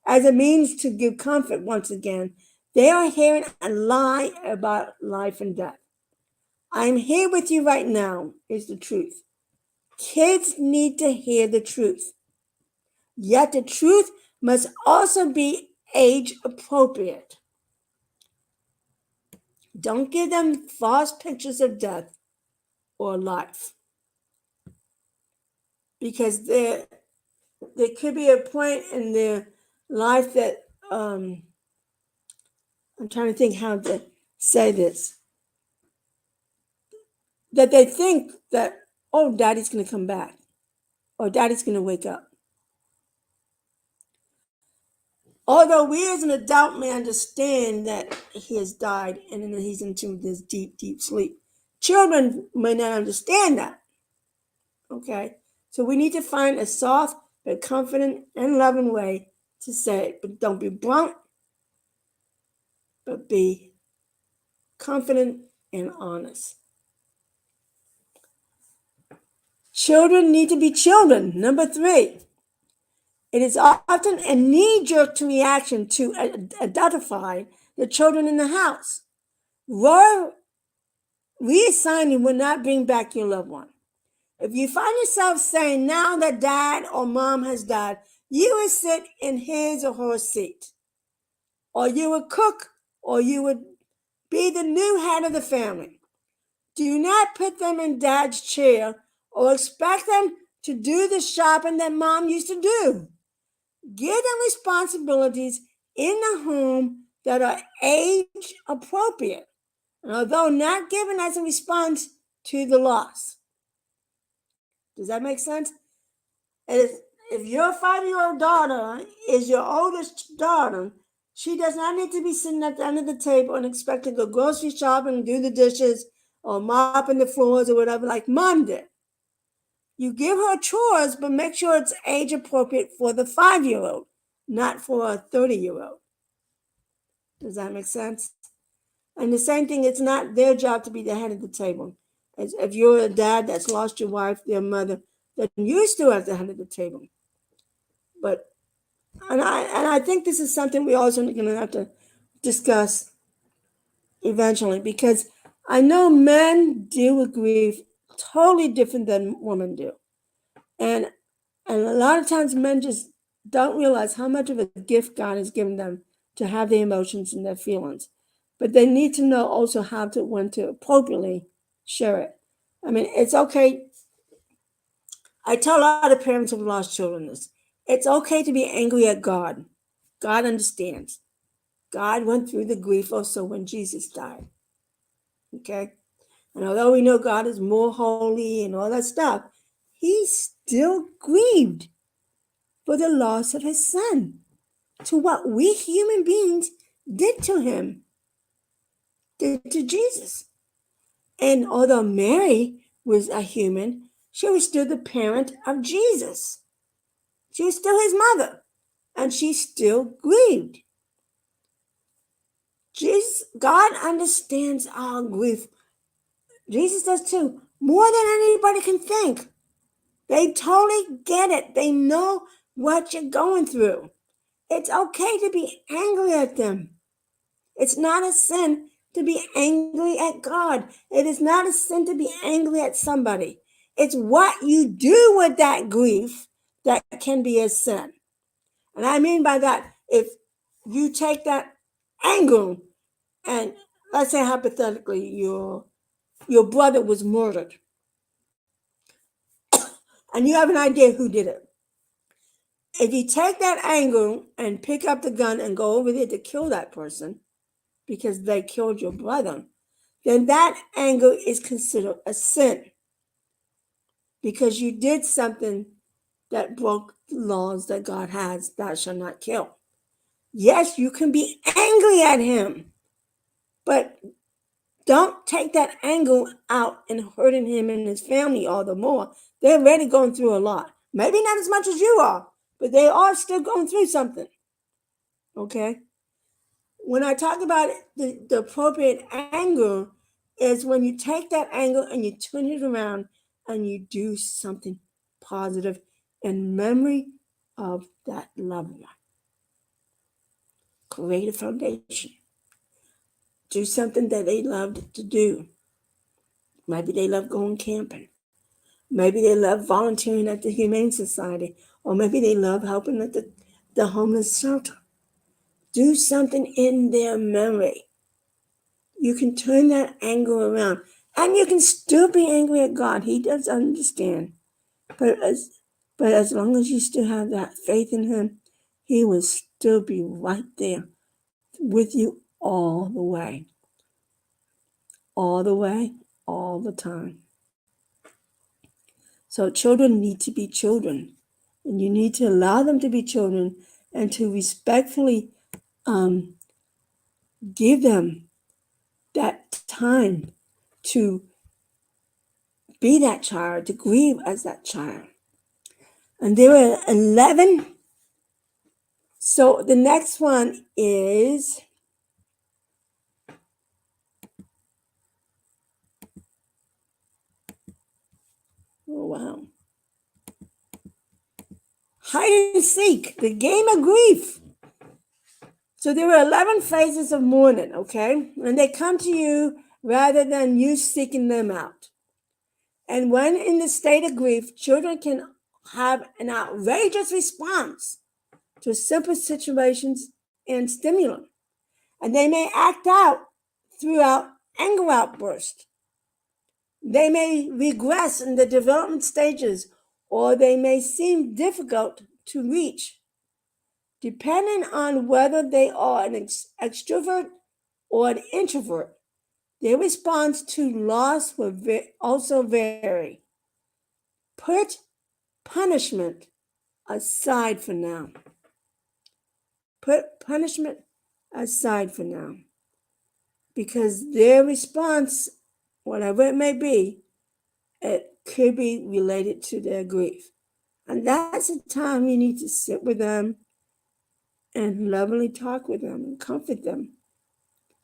as a means to give comfort once again, they are hearing a lie about life and death. I'm here with you right now is the truth. Kids need to hear the truth. Yet the truth must also be age appropriate. Don't give them false pictures of death or life, because there could be a point in their life that I'm trying to think how to say this, that they think that, oh, daddy's going to come back, or daddy's going to wake up. Although we as an adult may understand that he has died and then he's into this deep, deep sleep, children may not understand that. Okay? So we need to find a soft but confident and loving way to say it. But don't be blunt, but be confident and honest. Children need to be children. Number 3, it is often a knee-jerk reaction to identify the children in the house. Reassigning will not bring back your loved one. If you find yourself saying, now that dad or mom has died, you would sit in his or her seat, or you would cook, or you would be the new head of the family. Do not put them in dad's chair or expect them to do the shopping that mom used to do. Give them responsibilities in the home that are age appropriate, although not given as a response to the loss. Does that make sense? If your 5-year-old daughter is your oldest daughter, she does not need to be sitting at the end of the table and expect to go grocery shopping and do the dishes or mopping the floors or whatever like mom did. You give her chores, but make sure it's age appropriate for the 5-year-old, not for a 30-year-old. Does that make sense? And the same thing, it's not their job to be the head of the table. As if you're a dad that's lost your wife, their mother, then you're still at the head of the table. But and I think this is something we also going to have to discuss eventually, because I know men deal with grief totally different than women do. And a lot of times men just don't realize how much of a gift God has given them to have their emotions and their feelings. But they need to know also how to when to appropriately share it. I mean, it's okay. I tell a lot of parents who've lost children this. It's okay to be angry at God. God understands. God went through the grief also when Jesus died. Okay? And although we know God is more holy and all that stuff, he still grieved for the loss of his son, to what we human beings did to him, did to Jesus. And although Mary was a human, she was still the parent of Jesus. She was still his mother, and she still grieved. God understands our grief. Jesus does too, more than anybody can think. They totally get it. They know what you're going through. It's okay to be angry at them. It's not a sin to be angry at God. It is not a sin to be angry at somebody. It's what you do with that grief that can be a sin. And I mean by that, if you take that anger and let's say hypothetically your brother was murdered and you have an idea who did it. If you take that anger and pick up the gun and go over there to kill that person because they killed your brother, then that anger is considered a sin because you did something that broke the laws that God has, thou shalt not kill. Yes, you can be angry at him, but don't take that anger out and hurting him and his family all the more. They're already going through a lot. Maybe not as much as you are, but they are still going through something. Okay? When I talk about the appropriate anger is when you take that anger and you turn it around and you do something positive in memory of that loved one. Create a foundation. Do something that they loved to do. Maybe they love going camping. Maybe they love volunteering at the Humane Society. Or maybe they love helping at the homeless shelter. Do something in their memory. You can turn that anger around. And you can still be angry at God. He does understand. But as long as you still have that faith in him, he will still be right there with you all the way. All the way, all the time. So children need to be children. And you need to allow them to be children and to respectfully give them that time to be that child, to grieve as that child. And there are 11. So the next one is oh wow. Hide and seek, the game of grief. So there are 11 phases of mourning, okay? And they come to you rather than you seeking them out. And when in the state of grief, children can have an outrageous response to simple situations and stimuli. And they may act out throughout anger outbursts. They may regress in the development stages, or they may seem difficult to reach, depending on whether they are an extrovert or an introvert. Their response to loss will also vary. Put punishment aside for now. Put punishment aside for now. Because their response, whatever it may be, it could be related to their grief. And that's a time you need to sit with them and lovingly talk with them and comfort them.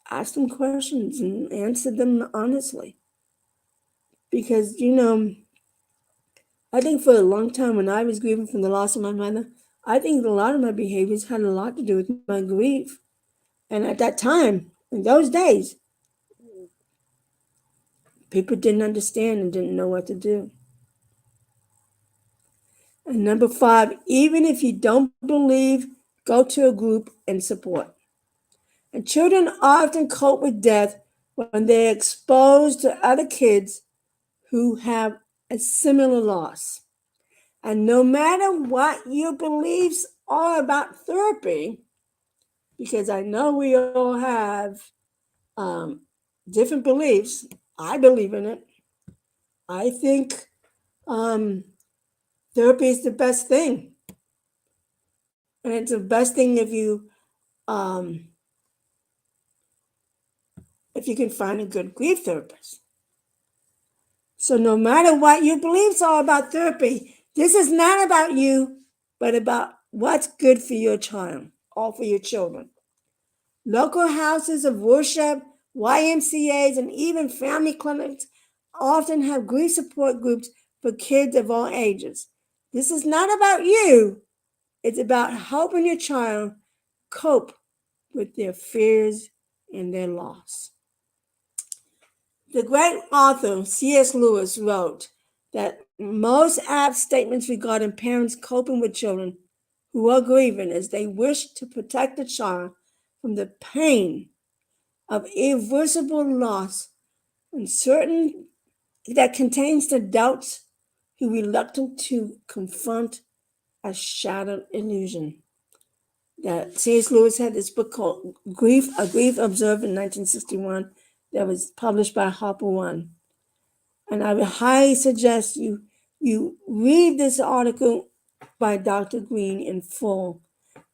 Ask them questions and answer them honestly. Because, I think for a long time when I was grieving from the loss of my mother, I think a lot of my behaviors had a lot to do with my grief. And at that time, in those days, people didn't understand and didn't know what to do. And number 5, even if you don't believe, go to a group and support. And children often cope with death when they're exposed to other kids who have a similar loss. And no matter what your beliefs are about therapy, because I know we all have different beliefs, I believe in it. I think therapy is the best thing. And it's the best thing if you can find a good grief therapist. So no matter what your beliefs are about therapy, this is not about you, but about what's good for your child or for your children. Local houses of worship, YMCAs, and even family clinics often have grief support groups for kids of all ages. This is not about you. It's about helping your child cope with their fears and their loss. The great author C.S. Lewis wrote that most apt statements regarding parents coping with children who are grieving is they wish to protect the child from the pain of irreversible loss and certain that contains the doubts who are reluctant to confront a shattered illusion. That C.S. Lewis had this book called Grief, A Grief Observed in 1961 that was published by Harper One. And I would highly suggest you read this article by Dr. Green in full.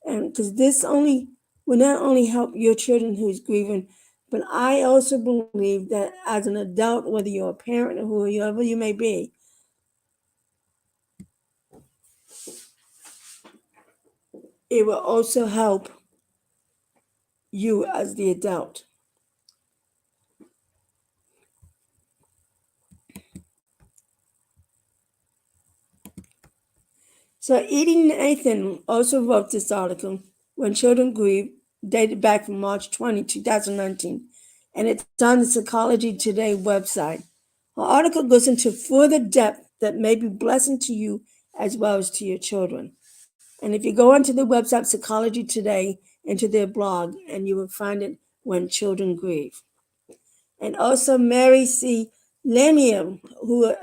And because this only will not only help your children who's grieving, but I also believe that as an adult, whether you're a parent or whoever you may be, it will also help you as the adult. So Edie Nathan also wrote this article, When Children Grieve, dated back from March 20, 2019, and it's on the Psychology Today website. Her article goes into further depth that may be blessing to you as well as to your children. And if you go onto the website Psychology Today, into their blog, and you will find it, When Children Grieve. And also Mary C. Lemieux, who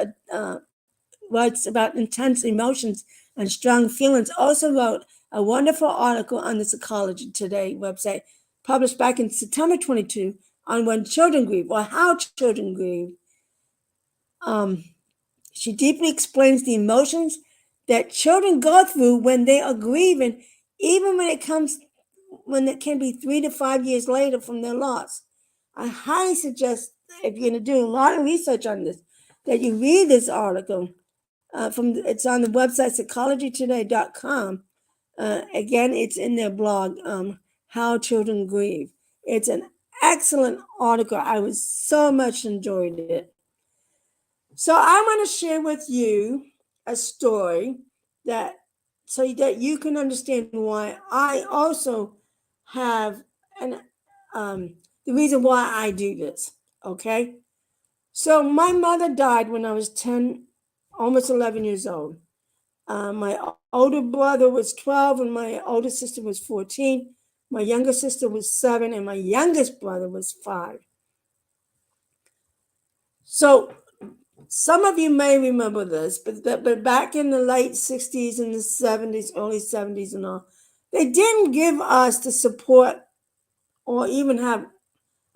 writes about intense emotions and strong feelings, also wrote a wonderful article on the Psychology Today website, published back in September 22, on when children grieve or how children grieve. She deeply explains the emotions that children go through when they are grieving, even when it can be 3 to 5 years later from their loss. I highly suggest, if you're going to do a lot of research on this, that you read this article. It's on the website psychologytoday.com. Again, it's in their blog, How Children Grieve. It's an excellent article. I was so much enjoyed it. So I want to share with you a story so that you can understand why I also have the reason why I do this. Okay. So my mother died when I was 10, almost 11 years old. My older brother was 12 and my older sister was 14. My younger sister was 7 and my youngest brother was 5. So some of you may remember this, but back in the late 60s and the 70s, early 70s and all, they didn't give us the support or even have,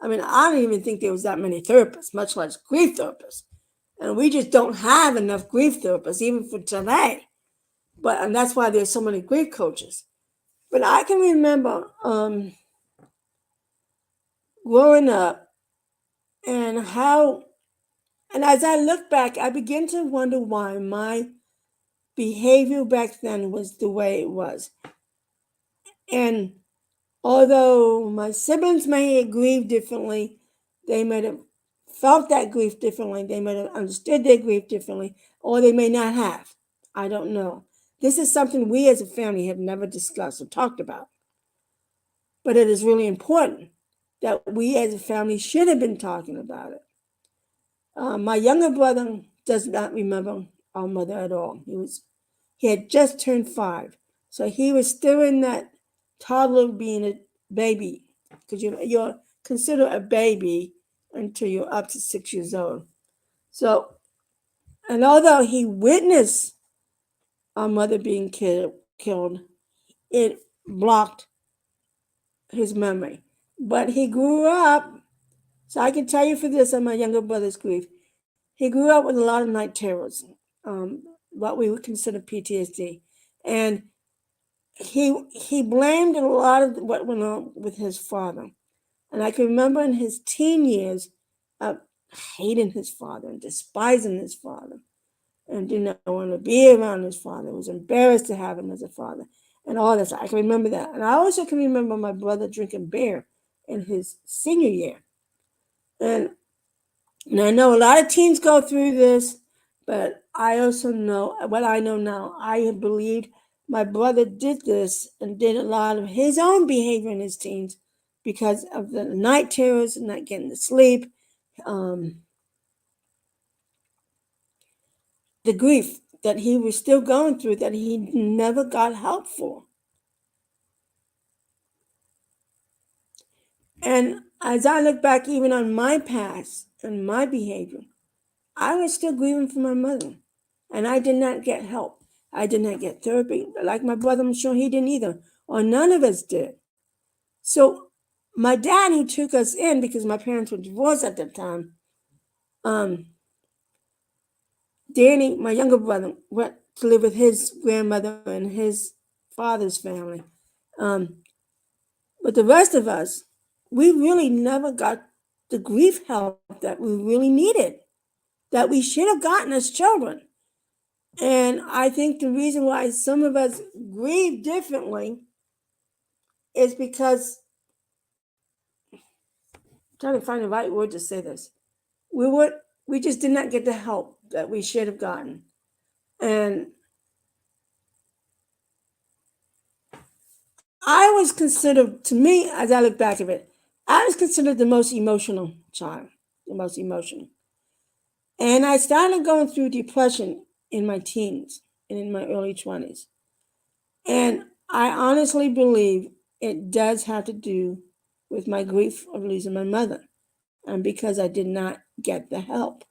I mean, I don't even think there was that many therapists, much less grief therapists. And we just don't have enough grief therapists, even for today. And that's why there's so many grief coaches. But I can remember growing up and how, and as I look back, I begin to wonder why my behavior back then was the way it was. And although my siblings may have grieved differently, they may have felt that grief differently, they may have understood their grief differently, or they may not have. I don't know. This is something we as a family have never discussed or talked about. But it is really important that we as a family should have been talking about it. My younger brother does not remember our mother at all. He had just turned 5, so he was still in that toddler being a baby, because you're considered a baby until you're up to 6 years old. So, and although he witnessed our mother being killed, it blocked his memory. But he grew up, so I can tell you for this on my younger brother's grief. He grew up with a lot of night terrors, what we would consider PTSD, and he blamed a lot of what went on with his father. And I can remember in his teen years, hating his father and despising his father, and did not want to be around his father. Was embarrassed to have him as a father, and all this. I can remember that, and I also can remember my brother drinking beer in his senior year, and I know a lot of teens go through this, but I also know what I know now. I have believed my brother did this and did a lot of his own behavior in his teens because of the night terrors and not getting to sleep, the grief that he was still going through that he never got help for. And as I look back even on my past and my behavior, I was still grieving for my mother, and I did not get help. I did not get therapy. Like my brother, I'm sure he didn't either, or none of us did. So my dad, who took us in because my parents were divorced at that time, Danny, my younger brother, went to live with his grandmother and his father's family. But the rest of us, we really never got the grief help that we really needed, that we should have gotten as children. And I think the reason why some of us grieve differently is because, I'm trying to find the right word to say this, we just did not get the help that we should have gotten. And I was considered, to me, as I look back at it, I was considered the most emotional child, the most emotional. And I started going through depression in my teens and in my early 20s. And I honestly believe it does have to do with my grief of losing my mother, and because I did not get the help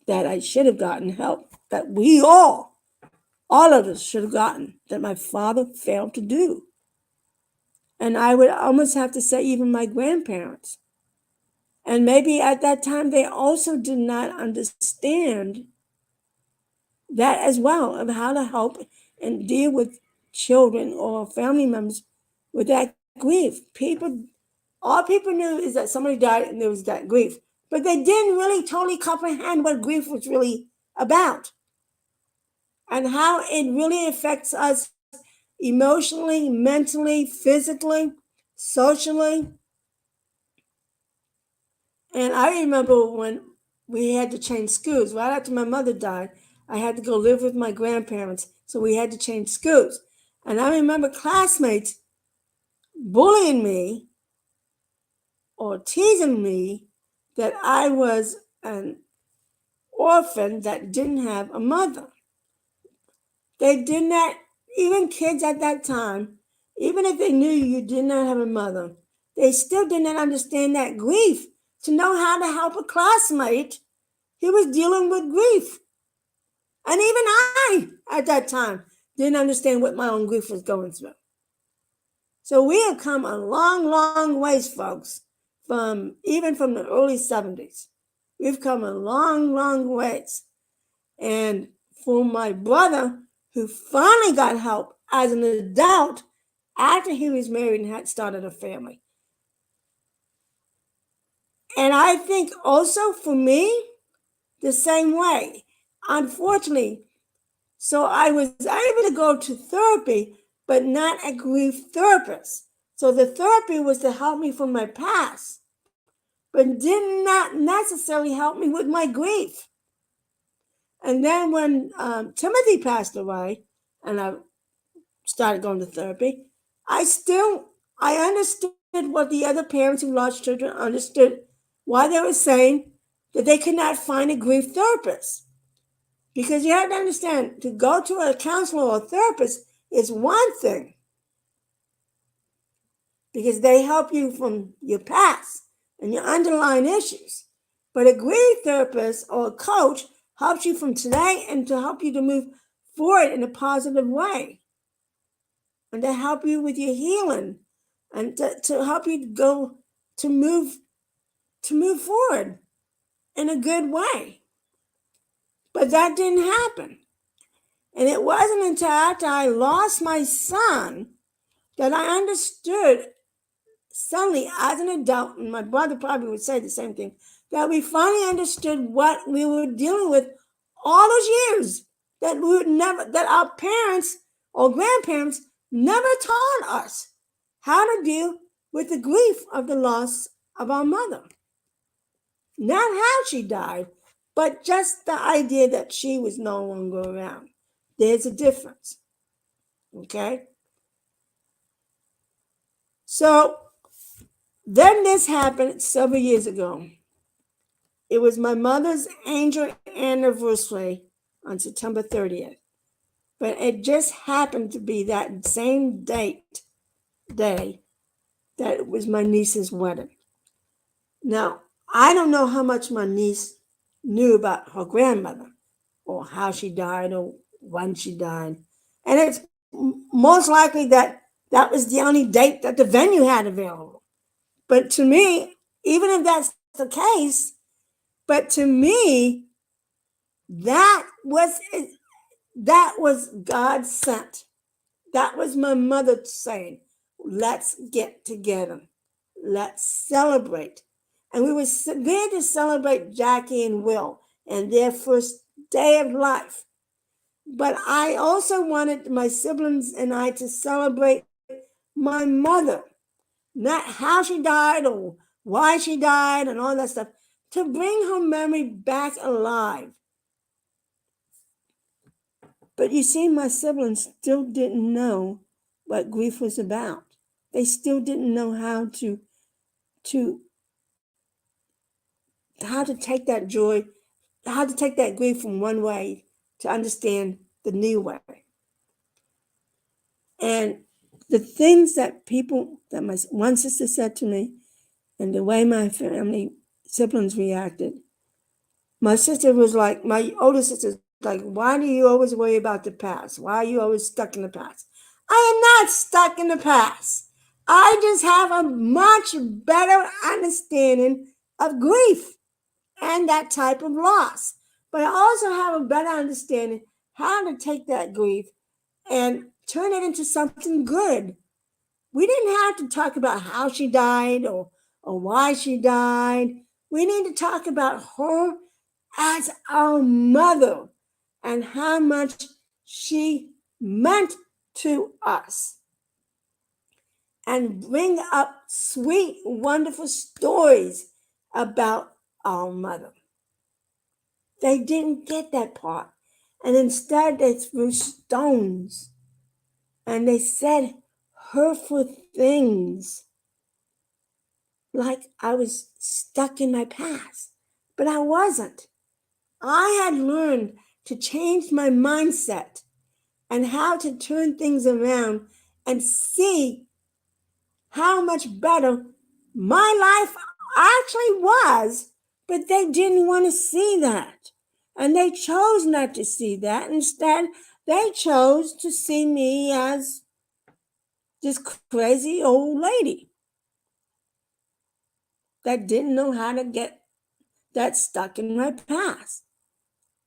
that I should have gotten, help that we all of us should have gotten, that my father failed to do. And I would almost have to say even my grandparents. And maybe at that time they also did not understand that as well, of how to help and deal with children or family members with that grief. All people knew is that somebody died and there was that grief, but they didn't really totally comprehend what grief was really about and how it really affects us emotionally, mentally, physically, socially. And I remember when we had to change schools. Right after my mother died, I had to go live with my grandparents, so we had to change schools. And I remember classmates bullying me or teasing me that I was an orphan that didn't have a mother. They did not, even kids at that time, even if they knew you did not have a mother, they still did not understand that grief to know how to help a classmate. He was dealing with grief. And even I, at that time, didn't understand what my own grief was going through. So we have come a long, long ways, folks, even from the early 70s. We've come a long, long ways. And for my brother, who finally got help as an adult after he was married and had started a family. And I think also for me, the same way. Unfortunately, so I was able to go to therapy, but not a grief therapist. So the therapy was to help me from my past, but did not necessarily help me with my grief. And then when Timothy passed away, and I started going to therapy, I understood what the other parents who lost children understood, why they were saying that they could not find a grief therapist. Because you have to understand, to go to a counselor or a therapist is one thing, because they help you from your past and your underlying issues. But a grief therapist or a coach helps you from today and to help you to move forward in a positive way, and to help you with your healing, and to help you go to move forward in a good way. But that didn't happen. And it wasn't until after I lost my son that I understood suddenly as an adult, and my brother probably would say the same thing, that we finally understood what we were dealing with all those years, that we would never, that our parents or grandparents never taught us how to deal with the grief of the loss of our mother. Not how she died, but just the idea that she was no longer around. There's a difference. Okay? So then this happened several years ago. It was my mother's angel anniversary on September 30th. But it just happened to be that same day that it was my niece's wedding. Now, I don't know how much my niece knew about her grandmother, or how she died, or when she died. And it's most likely that that was the only date that the venue had available. But to me, even if that's the case, but to me, that was God sent. That was my mother saying, let's get together. Let's celebrate. And we were there to celebrate Jackie and Will and their first day of life. But I also wanted my siblings and I to celebrate my mother, not how she died or why she died and all that stuff, to bring her memory back alive. But you see, my siblings still didn't know what grief was about. They still didn't know how to take that joy, how to take that grief from one way to understand the new way. And the things that my one sister said to me, and the way my family siblings reacted, my sister was like, my older sister was like, why do you always worry about the past? Why are you always stuck in the past? I am not stuck in the past. I just have a much better understanding of grief and that type of loss. But I also have a better understanding how to take that grief and turn it into something good. We didn't have to talk about how she died or why she died. We need to talk about her as our mother and how much she meant to us, and bring up sweet, wonderful stories about our mother. They didn't get that part. And instead, they threw stones and they said hurtful things, like I was stuck in my past. but I wasn't. I had learned to change my mindset and how to turn things around and see how much better my life actually was, but they didn't want to see that. And they chose not to see that. Instead, they chose to see me as this crazy old lady that didn't know how to get that stuck in my past.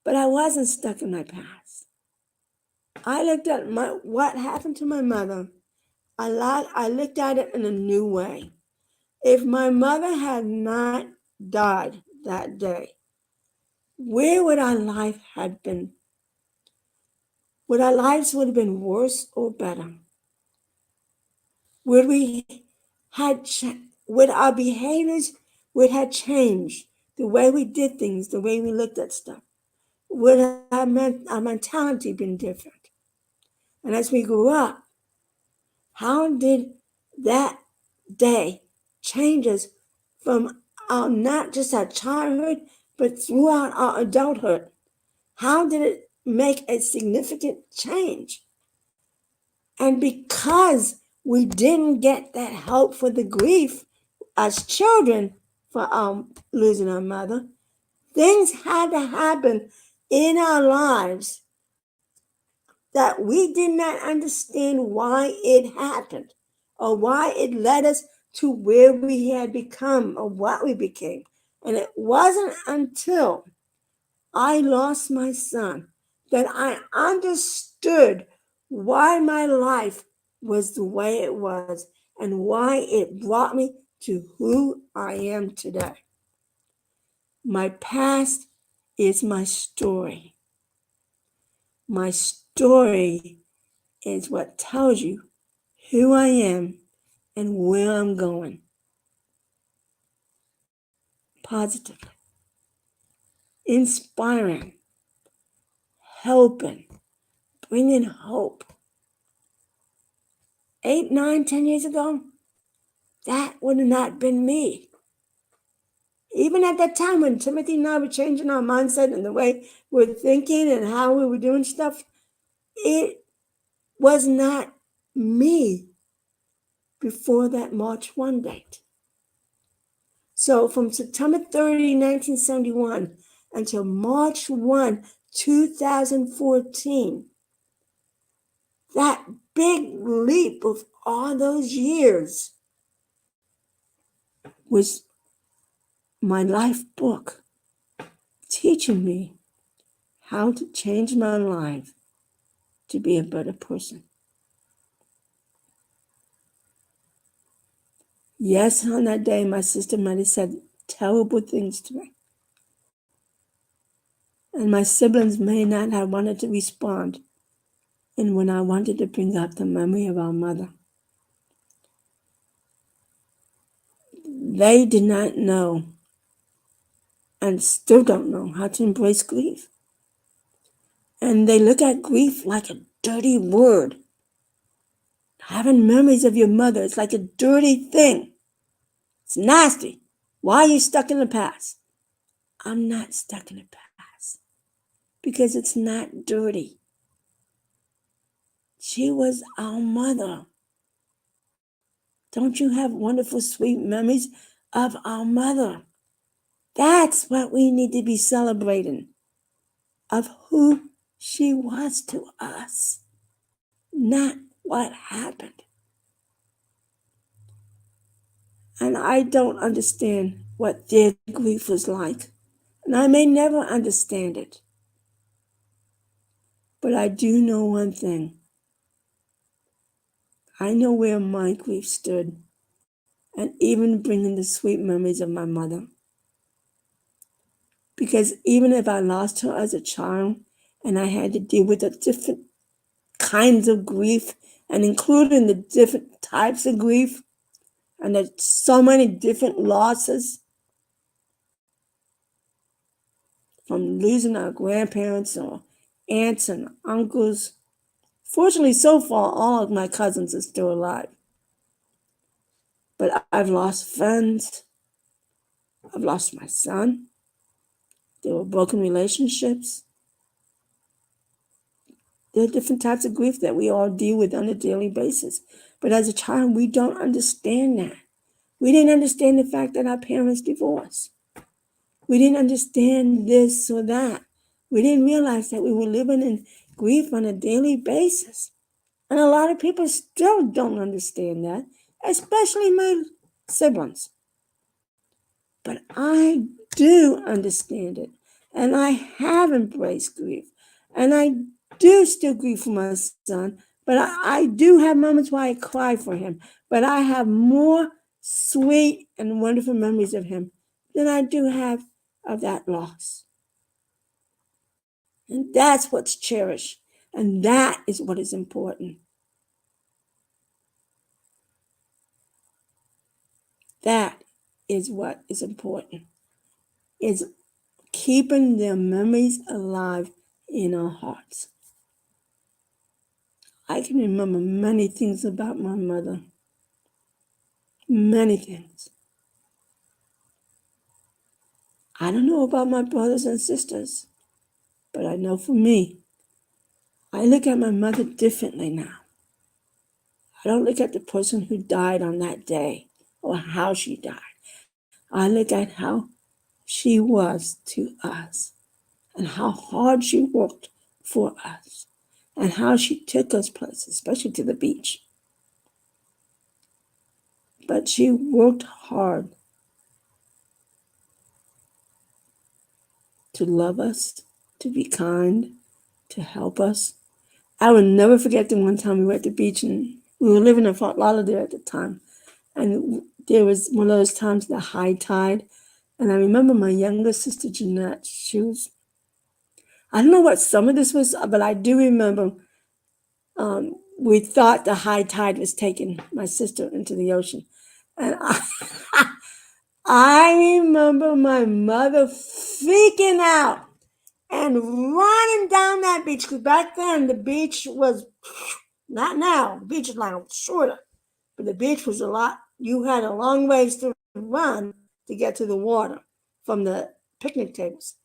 But I wasn't stuck in my past. I looked at what happened to my mother. I looked at it in a new way. If my mother had not died that day, where would our life have been? Would our lives would have been worse or better? Would we had would our behaviors would have changed? The way we did things, the way we looked at stuff, would our mentality been different? And as we grew up, how did that day change us from our not just our childhood, but throughout our adulthood? How did it make a significant change? And because we didn't get that help for the grief as children for losing our mother, things had to happen in our lives that we did not understand why it happened or why it led us to where we had become or what we became. And it wasn't until I lost my son that I understood why my life was the way it was and why it brought me to who I am today. My past is my story. My story is what tells you who I am and where I'm going. Positive, inspiring, helping, bringing hope. 8, 9, 10 years ago, that would have not been me. Even at that time when Timothy and I were changing our mindset and the way we're thinking and how we were doing stuff, it was not me before that March 1 date. So from September 30, 1971 until March 1, 2014, that big leap of all those years was my life book teaching me how to change my life to be a better person. Yes, on that day, my sister might have said terrible things to me. And my siblings may not have wanted to respond. And when I wanted to bring up the memory of our mother, they did not know and still don't know how to embrace grief. And they look at grief like a dirty word. Having memories of your mother is like a dirty thing. It's nasty. Why are you stuck in the past? I'm not stuck in the past because it's not dirty. She was our mother. Don't you have wonderful, sweet memories of our mother? That's what we need to be celebrating, of who she was to us, not what happened. And I don't understand what their grief was like. And I may never understand it. But I do know one thing. I know where my grief stood. And even bringing the sweet memories of my mother. Because even if I lost her as a child and I had to deal with the different kinds of grief and including the different types of grief and there's so many different losses from losing our grandparents or aunts and uncles. Fortunately, so far, all of my cousins are still alive. But I've lost friends. I've lost my son. There were broken relationships. There are different types of grief that we all deal with on a daily basis. But as a child, we don't understand that. We didn't understand the fact that our parents divorced. We didn't understand this or that. We didn't realize that we were living in grief on a daily basis. And a lot of people still don't understand that, especially my siblings. But I do understand it. And I have embraced grief. And I do still grieve for my son. But I do have moments where I cry for him. But I have more sweet and wonderful memories of him than I do have of that loss. And that's what's cherished. And that is what is important. That is what is important. Is keeping their memories alive in our hearts. I can remember many things about my mother. Many things. I don't know about my brothers and sisters, but I know for me, I look at my mother differently now. I don't look at the person who died on that day or how she died. I look at how she was to us and how hard she worked for us and how she took us places, especially to the beach. But she worked hard to love us, to be kind, to help us. I will never forget the one time we were at the beach and we were living in Fort Lauderdale at the time. And there was one of those times, the high tide. And I remember my younger sister, Jeanette, I don't know what some of this was, but I do remember we thought the high tide was taking my sister into the ocean. And I remember my mother freaking out and running down that beach. Because back then, the beach was, not now, the beach is like shorter. But the beach was you had a long ways to run to get to the water from the picnic tables.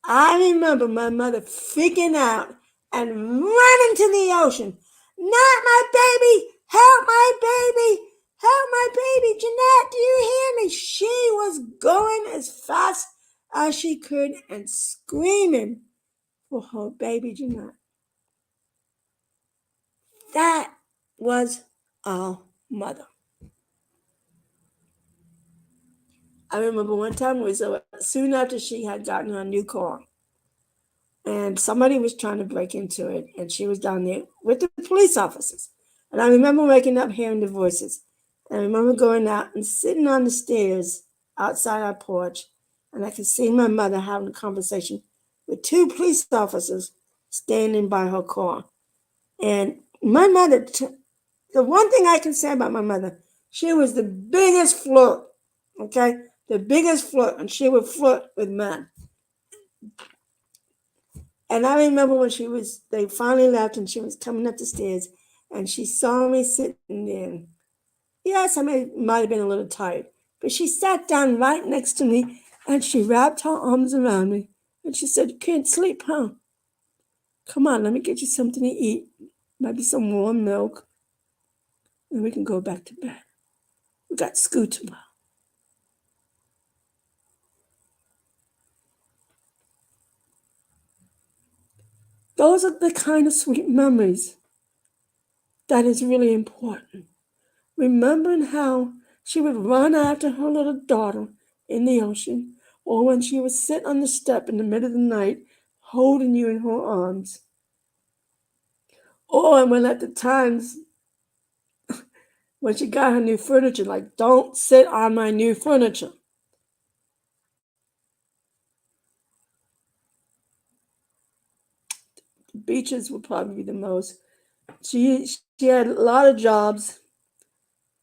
I remember my mother freaking out and running to the ocean. Not my baby! Help my baby! Help my baby! Jeanette, do you hear me? She was going as fast as she could and screaming for her baby Jeanette. That was our mother. I remember one time it was soon after she had gotten her new car. And somebody was trying to break into it, and she was down there with the police officers. And I remember waking up hearing the voices. And I remember going out and sitting on the stairs outside our porch, and I could see my mother having a conversation with two police officers standing by her car. And my mother, the one thing I can say about my mother, she was the biggest flirt, okay? The biggest flirt, and she would flirt with men. And I remember when they finally left and she was coming up the stairs and she saw me sitting there. Yes, I might have been a little tired, but she sat down right next to me and she wrapped her arms around me and she said, "You can't sleep, huh? Come on, let me get you something to eat. Maybe some warm milk, and we can go back to bed. We got school tomorrow." Those are the kind of sweet memories that is really important. Remembering how she would run after her little daughter in the ocean, or when she would sit on the step in the middle of the night holding you in her arms. Or when at the times when she got her new furniture, like, "Don't sit on my new furniture." The beaches would probably be the most. She had a lot of jobs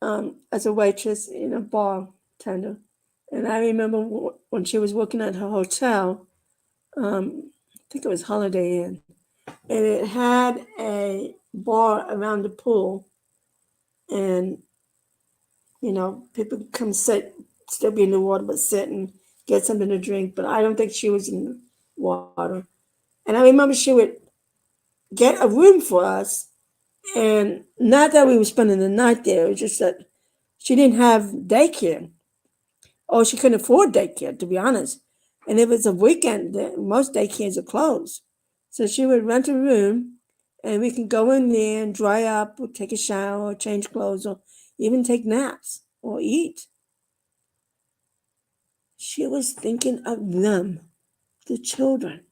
as a waitress in a bartender. And I remember when she was working at her hotel, I think it was Holiday Inn, and it had a bar around the pool, and people could come sit, still be in the water, but sit and get something to drink, but I don't think she was in the water. And I remember she would get a room for us, and not that we were spending the night there, it was just that she didn't have daycare. Or she couldn't afford daycare, to be honest. And if it's a weekend, most daycares are closed. So she would rent a room, and we could go in there and dry up, or take a shower, or change clothes, or even take naps, or eat. She was thinking of them, the children.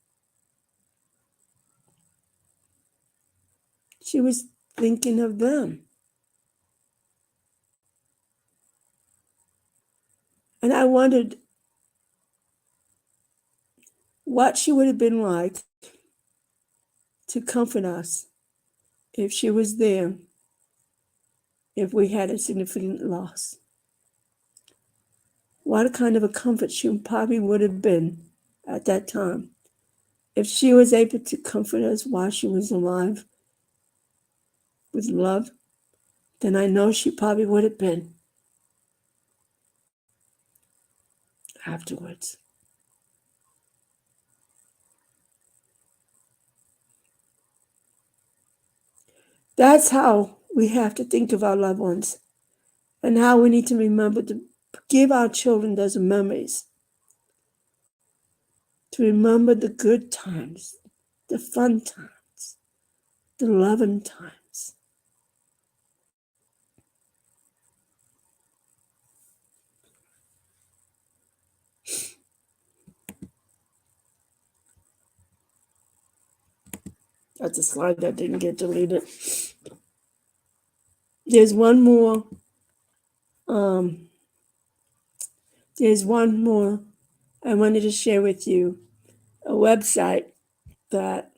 She was thinking of them. And I wondered what she would have been like to comfort us if she was there, if we had a significant loss. What kind of a comfort she probably would have been at that time. If she was able to comfort us while she was alive with love, then I know she probably would have been afterwards. That's how we have to think of our loved ones, and how we need to remember to give our children those memories, to remember the good times, the fun times, the loving times. That's a slide that didn't get deleted. There's one more. There's one more I wanted to share with you. A website that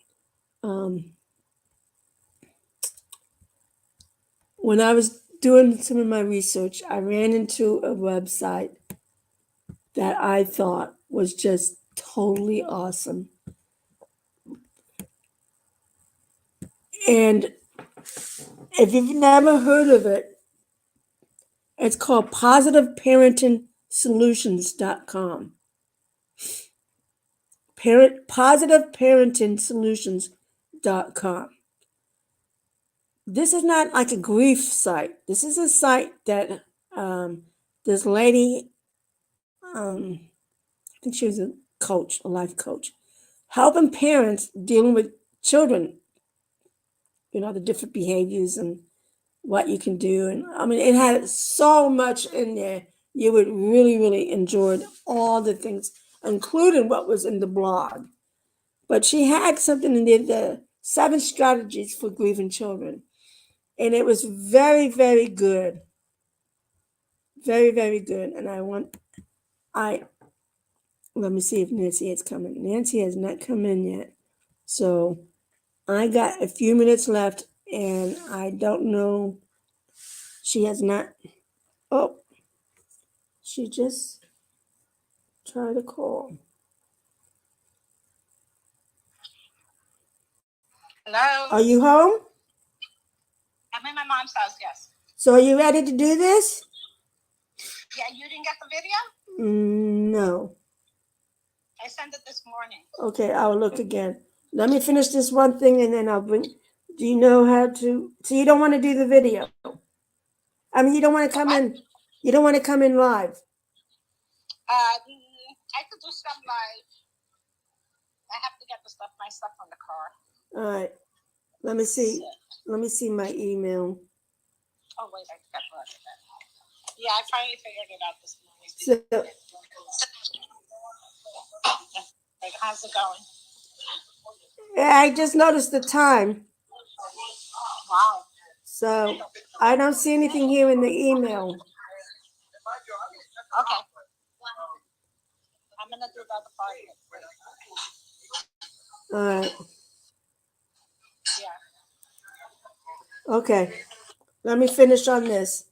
when I was doing some of my research, I ran into a website that I thought was just totally awesome. And if you've never heard of it, it's called positiveparenting.solutions.com. Positiveparenting.solutions.com. This is not like a grief site. This is a site that this lady, I think she was a coach, a life coach, helping parents dealing with children, the different behaviors and what you can do. And I mean, it had so much in there. You would really, really enjoy all the things, including what was in the blog. But she had something in there, the 7 strategies for grieving children. And it was very, very good. Very, very good. And let me see if Nancy has come in. Nancy has not come in yet. So I got a few minutes left, and I don't know. She has not. Oh, she just tried to call. Hello? Are you home? I'm in my mom's house, yes. So are you ready to do this? Yeah, you didn't get the video? No. I sent it this morning. Okay, I'll look again. Let me finish this one thing, and then I'll bring. Do you know how to? So you don't want to do the video? I mean, you don't want to come in. You don't want to come in live. I could do some live. I have to get my stuff from the car. All right. Let me see. So, Let me see my email. oh, wait, I got that. Yeah, I finally figured it out this morning. So, Like, how's it going? yeah, I just noticed the time. Wow. So I don't see anything here in the email. Okay. I'm going to do the other part. All right. Yeah. Okay. Let me finish on this.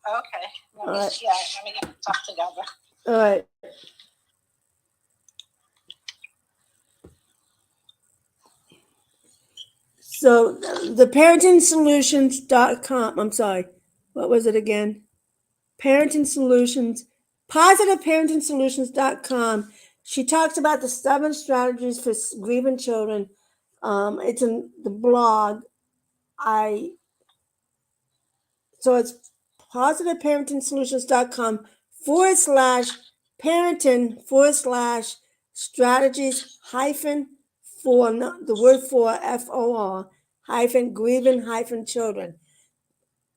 Okay. All right. Yeah, let me get the stuff together. All right. So the parentingsolutions.com, I'm sorry, what was it again? Parenting Solutions, PositiveParentingSolutions.com. She talks about the 7 strategies for grieving children. It's in the blog. So it's PositiveParentingSolutions.com /parenting/strategies hyphen for the word for FOR hyphen grieving hyphen children.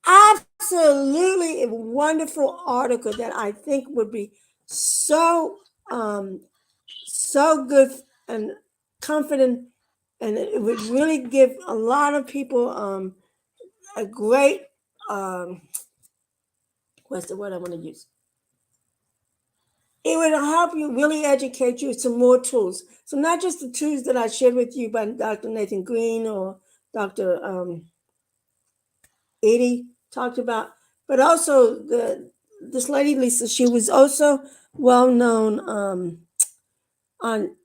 Absolutely a wonderful article that I think would be so so good and confident, and it would really give a lot of people a great what's the word I want to use? It would help you really educate you some more tools. So not just the tools that I shared with you by Dr. Nathan Green or Dr. Edie talked about, but also this lady Lisa. She was also well known on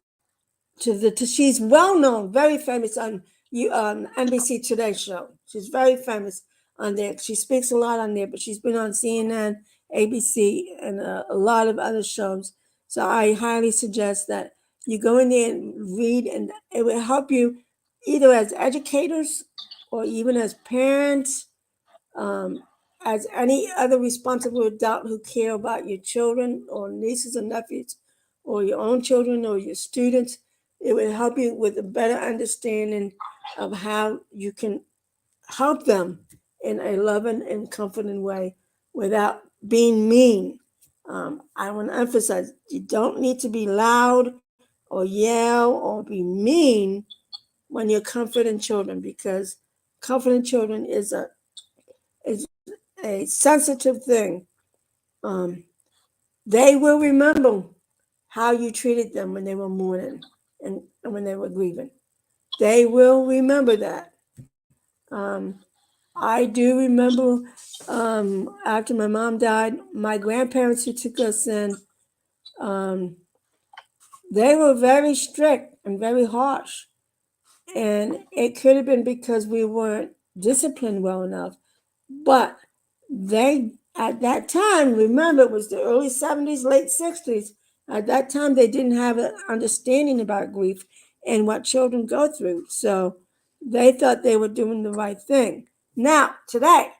she's well known, very famous on NBC Today show. She's very famous on there. She speaks a lot on there, but she's been on CNN, ABC, and a lot of other shows. So I highly suggest that you go in there and read, and it will help you either as educators or even as parents, um, as any other responsible adult who care about your children or nieces and nephews or your own children or your students. It will help you with a better understanding of how you can help them in a loving and comforting way without being mean. I want to emphasize you don't need to be loud or yell or be mean when you're comforting children, because comforting children is a sensitive thing. Um, they will remember how you treated them when they were mourning and when they were grieving. They will remember that. I do remember after my mom died, my grandparents who took us in, um, they were very strict and very harsh. And it could have been because we weren't disciplined well enough. But they, at that time, remember it was the early 70s, late 60s. At that time, they didn't have an understanding about grief and what children go through. So they thought they were doing the right thing. Now, today,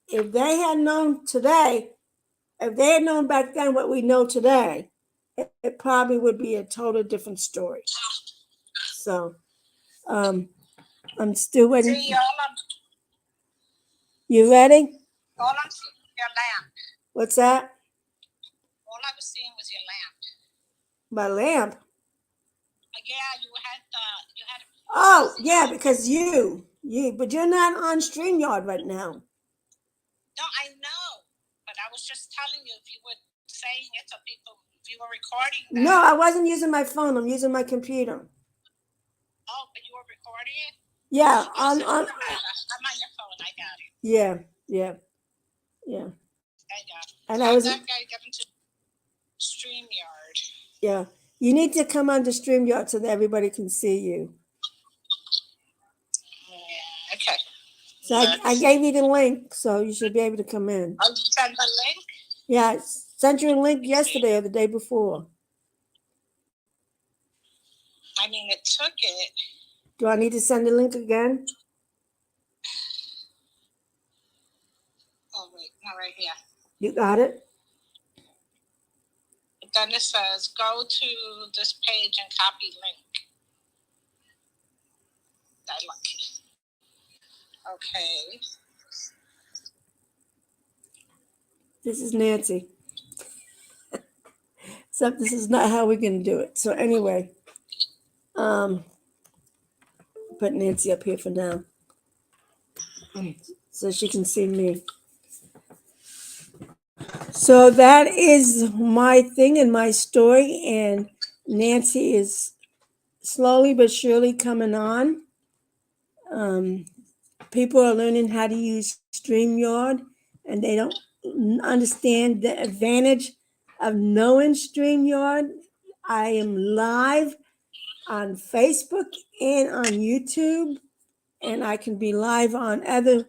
if they had known today, if they had known back then what we know today, it probably would be a total different story. So I'm still waiting. See, all You ready? I'm seeing was your lamp. What's that? All I was seeing was your lamp. My lamp. Yeah, you had. Oh, yeah, because but you're not on StreamYard right now. No, I know, but I was just telling you if you were saying it to people, if you were recording that. No, I wasn't using my phone. I'm using my computer. Oh, but you were recording it? Yeah, I'm on your phone. I got it. Yeah. I got it. And I was. That guy got into StreamYard. Yeah, you need to come on to StreamYard so that everybody can see you. Yeah. Okay. So I gave you the link, so you should be able to come in. Oh, you sent the link? Yeah, I sent you a link yesterday or the day before. I mean, it took it. Do I need to send the link again? Oh, wait, not right here. You got it? Then it says, go to this page and copy link. I like it. Okay. This is Nancy. So this is not how we're going to do it. So anyway, put Nancy up here for now so she can see me. So that is my thing and my story, and Nancy is slowly but surely coming on. People are learning how to use StreamYard, and they don't understand the advantage of knowing StreamYard. I am live on Facebook and on YouTube, and I can be live on other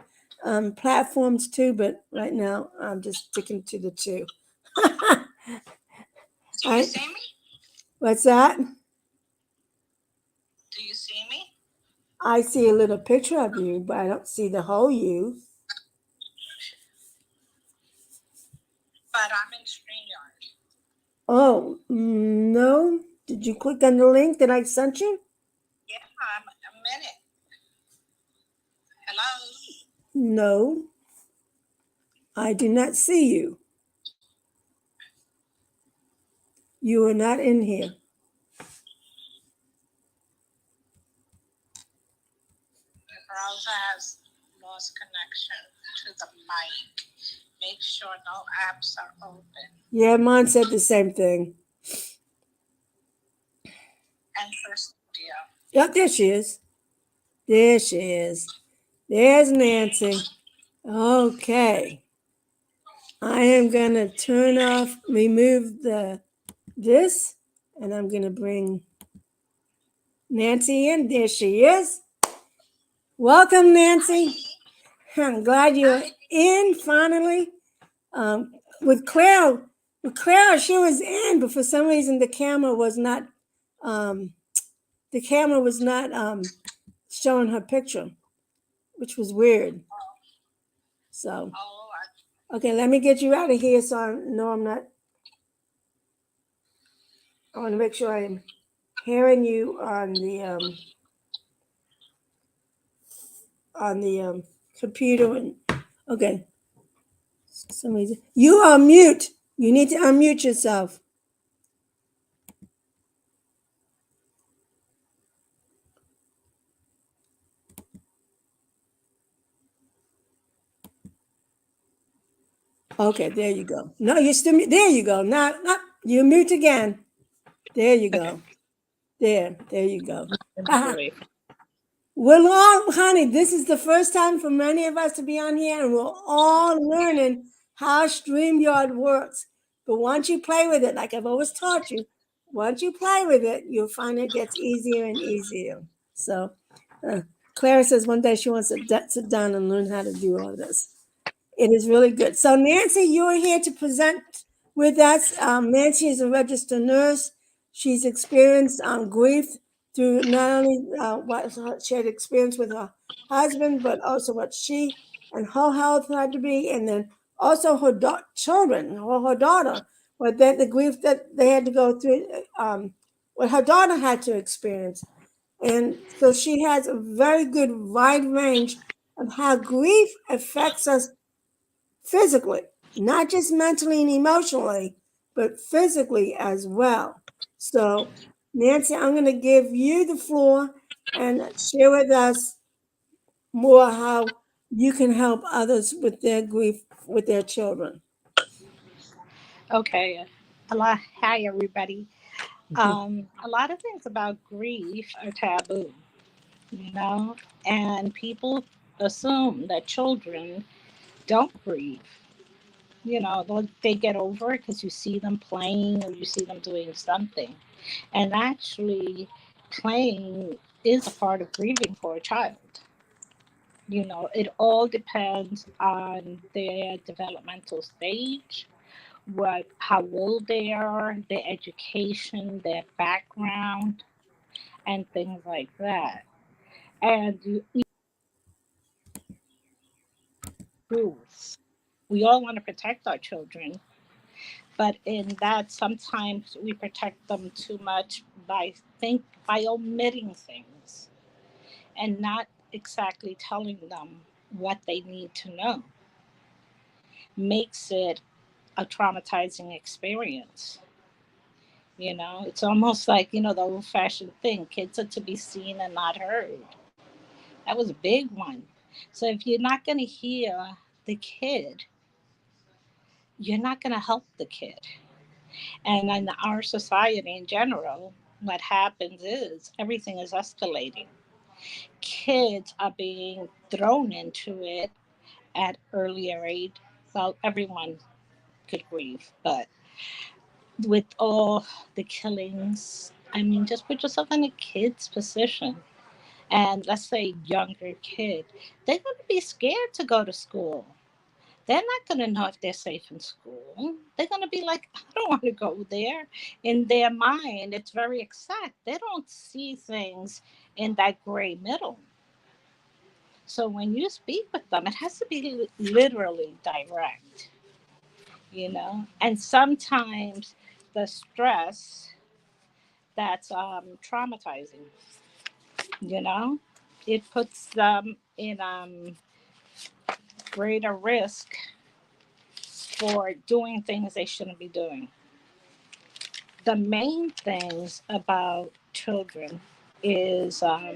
platforms too, but right now I'm just sticking to the two. Do you I see me? what's that? Do you see me? I see a little picture of you, but I don't see the whole you. But I'm in StreamYard. Oh, no. Did you click on the link that I sent you? Yeah, I'm a minute. Hello? No, I do not see you. You are not in here. The browser has lost connection to the mic. Make sure no apps are open. Yeah, mine said the same thing. Enter studio. Yep, there she is. There she is. There's Nancy. Okay. I am gonna turn off, remove the this, and I'm gonna bring Nancy in. There she is. Welcome, Nancy. Hi. I'm glad you're Hi. in finally. With Clara, she was in, but for some reason um, the camera was not showing her picture, which was weird. So, Oh, okay, let me get you out of here so I know I'm not. I want to make sure I'm hearing you on the computer. And okay, for some reason you are mute. You need to unmute yourself. Okay, there you go. No, you're still there. You go. Now, you're mute again. There you Okay. go. There you go. Let me get away from. We're all, honey, this is the first time for many of us to be on here, and we're all learning how StreamYard works. But once you play with it, like I've always taught you, once you play with it, you'll find it gets easier and easier. So, uh, Clara says one day she wants to sit down and learn how to do all this. It is really good. So, Nancy, you are here to present with us. Nancy is a registered nurse. She's experienced grief through not only what she had experienced with her husband, but also what she and her health had to be, and then also her children or her daughter, what the grief that they had to go through, what her daughter had to experience. And so she has a very good wide range of how grief affects us physically, not just mentally and emotionally, but physically as well. So, Nancy, I'm going to give you the floor and share with us more how you can help others with their grief with their children. okay. Hi, everybody. A lot of things about grief are taboo, you know, and people assume that children don't grieve. You know, they get over it because you see them playing or you see them doing something. And actually, playing is a part of grieving for a child. You know, it all depends on their developmental stage, how old they are, their education, their background, and things like that. And rules. We all want to protect our children, but in that sometimes we protect them too much by omitting things and not exactly telling them what they need to know makes it a traumatizing experience. You know, it's almost like, the old fashioned thing, kids are to be seen and not heard. That was a big one. So if you're not going to hear the kid, you're not going to help the kid. And in our society in general, what happens is everything is escalating. Kids are being thrown into it at earlier age. Well, everyone could grieve, but with all the killings, I mean, just put yourself in a kid's position. And let's say younger kid, they're going to be scared to go to school. They're not going to know if they're safe in school. They're going to be like, I don't want to go there. In their mind, it's very exact. They don't see things in that gray middle. So when you speak with them, it has to be literally direct, And sometimes the stress that's traumatizing, you know, it puts them in greater risk for doing things they shouldn't be doing. The main things about children is, well,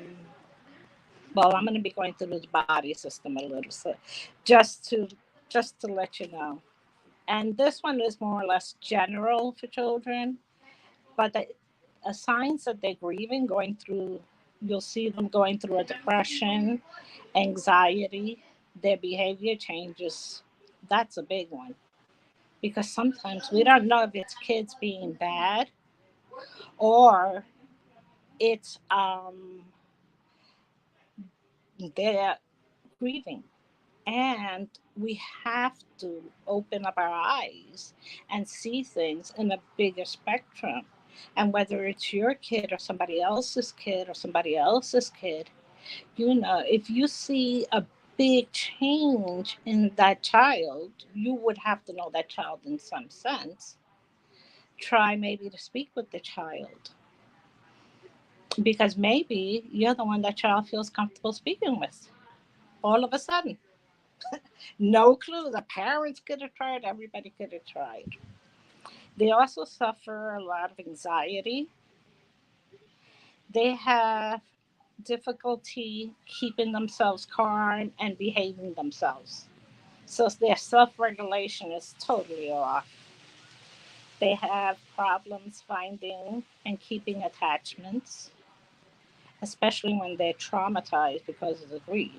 I'm going to be going through the body system a little, so just to just to let you know. And this one is more or less general for children, but the signs that they're grieving, going through, you'll see them going through a depression, anxiety, their behavior changes. That's a big one because sometimes we don't know if it's kids being bad or it's they're grieving. And we have to open up our eyes and see things in a bigger spectrum. And whether it's your kid or somebody else's kid or somebody else's kid, if you see a big change in that child, you would have to know that child in some sense. Try maybe to speak with the child because maybe you're the one that child feels comfortable speaking with all of a sudden. No clue. The parents could have tried, everybody could have tried. They also suffer a lot of anxiety. They have difficulty keeping themselves calm and behaving themselves. So their self regulation is totally off. They have problems finding and keeping attachments, especially when they're traumatized because of the grief.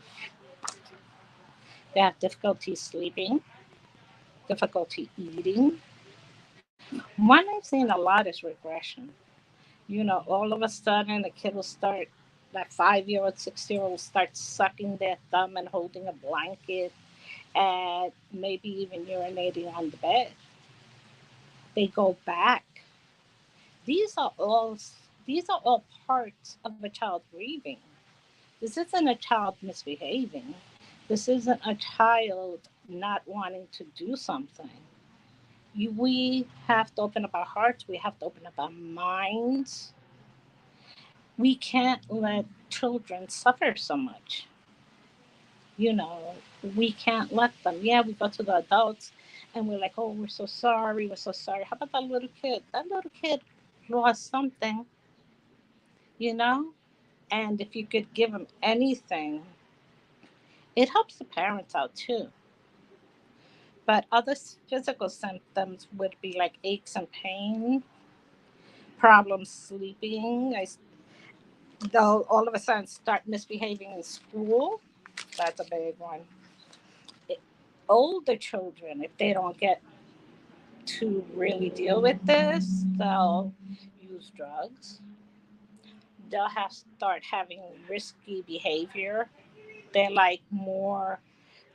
They have difficulty sleeping, difficulty eating. One I've seen a lot is regression. All of a sudden the kid will start, that 5-year-old, 6-year-old will start sucking their thumb and holding a blanket and maybe even urinating on the bed. They go back. These are all these are all parts of a child grieving. This isn't a child misbehaving. This isn't a child not wanting to do something. We have to open up our hearts. We have to open up our minds. We can't let children suffer so much. You know, we can't let them. Yeah, we go to the adults and we're like, oh, we're so sorry. We're so sorry. How about that little kid? That little kid lost something, you know? And if you could give them anything, it helps the parents out too. But other physical symptoms would be like aches and pain, problems sleeping. They'll all of a sudden start misbehaving in school. That's a big one. It, Older children, if they don't get to really deal with this, they'll use drugs. They'll have start having risky behavior. They're like more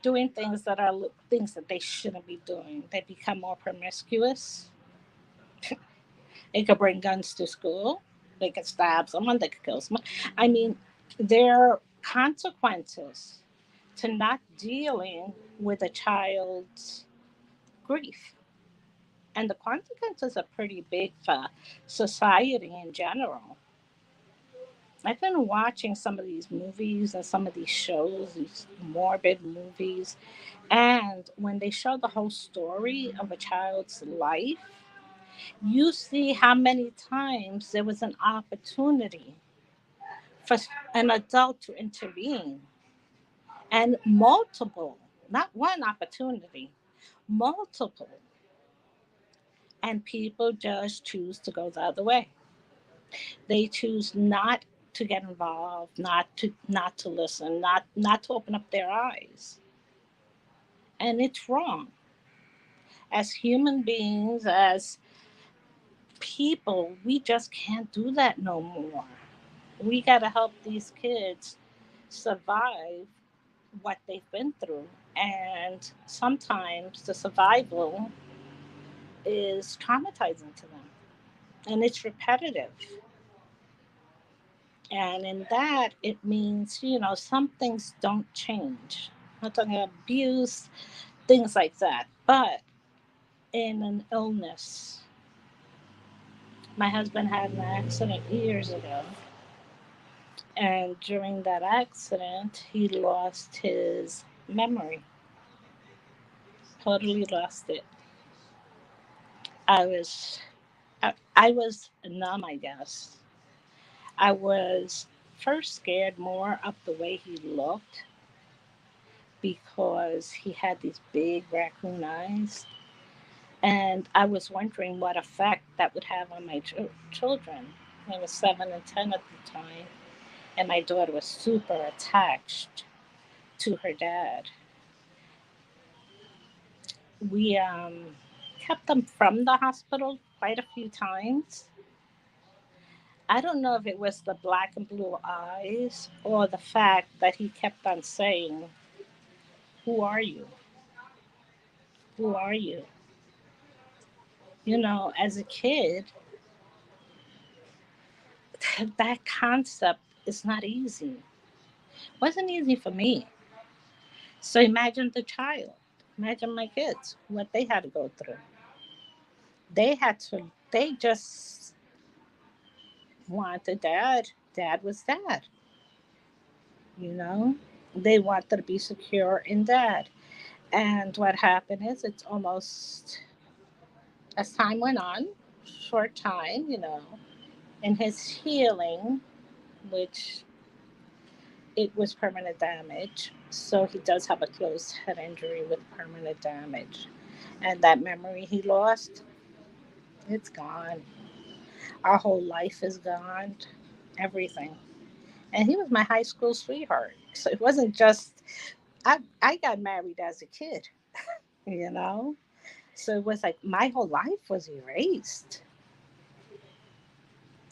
doing things that are things that they shouldn't be doing. They become more promiscuous. They could bring guns to school. They could stab someone. They could kill someone. I mean, there are consequences to not dealing with a child's grief. And the consequences are pretty big for society in general. I've been watching some of these movies and some of these shows, these morbid movies, and when they show the whole story of a child's life, you see how many times there was an opportunity for an adult to intervene, and multiple, not one opportunity, multiple, and people just choose to go the other way. They choose not to get involved, not to listen, not to open up their eyes. And it's wrong. As human beings, as people, we just can't do that no more. We got to help these kids survive what they've been through. And sometimes the survival is traumatizing to them and it's repetitive. And in that, it means, some things don't change. I'm not talking about abuse, things like that. But in an illness, my husband had an accident years ago. And during that accident, he lost his memory, totally lost it. I was, I was numb, I guess. I was first scared more of the way he looked because he had these big raccoon eyes. And I was wondering what effect that would have on my children. I was 7 and 10 at the time, and my daughter was super attached to her dad. We kept them from the hospital quite a few times. I don't know if it was the black and blue eyes or the fact that he kept on saying, "Who are you? Who are you?" As a kid, that concept is not easy. It wasn't easy for me. So imagine the child. Imagine my kids, what they had to go through. They just wanted dad. Dad was dad, you know? They wanted to be secure in dad. And what happened is it's almost, as time went on, short time, in his healing, which it was permanent damage. So he does have a closed head injury with permanent damage. And that memory he lost, it's gone. Our whole life is gone. Everything. And he was my high school sweetheart. So it wasn't just I got married as a kid, you know? So it was like my whole life was erased.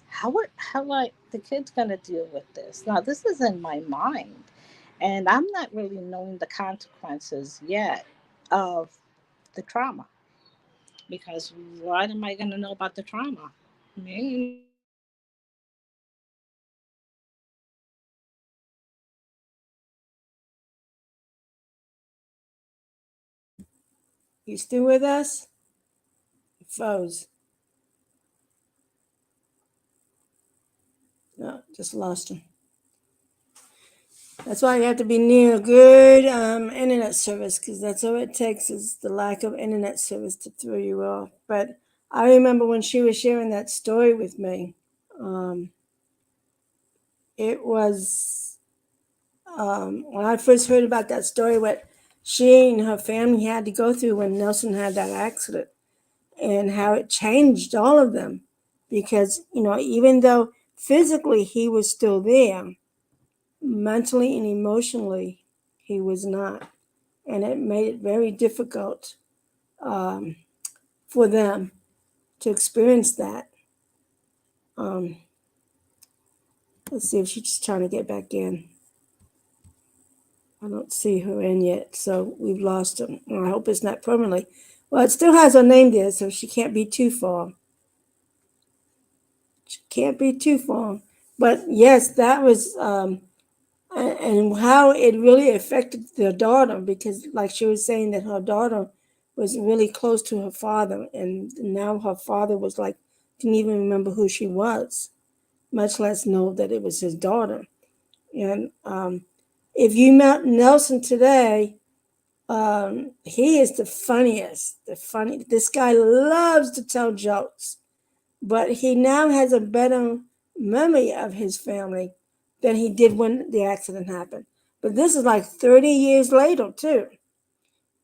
How the kid's gonna deal with this? Now this is in my mind. And I'm not really knowing the consequences yet of the trauma. Because what am I gonna know about the trauma? Me, You still with us? Froze. No, just lost him. That's why you have to be near a good internet service, because that's all it takes is the lack of internet service to throw you off. But I remember when she was sharing that story with me, um, it was when I first heard about that story, what she and her family had to go through when Nelson had that accident, and how it changed all of them. Because, even though physically he was still there, mentally and emotionally, he was not. And it made it very difficult um, for them to experience that. Um, let's see if she's trying to get back in. I don't see her in yet, so we've lost her. I hope it's not permanently. Well, it still has her name there, so she can't be too far. She can't be too far. But yes, that was and how it really affected their daughter, because like she was saying that her daughter was really close to her father, and now her father was like didn't even remember who she was, much less know that it was his daughter. And if you met Nelson today, he is the funniest. This guy loves to tell jokes, but he now has a better memory of his family than he did when the accident happened. But this is like 30 years later, too.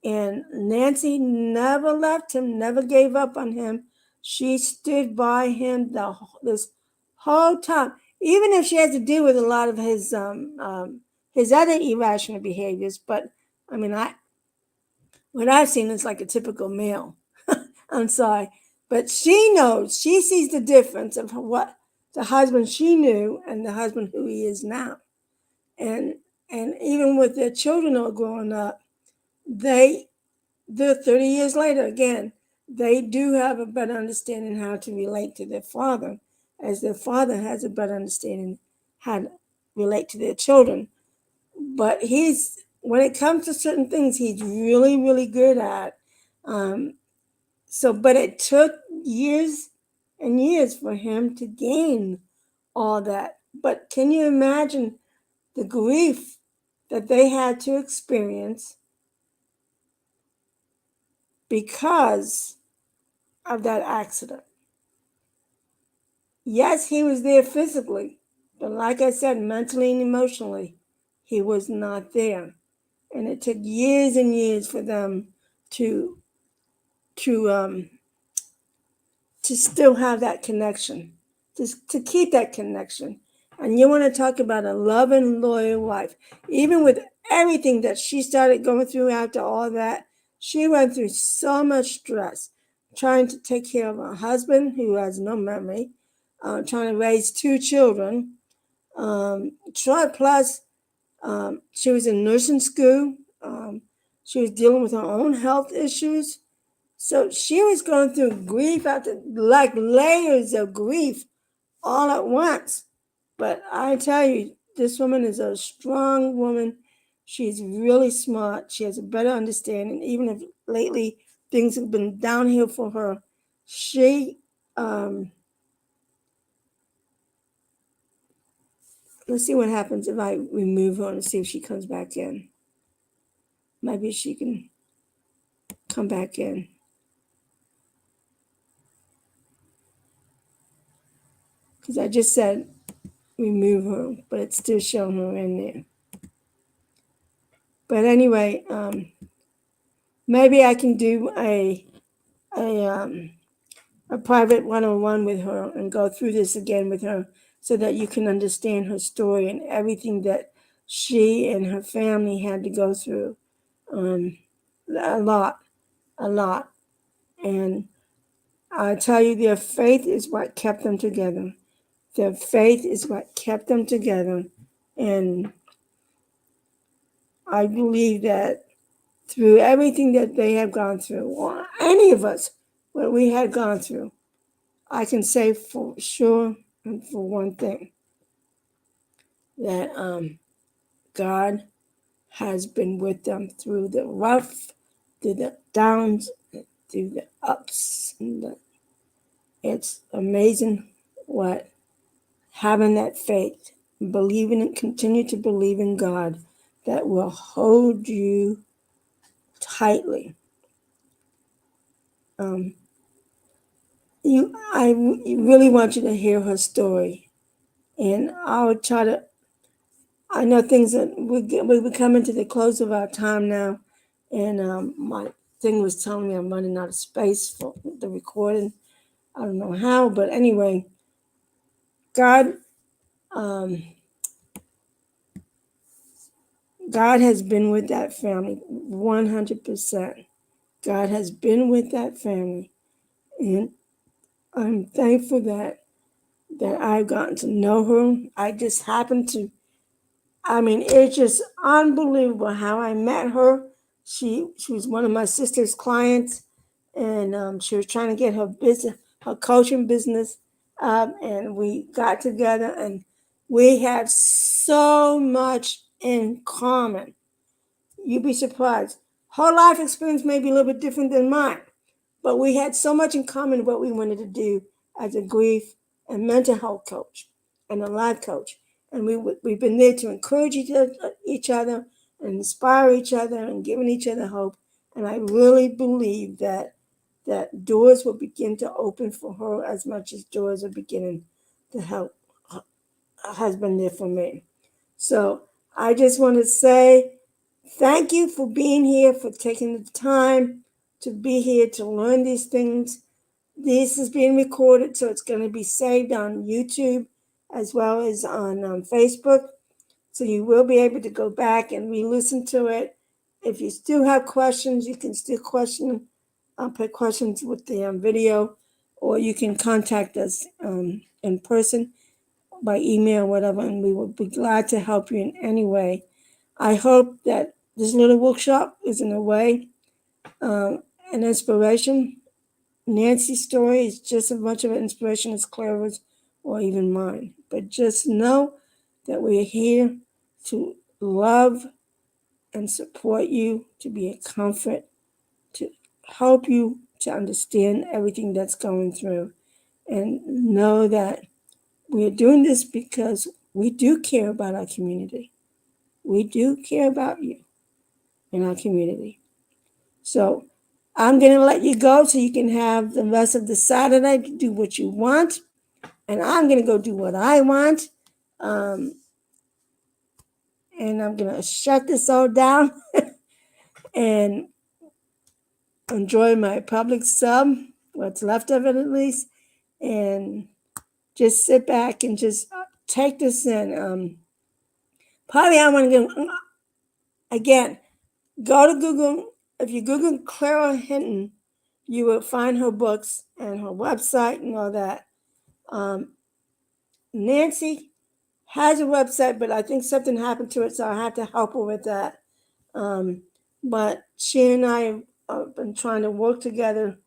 And Nancy never left him, never gave up on him. She stood by him this whole time, even if she had to deal with a lot of his other irrational behaviors. But I mean, what I've seen is like a typical male. I'm sorry. But she knows, she sees the difference of what the husband she knew and the husband who he is now. And And even with their children all growing up, they're 30 years later again, they do have a better understanding how to relate to their father, as their father has a better understanding how to relate to their children. But when it comes to certain things, he's really, really good at. Um, but it took years and years for him to gain all that. But can you imagine the grief that they had to experience because of that accident? Yes, he was there physically, but like I said, mentally and emotionally, he was not there. And it took years and years for them to to um to still have that connection, to keep that connection. And you want to talk about a loving, loyal wife. Even with everything that she started going through after all that, she went through so much stress trying to take care of her husband, who has no memory, trying to raise two children. Plus, she was in nursing school. She was dealing with her own health issues. So she was going through grief after, like, layers of grief all at once. But I tell you, this woman is a strong woman. She's really smart. She has a better understanding. Even if lately things have been downhill for her, she, let's see what happens if I remove her and see if she comes back in. Maybe she can come back in. Because I just said remove her, but it's still showing her in there. But anyway, maybe I can do a private one-on-one with her and go through this again with her so that you can understand her story and everything that she and her family had to go through. A lot. And I tell you, their faith is what kept them together. Their faith is what kept them together. And I believe that through everything that they have gone through, or any of us, what we had gone through, I can say for sure and for one thing that God has been with them through the rough, through the downs, through the ups. It's amazing what having that faith, believing and continue to believe in God that will hold you tightly. I really want you to hear her story, and I'll try to. I know things that we're coming to the close of our time now, and my thing was telling me I'm running out of space for the recording. I don't know how, but anyway, God, um, God has been with that family 100%. God has been with that family, and I'm thankful that I've gotten to know her. I just happened to. I mean, it's just unbelievable how I met her. She was one of my sister's clients, and she was trying to get her coaching business up, and we got together, and we had so much in common. You'd be surprised. Her life experience may be a little bit different than mine, but we had so much in common what we wanted to do as a grief and mental health coach and a life coach. And we've been there to encourage each other and inspire each other and giving each other hope. And I really believe that doors will begin to open for her as much as doors are beginning to help her husband there for me. So I just want to say thank you for being here, for taking the time to be here to learn these things. This is being recorded, so it's going to be saved on YouTube as well as on Facebook. So you will be able to go back and re-listen to it. If you still have questions, you can still put questions with the video, or you can contact us in person by email, whatever, and we will be glad to help you in any way. I hope that this little workshop is in a way an inspiration. Nancy's story is just as much of an inspiration as Clara's or even mine. But just know that we're here to love and support you, to be a comfort, to help you to understand everything that's going through. And know that we're doing this because we do care about our community. We do care about you in our community. So I'm going to let you go so you can have the rest of the Saturday to do what you want. And I'm going to go do what I want. And I'm going to shut this all down and enjoy my public sub, what's left of it at least, and just sit back and just take this in. Probably I want to go, again, go to Google. If you Google Clara Hinton, you will find her books and her website and all that. Nancy has a website, but I think something happened to it, so I have to help her with that. But she and I have been trying to work together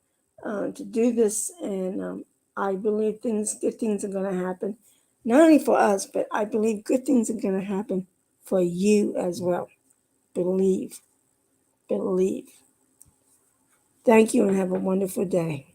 to do this, and I believe good things are going to happen. Not only for us, but I believe good things are going to happen for you as well. Believe. Thank you and have a wonderful day.